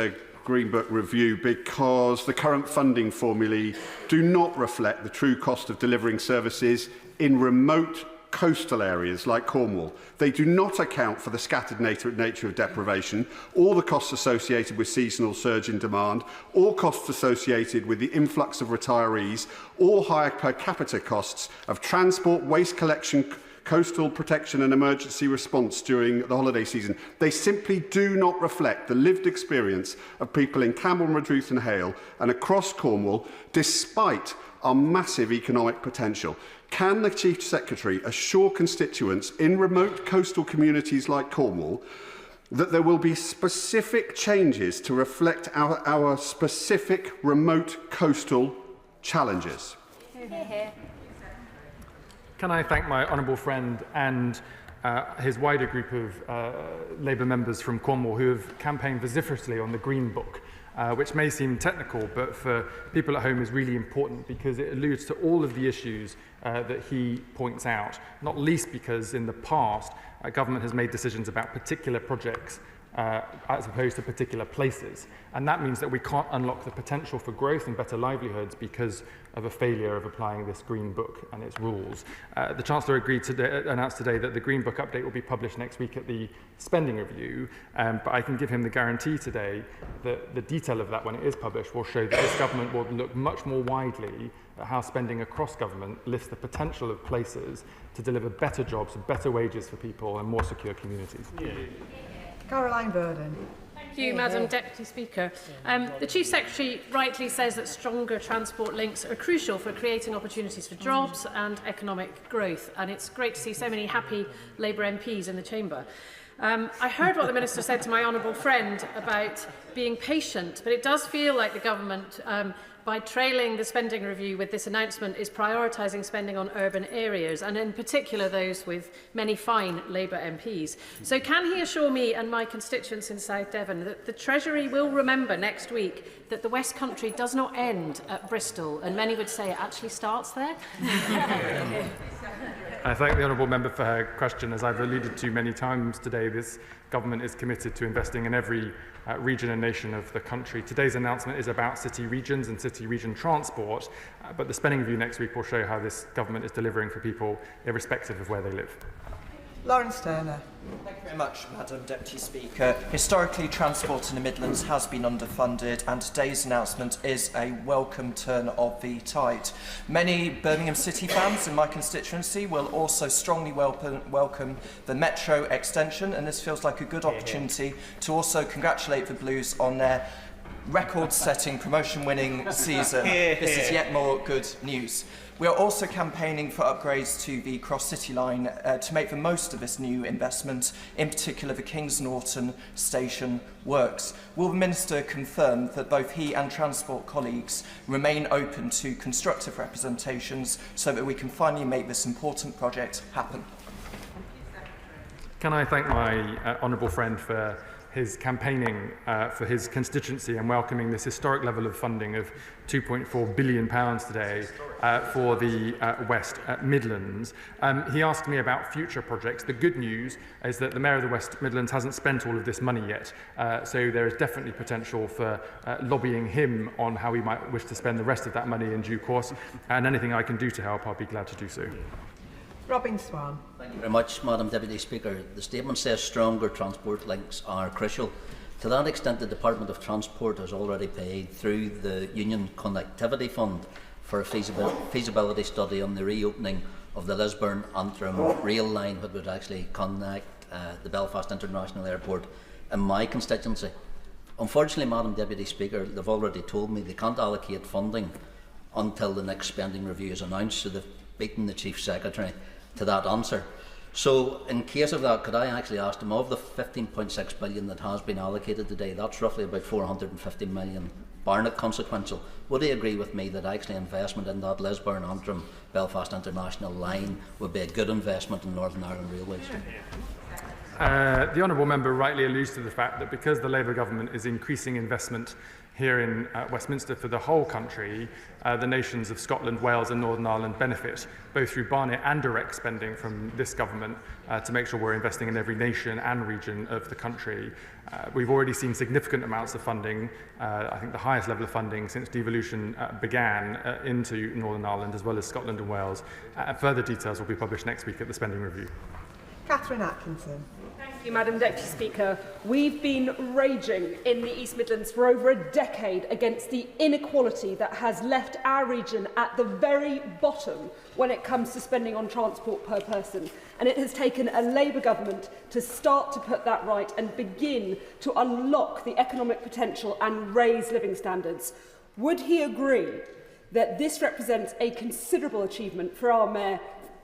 Green Book review because the current funding formulae do not reflect the true cost of delivering services in remote coastal areas like Cornwall. They do not account for the scattered nature of deprivation, or the costs associated with seasonal surge in demand, or costs associated with the influx of retirees, or higher per capita costs of transport, waste collection, coastal protection and emergency response during the holiday season. They simply do not reflect the lived experience of people in Camberwell, Maynooth and Hale and across Cornwall, despite our massive economic potential. Can the Chief Secretary assure constituents in remote coastal communities like Cornwall that there will be specific changes to reflect our specific remote coastal challenges? Can I thank my honourable friend and his wider group of Labour members from Cornwall who have campaigned vociferously on the Green Book, which may seem technical, but for people at home is really important because it alludes to all of the issues that he points out, not least because in the past government has made decisions about particular projects as opposed to particular places. And that means that we can't unlock the potential for growth and better livelihoods because of a failure of applying this Green Book and its rules. The Chancellor announced today that the Green Book update will be published next week at the spending review, but I can give him the guarantee today that the detail of that, when it is published, will show that this government will look much more widely at how spending across government lifts the potential of places to deliver better jobs and better wages for people and more secure communities. Caroline Verdon. Thank you, Madam Deputy Speaker. The Chief Secretary rightly says that stronger transport links are crucial for creating opportunities for jobs and economic growth, and it's great to see so many happy Labour MPs in the Chamber. I heard what the Minister said to my honourable friend about being patient, but it does feel like the government, by trailing the spending review with this announcement, is prioritising spending on urban areas, and in particular those with many fine Labour MPs. So can he assure me and my constituents in South Devon that the Treasury will remember next week that the West Country does not end at Bristol, and many would say it actually starts there? I thank the honourable member for her question. As I've alluded to many times today, this government is committed to investing in every region and nation of the country. Today's announcement is about city regions and city region transport, but the spending review next week will show how this government is delivering for people irrespective of where they live. Lawrence Turner. Thank you very much, Madam Deputy Speaker. Historically, transport in the Midlands has been underfunded, and today's announcement is a welcome turn of the tide. Many Birmingham City fans in my constituency will also strongly welcome the Metro extension, and this feels like a good opportunity to also congratulate the Blues on their record-setting, promotion-winning season. This is yet more good news. We are also campaigning for upgrades to the Cross-City line to make the most of this new investment, in particular the Kings Norton station works. Will the Minister confirm that both he and Transport colleagues remain open to constructive representations so that we can finally make this important project happen? Can I thank my honourable friend for his campaigning for his constituency and welcoming this historic level of funding of £2.4 billion today for the West Midlands. He asked me about future projects. The good news is that the Mayor of the West Midlands hasn't spent all of this money yet, so there is definitely potential for lobbying him on how he might wish to spend the rest of that money in due course, and anything I can do to help, I'll be glad to do so. Robin Swan. Thank you very much, Madam Deputy Speaker. The statement says stronger transport links are crucial. To that extent, the Department of Transport has already paid through the Union Connectivity Fund for a feasibility study on the reopening of the Lisburn-Antrim rail line, which would actually connect the Belfast International Airport in my constituency. Unfortunately, Madam Deputy Speaker, they've already told me they can't allocate funding until the next spending review is announced, so they've beaten the Chief Secretary to that answer. So, in case of that, could I actually ask them, of the 15.6 billion that has been allocated today, that's roughly about 450 million, Barnett consequential. Would he agree with me that actually investment in that Lisburn, Antrim, Belfast International line would be a good investment in Northern Ireland Railways? The honourable member rightly alludes to the fact that because the Labour government is increasing investment here in Westminster for the whole country, the nations of Scotland, Wales and Northern Ireland benefit both through Barnett and direct spending from this government to make sure we're investing in every nation and region of the country. We've already seen significant amounts of funding, I think the highest level of funding since devolution began into Northern Ireland as well as Scotland and Wales. Further details will be published next week at the spending review. Catherine Atkinson. Thank you, Madam Deputy Speaker. We've been raging in the East Midlands for over a decade against the inequality that has left our region at the very bottom when it comes to spending on transport per person. And it has taken a Labour government to start to put that right and begin to unlock the economic potential and raise living standards. Would he agree that this represents a considerable achievement for our Mayor,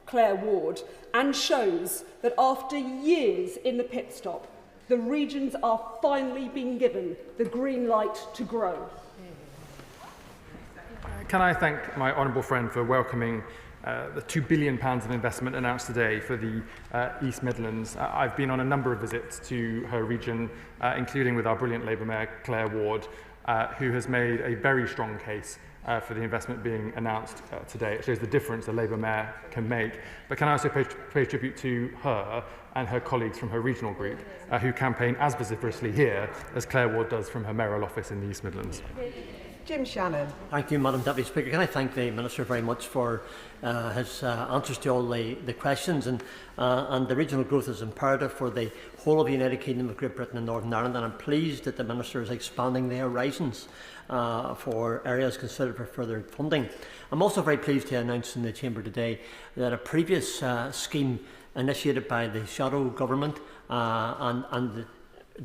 Claire Ward, and shows that after years in the pit stop, the regions are finally being given the green light to grow? Can I thank my honourable friend for welcoming the £2 billion of investment announced today for the East Midlands. I've been on a number of visits to her region, including with our brilliant Labour Mayor, Claire Ward, who has made a very strong case for the investment being announced today. It shows the difference a Labour Mayor can make. But can I also pay tribute to her and her colleagues from her regional group, who campaign as vociferously here as Claire Ward does from her mayoral office in the East Midlands. Jim Shannon. Thank you, Madam Deputy Speaker. Can I thank the Minister very much for his answers to all the questions, and the regional growth is imperative for the whole of the United Kingdom of Great Britain and Northern Ireland, and I'm pleased that the Minister is expanding the horizons for areas considered for further funding. I'm also very pleased to announce in the Chamber today that a previous scheme initiated by the shadow government and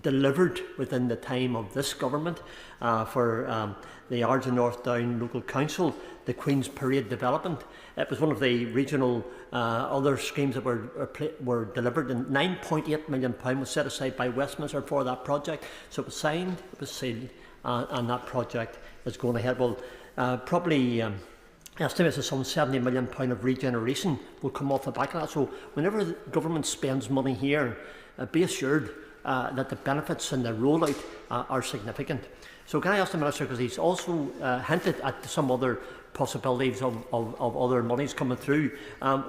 delivered within the time of this government for the Ards North Down Local Council, the Queen's Parade development. It was one of the regional other schemes that were delivered, and £9.8 million was set aside by Westminster for that project. So it was signed, it was sealed, and that project is going ahead. Well, probably estimates that some £70 million of regeneration will come off the back of that. So whenever the government spends money here, be assured that the benefits and the rollout are significant. So can I ask the Minister, because he's also hinted at some other possibilities of other monies coming through,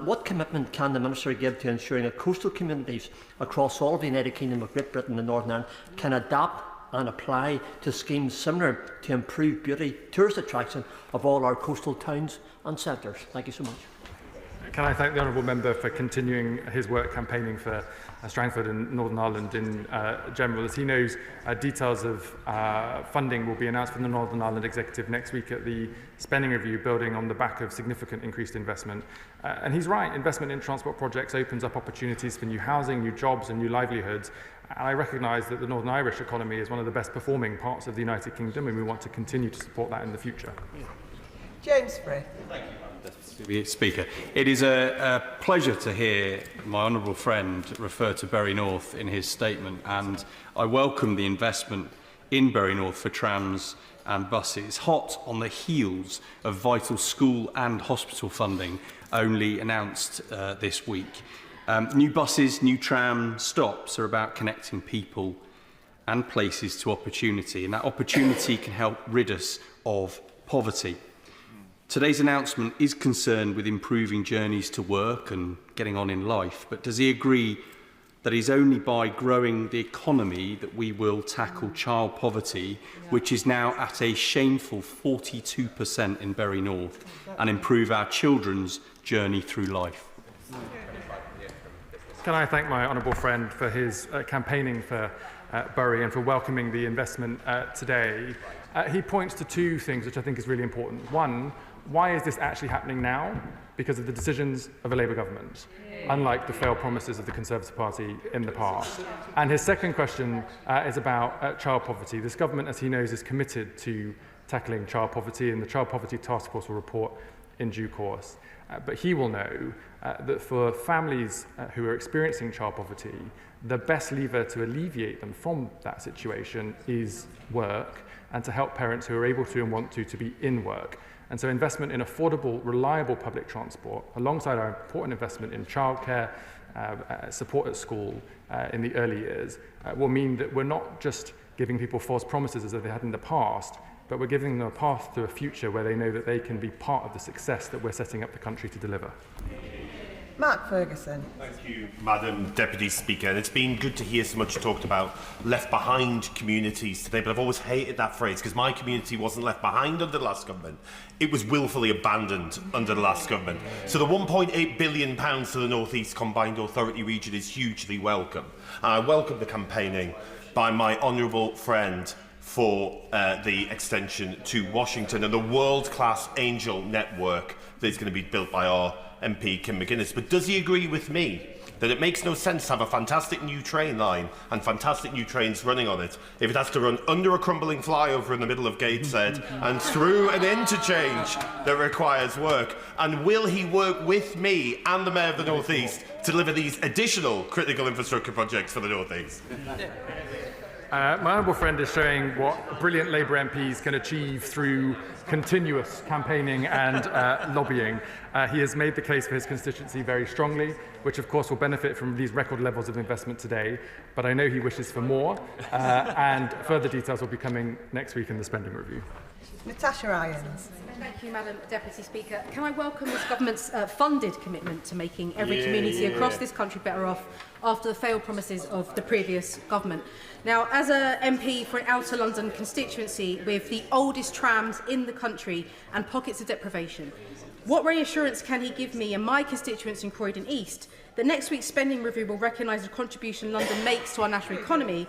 what commitment can the Minister give to ensuring that coastal communities across all of the United Kingdom of Great Britain and Northern Ireland can adapt and apply to schemes similar to improve beauty, tourist attraction of all our coastal towns and centres? Thank you so much. Can I thank the honourable member for continuing his work campaigning for Strangford and Northern Ireland in general. As he knows, details of funding will be announced from the Northern Ireland Executive next week at the spending review, building on the back of significant increased investment. And he's right, investment in transport projects opens up opportunities for new housing, new jobs and new livelihoods. And I recognise that the Northern Irish economy is one of the best performing parts of the United Kingdom, and we want to continue to support that in the future. James Frith. Thank you, Madam Deputy Speaker. It is a pleasure to hear my honourable friend refer to Bury North in his statement, and I welcome the investment in Bury North for trams and buses, hot on the heels of vital school and hospital funding only announced this week. New buses, new tram stops are about connecting people and places to opportunity, and that opportunity can help rid us of poverty. Today's announcement is concerned with improving journeys to work and getting on in life, but does he agree that it is only by growing the economy that we will tackle child poverty, which is now at a shameful 42% in Bury North, and improve our children's journey through life? Can I thank my honourable friend for his campaigning for Bury and for welcoming the investment today. He points to two things which I think is really important. One, Why is this actually happening now? Because of the decisions of a Labour government, unlike the failed promises of the Conservative Party in the past. And his second question is about child poverty. This government, as he knows, is committed to tackling child poverty, and the Child Poverty Task Force will report in due course. But he will know that for families who are experiencing child poverty, the best lever to alleviate them from that situation is work, and to help parents who are able to and want to be in work. And so investment in affordable, reliable public transport, alongside our important investment in childcare, support at school in the early years, will mean that we're not just giving people false promises as they had in the past, but we're giving them a path to a future where they know that they can be part of the success that we're setting up the country to deliver. Mark Ferguson. Thank you, Madam Deputy Speaker. And it's been good to hear so much talked about left behind communities today, but I've always hated that phrase because my community wasn't left behind under the last government. It was willfully abandoned under the last government. So the £1.8 billion to the North East Combined Authority region is hugely welcome. And I welcome the campaigning by my honourable friend for the extension to Washington and the world-class Angel network that is going to be built by our MP Kim McGuinness. But does he agree with me that it makes no sense to have a fantastic new train line and fantastic new trains running on it if it has to run under a crumbling flyover in the middle of Gateshead and through an interchange that requires work? And will he work with me and the Mayor of the North East to deliver these additional critical infrastructure projects for the North East? My honourable friend is showing what brilliant Labour MPs can achieve through continuous campaigning and lobbying. He has made the case for his constituency very strongly, which of course will benefit from these record levels of investment today, but I know he wishes for more, and further details will be coming next week in the spending review. Natasha Irons. Thank you, Madam Deputy Speaker. Can I welcome this government's funded commitment to making every community across this country better off after the failed promises of the previous government? Now, as an MP for an outer London constituency with the oldest trams in the country and pockets of deprivation, what reassurance can he give me and my constituents in Croydon East that next week's spending review will recognise the contribution London makes to our national economy,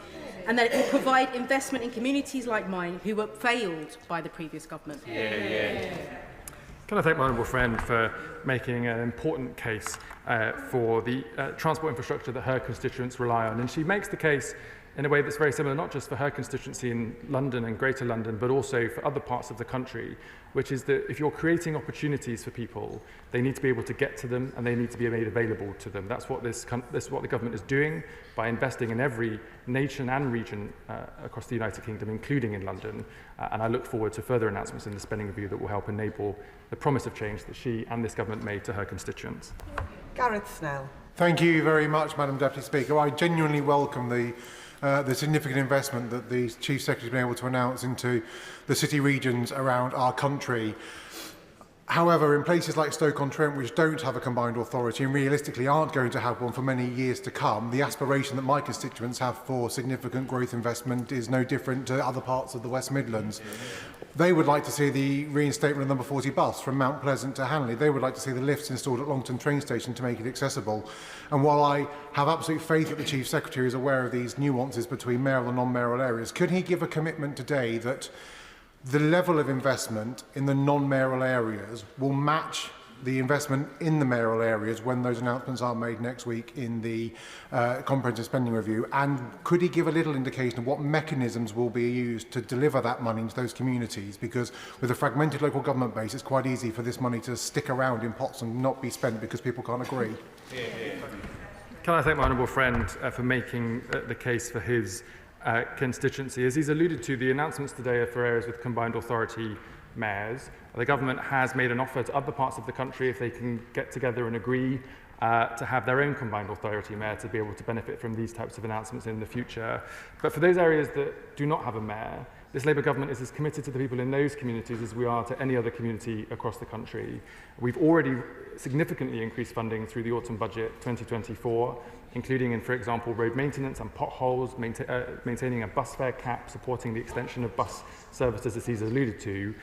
and that it will provide investment in communities like mine who were failed by the previous government? Can I thank my honourable friend for making an important case for the transport infrastructure that her constituents rely on. And she makes the case in a way that's very similar, not just for her constituency in London and Greater London, but also for other parts of the country, which is that if you're creating opportunities for people, they need to be able to get to them and they need to be made available to them. That's what this is what the government is doing by investing in every nation and region across the United Kingdom, including in London. And I look forward to further announcements in the spending review that will help enable the promise of change that she and this government made to her constituents. Gareth Snell. Thank you very much, Madam Deputy Speaker. I genuinely welcome the significant investment that the Chief Secretary has been able to announce into the city regions around our country. However, in places like Stoke-on-Trent, which don't have a combined authority and realistically aren't going to have one for many years to come, the aspiration that my constituents have for significant growth investment is no different to other parts of the West Midlands. They would like to see the reinstatement of number 40 bus from Mount Pleasant to Hanley. They would like to see the lifts installed at Longton train station to make it accessible. And while I have absolute faith that the Chief Secretary is aware of these nuances between mayoral and non-mayoral areas, could he give a commitment today that the level of investment in the non-mayoral areas will match the investment in the mayoral areas when those announcements are made next week in the comprehensive spending review? And could he give a little indication of what mechanisms will be used to deliver that money into those communities? Because with a fragmented local government base, it's quite easy for this money to stick around in pots and not be spent because people can't agree. Can I thank my honourable friend for making the case for his constituency? As he's alluded to, the announcements today are for areas with combined authority mayors. The government has made an offer to other parts of the country, if they can get together and agree to have their own combined authority mayor, to be able to benefit from these types of announcements in the future. But for those areas that do not have a mayor, this Labour government is as committed to the people in those communities as we are to any other community across the country. We've already significantly increased funding through the autumn budget 2024, including in, for example, road maintenance and potholes, maintaining a bus fare cap, supporting the extension of bus services, as he's alluded to.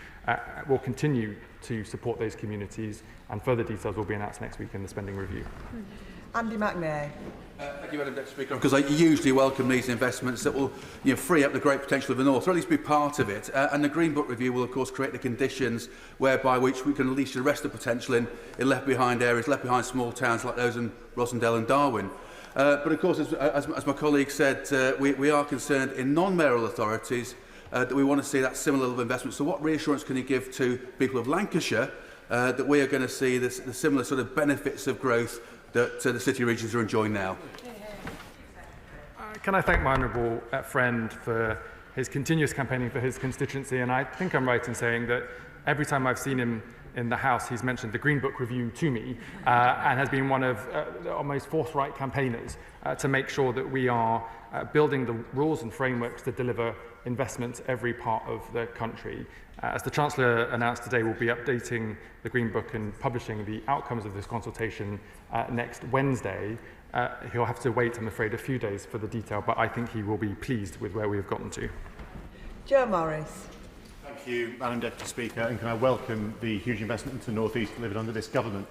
We'll continue to support those communities, and further details will be announced next week in the spending review. Andy McNair. Thank you, Madam Deputy Speaker. Because I usually welcome these investments that will free up the great potential of the North, or at least be part of it. And the Green Book review will, of course, create the conditions whereby which we can unleash the rest of the potential in left behind areas, left behind small towns like those in Rossendale and Darwin. But, of course, as my colleague said, we are concerned in non-mayoral authorities that we want to see that similar level of investment. So what reassurance can you give to people of Lancashire that we are going to see the similar sort of benefits of growth that the city regions are enjoying now? Can I thank my honourable friend for his continuous campaigning for his constituency? And I think I'm right in saying that every time I've seen him in the House, he's mentioned the Green Book review to me and has been one of our most forthright campaigners to make sure that we are building the rules and frameworks to deliver investment every part of the country. As the Chancellor announced today, we'll be updating the Green Book and publishing the outcomes of this consultation next Wednesday. He'll have to wait, I'm afraid, a few days for the detail, but I think he will be pleased with where we have gotten to. Joe Morris. Thank you, Madam Deputy Speaker, and can I welcome the huge investment into the North East delivered under this government.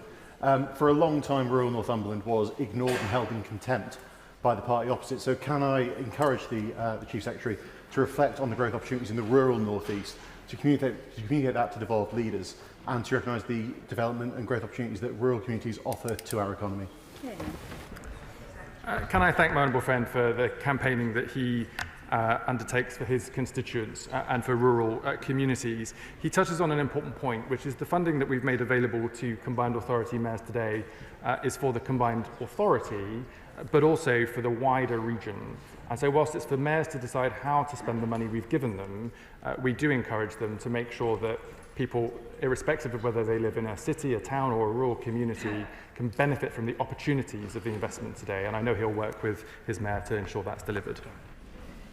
For a long time, rural Northumberland was ignored and held in contempt by the party opposite. So can I encourage the Chief Secretary to reflect on the growth opportunities in the rural North East, to communicate that to devolved leaders, and to recognise the development and growth opportunities that rural communities offer to our economy? Can I thank my honourable friend for the campaigning that he undertakes for his constituents and for rural communities. He touches on an important point, which is the funding that we've made available to combined authority mayors today is for the combined authority, but also for the wider region. And so whilst it's for mayors to decide how to spend the money we've given them, we do encourage them to make sure that people, irrespective of whether they live in a city, a town or a rural community, can benefit from the opportunities of the investment today. And I know he'll work with his mayor to ensure that's delivered.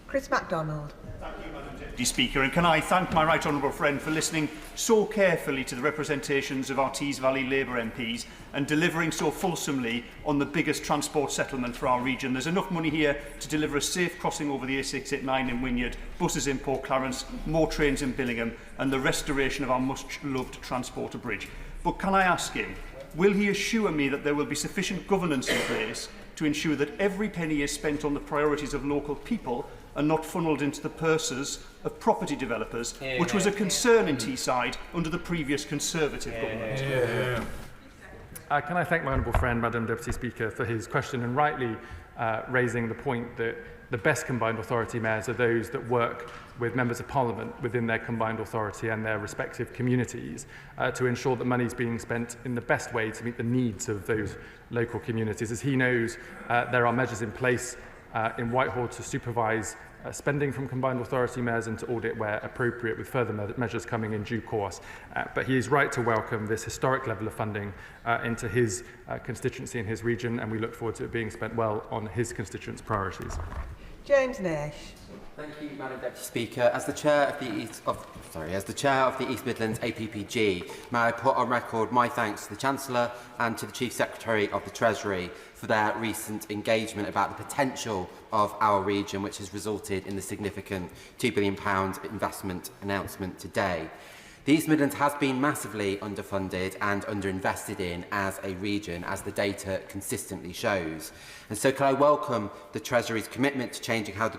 Chris MacDonald. Thank you, Madam Deputy Speaker, and can I thank my right honourable friend for listening so carefully to the representations of our Tees Valley Labour MPs and delivering so fulsomely on the biggest transport settlement for our region. There's enough money here to deliver a safe crossing over the A689 in Wynyard, buses in Port Clarence, more trains in Billingham and the restoration of our much-loved transporter bridge. But can I ask him, will he assure me that there will be sufficient governance in place to ensure that every penny is spent on the priorities of local people and not funnelled into the purses of property developers, which was a concern in Teesside under the previous Conservative government? Can I thank my honourable friend, Madam Deputy Speaker, for his question and rightly raising the point that the best combined authority mayors are those that work with members of Parliament within their combined authority and their respective communities to ensure that money is being spent in the best way to meet the needs of those local communities. As he knows, there are measures in place in Whitehall to supervise spending from combined authority mayors and to audit where appropriate, with further measures coming in due course. But he is right to welcome this historic level of funding into his constituency and his region, and we look forward to it being spent well on his constituents' priorities. James Nash. Thank you, Madam Deputy Speaker. As the chair of the East Midlands APPG, may I put on record my thanks to the Chancellor and to the Chief Secretary of the Treasury for their recent engagement about the potential of our region, which has resulted in the significant £2 billion investment announcement today. The East Midlands has been massively underfunded and underinvested in as a region, as the data consistently shows. And so can I welcome the Treasury's commitment to changing how the